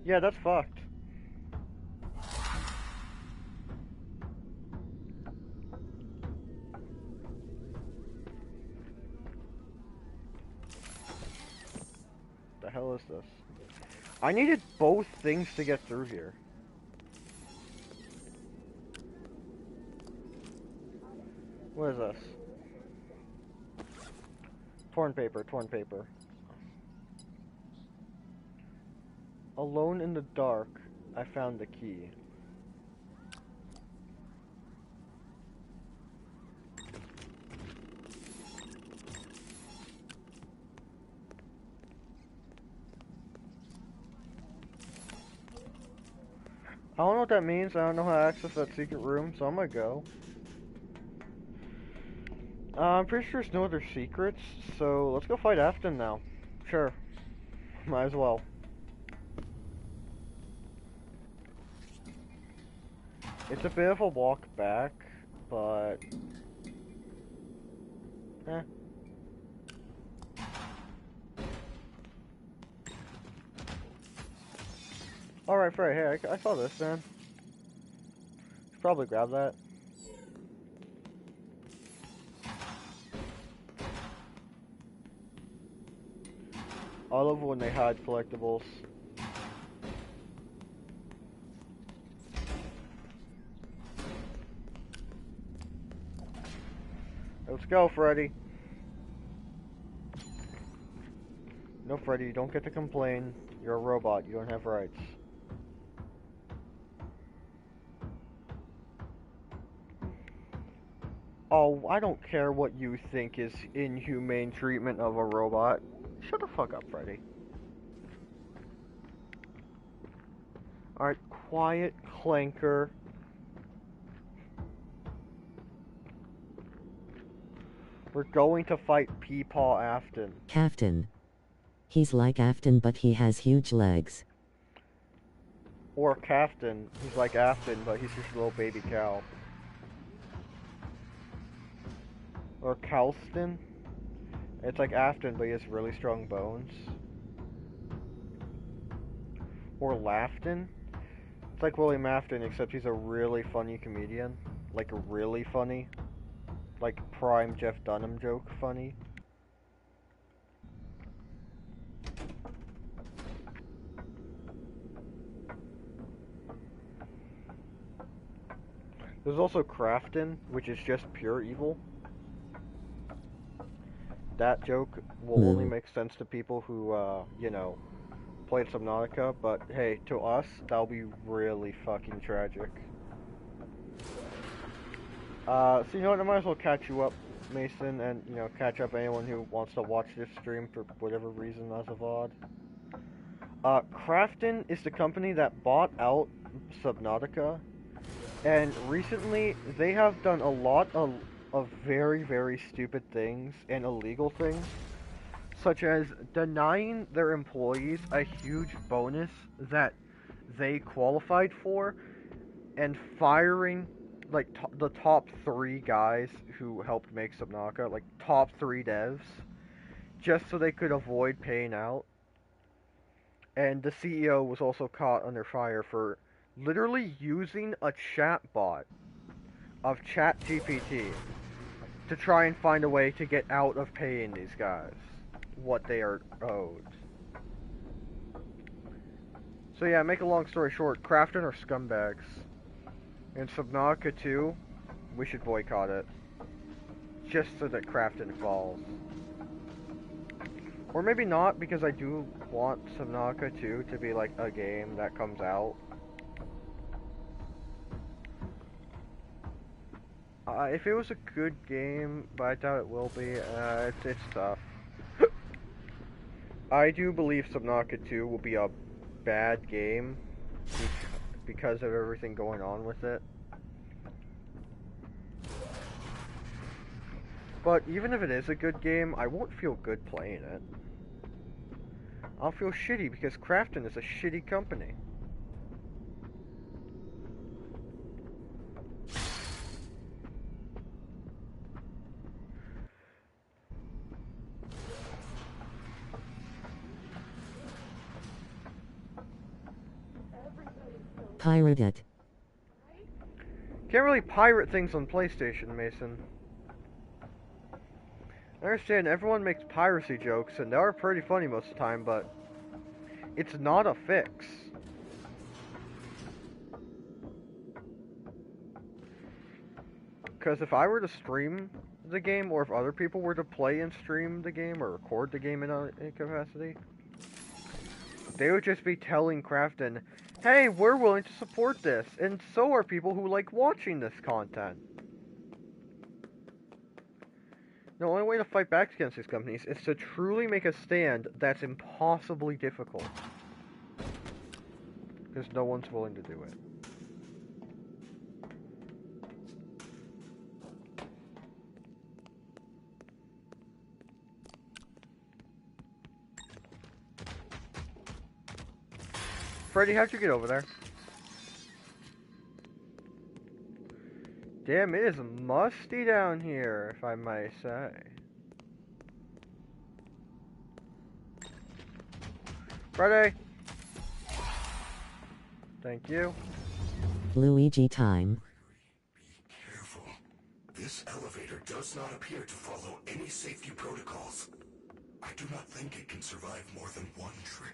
Yeah, that's fucked. The hell is this? I needed both things to get through here. What is this? Torn paper, torn paper. Alone in the dark, I found the key. I don't know what that means. I don't know how to access that secret room, so I'm gonna go. I'm pretty sure there's no other secrets, so let's go fight Afton now. Sure. Might as well. It's a bit of a walk back, but... eh. Alright, Fred, hey, I saw this, man. Should probably grab that. I love when they hide collectibles. Let's go, Freddy. No, Freddy, you don't get to complain. You're a robot. You don't have rights. Oh, I don't care what you think is inhumane treatment of a robot. Shut the fuck up, Freddy. Alright, quiet, Clanker. We're going to fight Peepaw Afton. Cafton. He's like Afton, but he has huge legs. Or Cafton. He's like Afton, but he's just a little baby cow. Or Calston. It's like Afton, but he has really strong bones. Or Lafton. It's like William Afton, except he's a really funny comedian. Like, really funny. Like, prime Jeff Dunham joke funny. There's also Crafton, which is just pure evil. That joke will only make sense to people who, you know, played Subnautica, but hey, to us, that'll be really fucking tragic. So you know what, I might as well catch you up, Mason, and, you know, catch up anyone who wants to watch this stream for whatever reason as a VOD. Crafton is the company that bought out Subnautica, and recently they have done a lot of very, very stupid things and illegal things, such as denying their employees a huge bonus that they qualified for, and firing, like, the top 3 guys who helped make Subnautica, like, top 3 devs, just so they could avoid paying out. And the CEO was also caught under fire for literally using a chatbot of ChatGPT to try and find a way to get out of paying these guys what they are owed. So yeah, make a long story short, Crafton are scumbags. And Subnautica 2, we should boycott it. Just so that Crafton falls. Or maybe not, because I do want Subnautica 2 to be like a game that comes out. If it was a good game, but I doubt it will be, it's tough. I do believe Subnautica 2 will be a bad game because of everything going on with it. But even if it is a good game, I won't feel good playing it. I'll feel shitty because Crafton is a shitty company. Pirate it. Can't really pirate things on PlayStation, Mason. I understand everyone makes piracy jokes, and they are pretty funny most of the time, but it's not a fix. Because if I were to stream the game, or if other people were to play and stream the game, or record the game in any capacity, they would just be telling Crafton, hey, we're willing to support this, and so are people who like watching this content. The only way to fight back against these companies is to truly make a stand that's impossibly difficult. Because no one's willing to do it. Freddy, how'd you get over there? Damn, it is musty down here, if I may say. Freddy! Thank you. Luigi time. Be careful. This elevator does not appear to follow any safety protocols. I do not think it can survive more than one trip.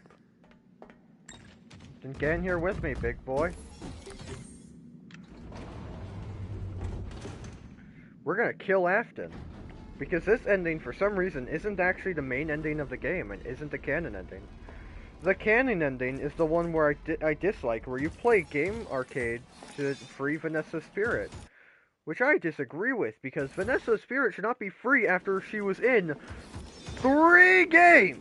Then get in here with me, big boy. We're gonna kill Afton. Because this ending, for some reason, isn't actually the main ending of the game, and isn't the canon ending. The canon ending is the one where I dislike, where you play game arcade to free Vanessa's spirit. Which I disagree with, because Vanessa's spirit should not be free after she was in 3 games!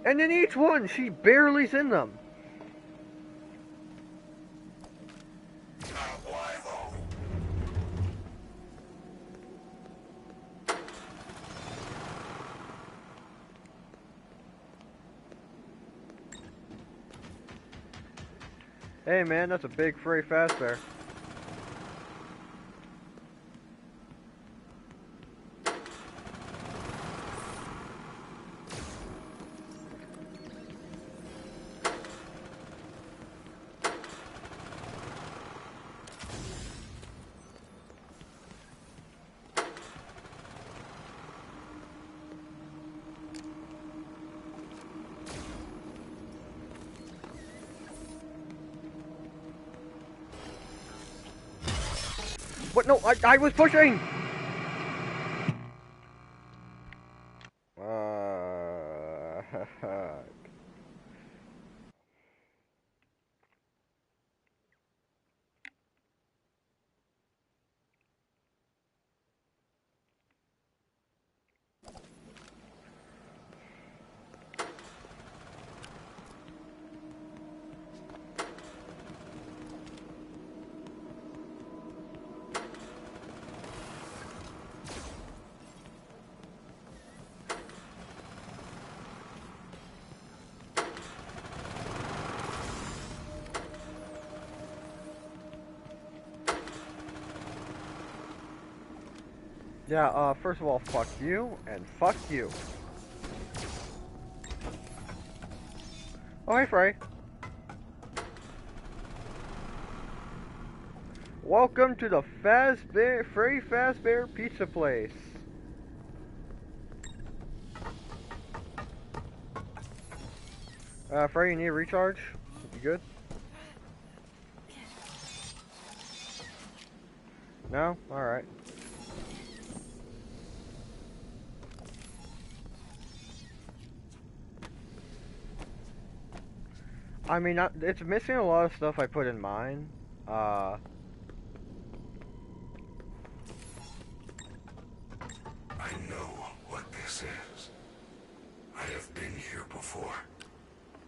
And in each one, she barely's in them. Hey man, that's a big furry fazbear. What? No, I was pushing! Yeah, first of all, fuck you, and fuck you. Oh, hey, Frey. Welcome to the Frey Fazbear Pizza Place. Frey, you need a recharge? You good? No? Alright. I mean, it's missing a lot of stuff I put in mine. I know what this is. I have been here before.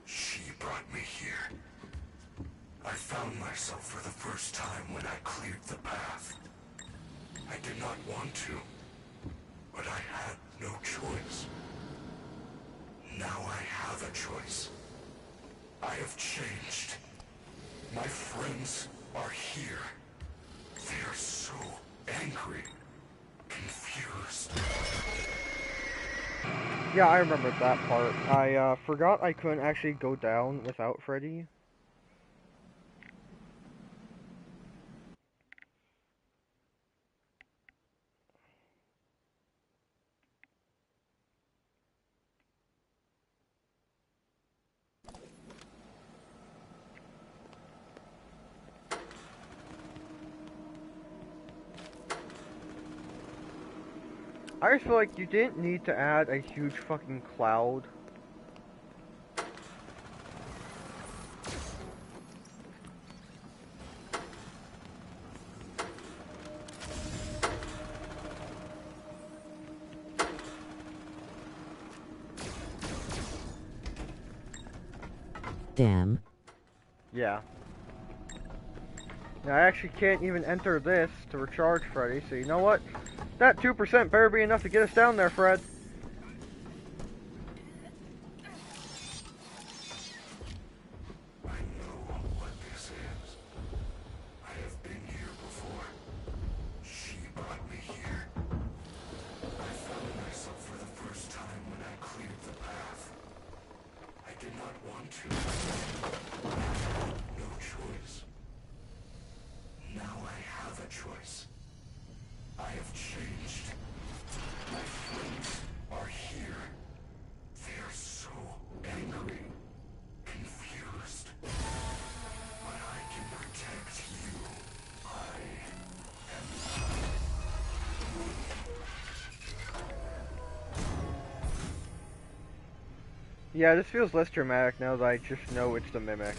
She brought me here. I found myself for the first time when I cleared the path. I did not want to, but I had no choice. Now I have a choice. I have changed. My friends are here. They are so angry, confused. Yeah, I remember that part. I forgot I couldn't actually go down without Freddy. I just feel like you didn't need to add a huge fucking cloud. Damn. Yeah. Now I actually can't even enter this to recharge Freddy, so you know what? That 2% better be enough to get us down there, Fred. I know what this is. I have been here before. She brought me here. I found myself for the first time when I cleared the path. I did not want to. I had no choice. Now I have a choice. I have changed. My friends are here. They are so angry, confused. But I can protect you. I am Yeah, this feels less dramatic now that I just know it's the Mimic.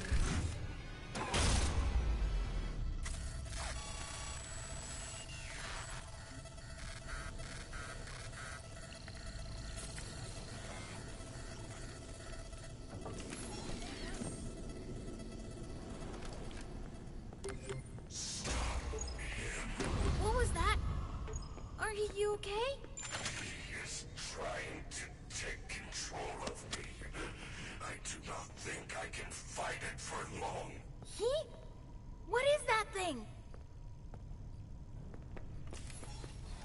What was that? Are you okay? He is trying to take control of me. I do not think I can fight it for long. He? What is that thing?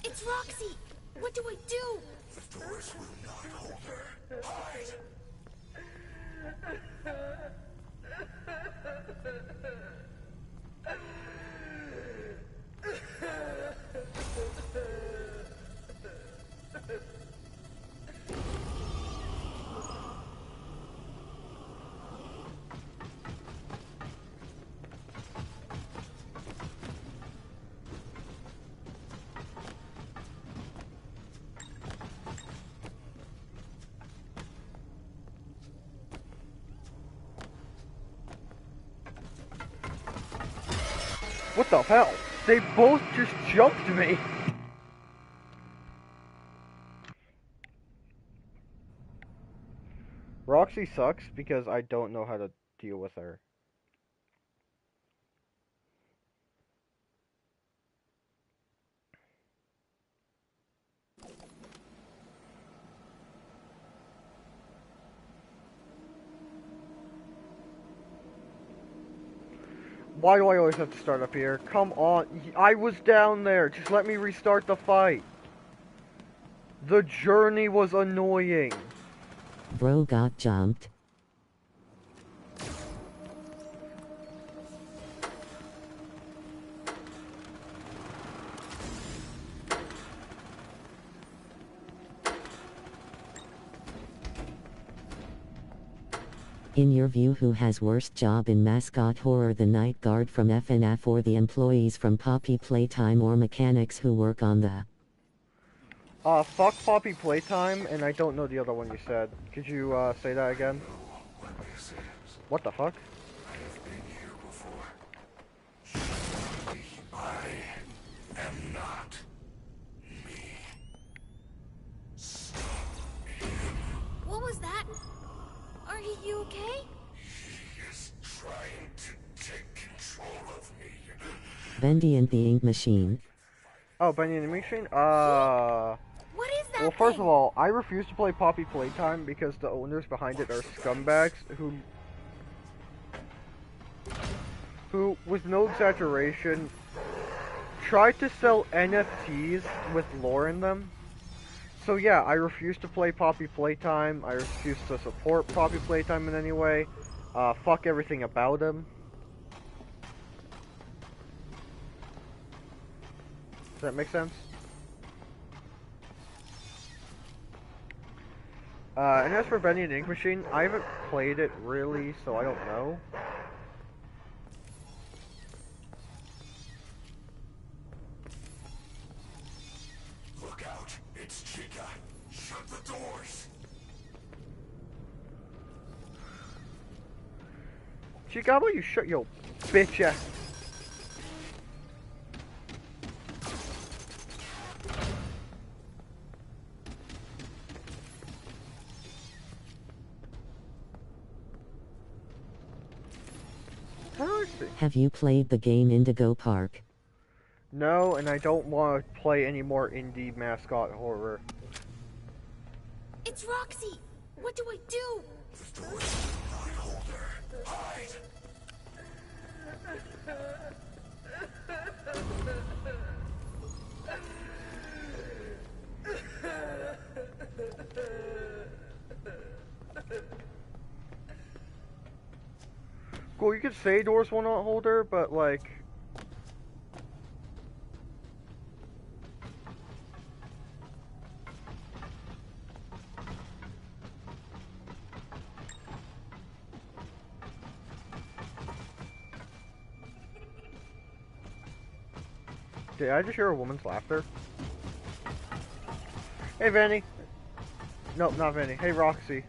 It's Roxy! What do I do? The doors will not hold her. Hide! What the hell? They both just jumped me! Roxy sucks because I don't know how to deal with her. Why do I always have to start up here? Come on, I was down there. Just let me restart the fight. The journey was annoying. Bro got jumped. In your view, who has worst job in mascot horror, the night guard from FNF or the employees from Poppy Playtime or mechanics who work on the... Fuck Poppy Playtime, and I don't know the other one you said. Could you, say that again? What this is. What the fuck? I have been here before. I am not me. Stop him. What was that? Are you okay? He is trying to take control of me. Bendy and the Ink Machine. Oh, Benny and the Machine? What is that Well, first thing? of all, I refuse to play Poppy Playtime because the owners behind it are scumbags who, with no exaggeration, tried to sell NFTs with lore in them. So yeah, I refuse to play Poppy Playtime. I refuse to support Poppy Playtime in any way. Fuck everything about him. Does that make sense? And as for Bendy and the Ink Machine, I haven't played it really, so I don't know. Look out. It's Chigabo, you shut your bitch ass. Have you played the game Indigo Park? No, and I don't want to play any more indie mascot horror. It's Roxy! What do I do? Hide! Cool, you could say doors will not hold her, but like... Did I just hear a woman's laughter? Hey, Vanny. Nope, not Vanny. Hey, Roxy.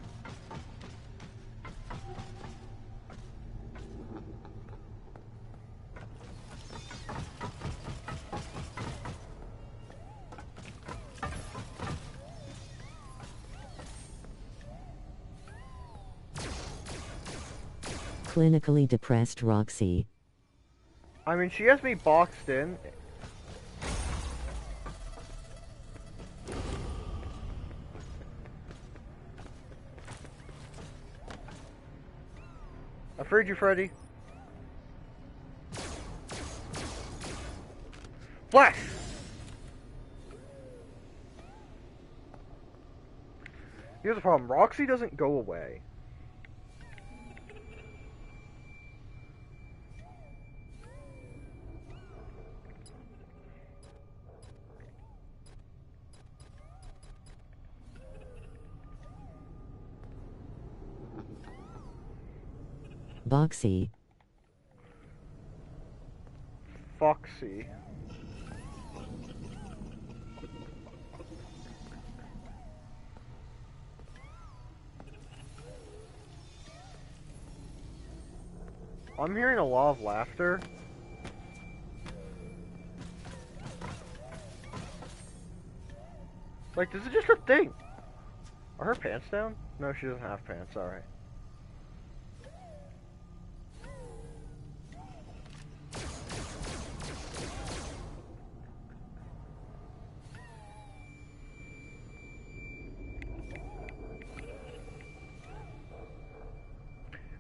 Clinically depressed Roxy. I mean, she has me boxed in. I freed you, Freddy. Flash! Here's the problem. Roxy doesn't go away. Boxy. Foxy. I'm hearing a lot of laughter. Like, this is just a thing. Are her pants down? No, she doesn't have pants, alright.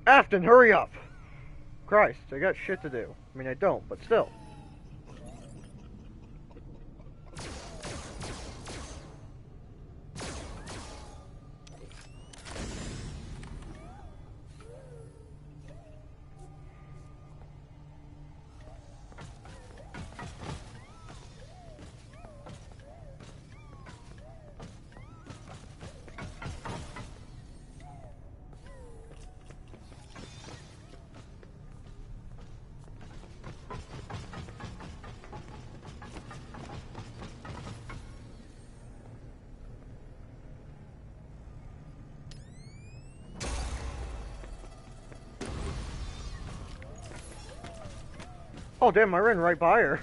Afton, hurry up! Christ, I got shit to do. I mean, I don't, but still. Oh damn, I ran right by her.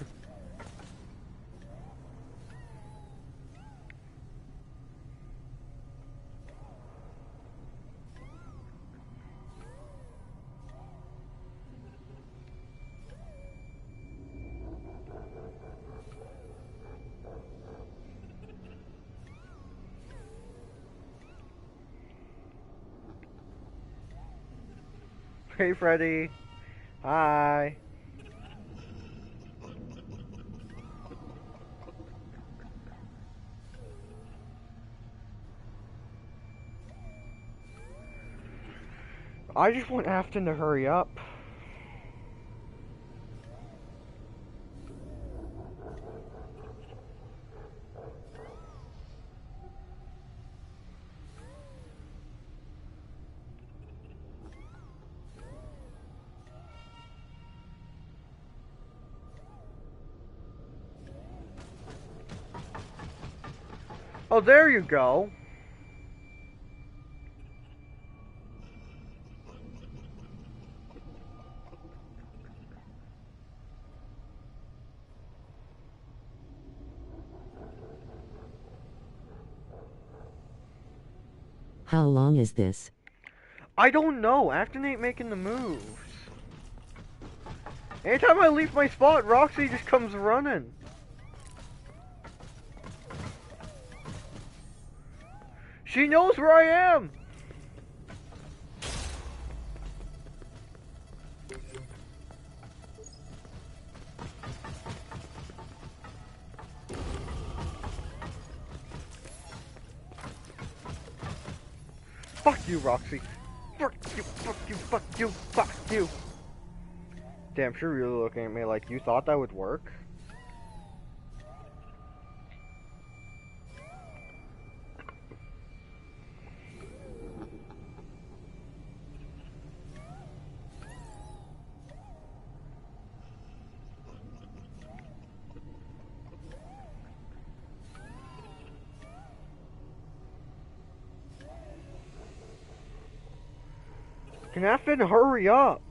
Hey Freddy. Hi. I just want Afton to hurry up. Oh, there you go. How long is this? I don't know. Afton ain't making the moves. Anytime I leave my spot, Roxy just comes running. She knows where I am. Fuck you, Roxy. Fuck you, fuck you, fuck you, fuck you. Damn, she's really looking at me like, you thought that would work? Can Afton hurry up?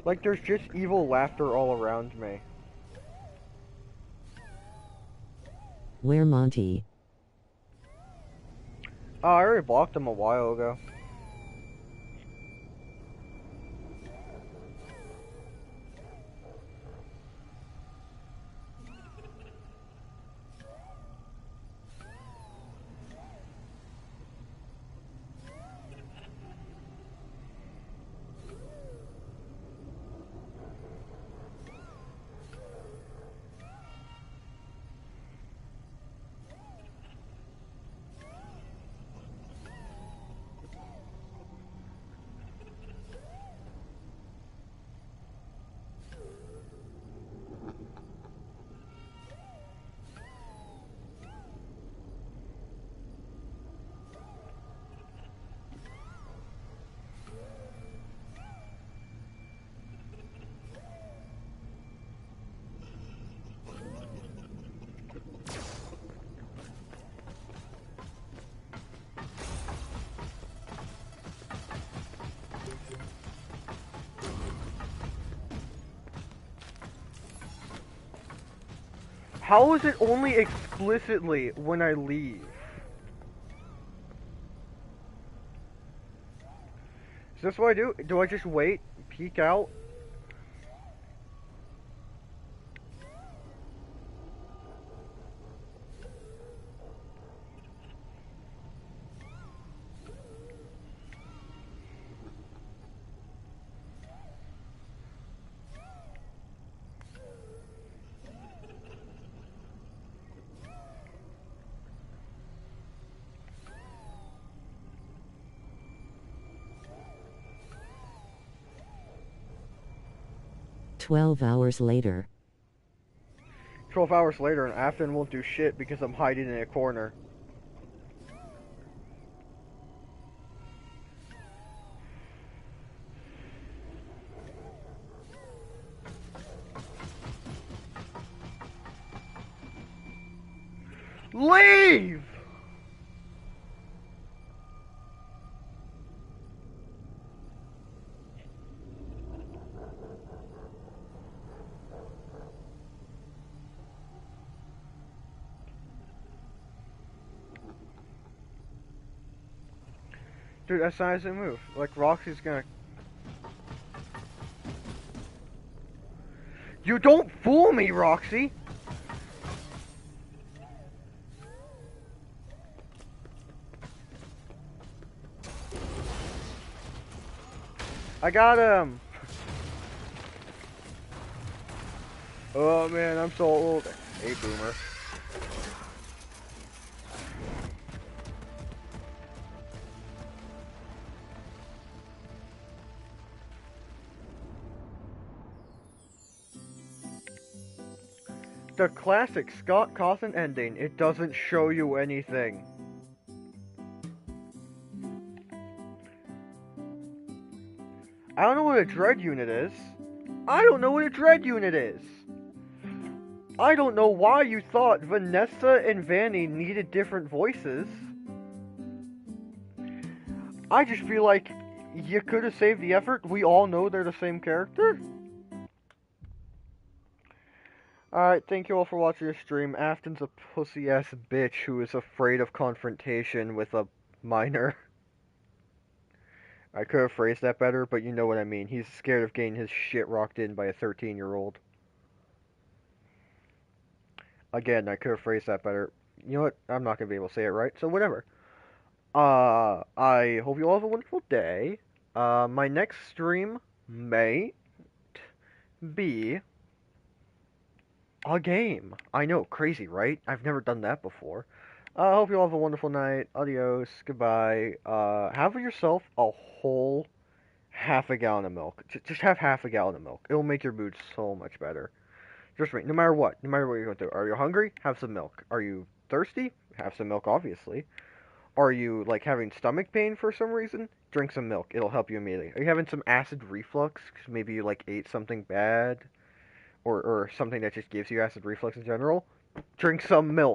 Like there's just evil laughter all around me. Where Monty? Oh, I already blocked him a while ago. How is it only explicitly when I leave? Is this what I do? Do I just wait, peek out? "12 hours later." 12 hours later and Afton won't do shit because I'm hiding in a corner. Leave! Dude, that's not as a move. Like, Roxy's gonna... You don't fool me, Roxy! I got him! Oh man, I'm so old. Hey, boomer. The classic Scott Cawthon ending, it doesn't show you anything. I don't know what a dread unit is. I don't know what a dread unit is. I don't know why you thought Vanessa and Vanny needed different voices. I just feel like you could have saved the effort. We all know they're the same character. Alright, thank you all for watching this stream. Afton's a pussy-ass bitch who is afraid of confrontation with a minor. I could have phrased that better, but you know what I mean. He's scared of getting his shit rocked in by a 13-year-old. Again, I could have phrased that better. You know what? I'm not going to be able to say it right, so whatever. I hope you all have a wonderful day. My next stream may be a game. I know, crazy, right? I've never done that before. I hope you all have a wonderful night. Adios. Goodbye. Have yourself a whole half a gallon of milk. Just have half a gallon of milk. It'll make your mood so much better. Just wait. No matter what you're going through. Are you hungry? Have some milk. Are you thirsty? Have some milk, obviously. Are you, like, having stomach pain for some reason? Drink some milk. It'll help you immediately. Are you having some acid reflux? 'Cause maybe you, like, ate something bad? Or something that just gives you acid reflux in general? Drink some milk.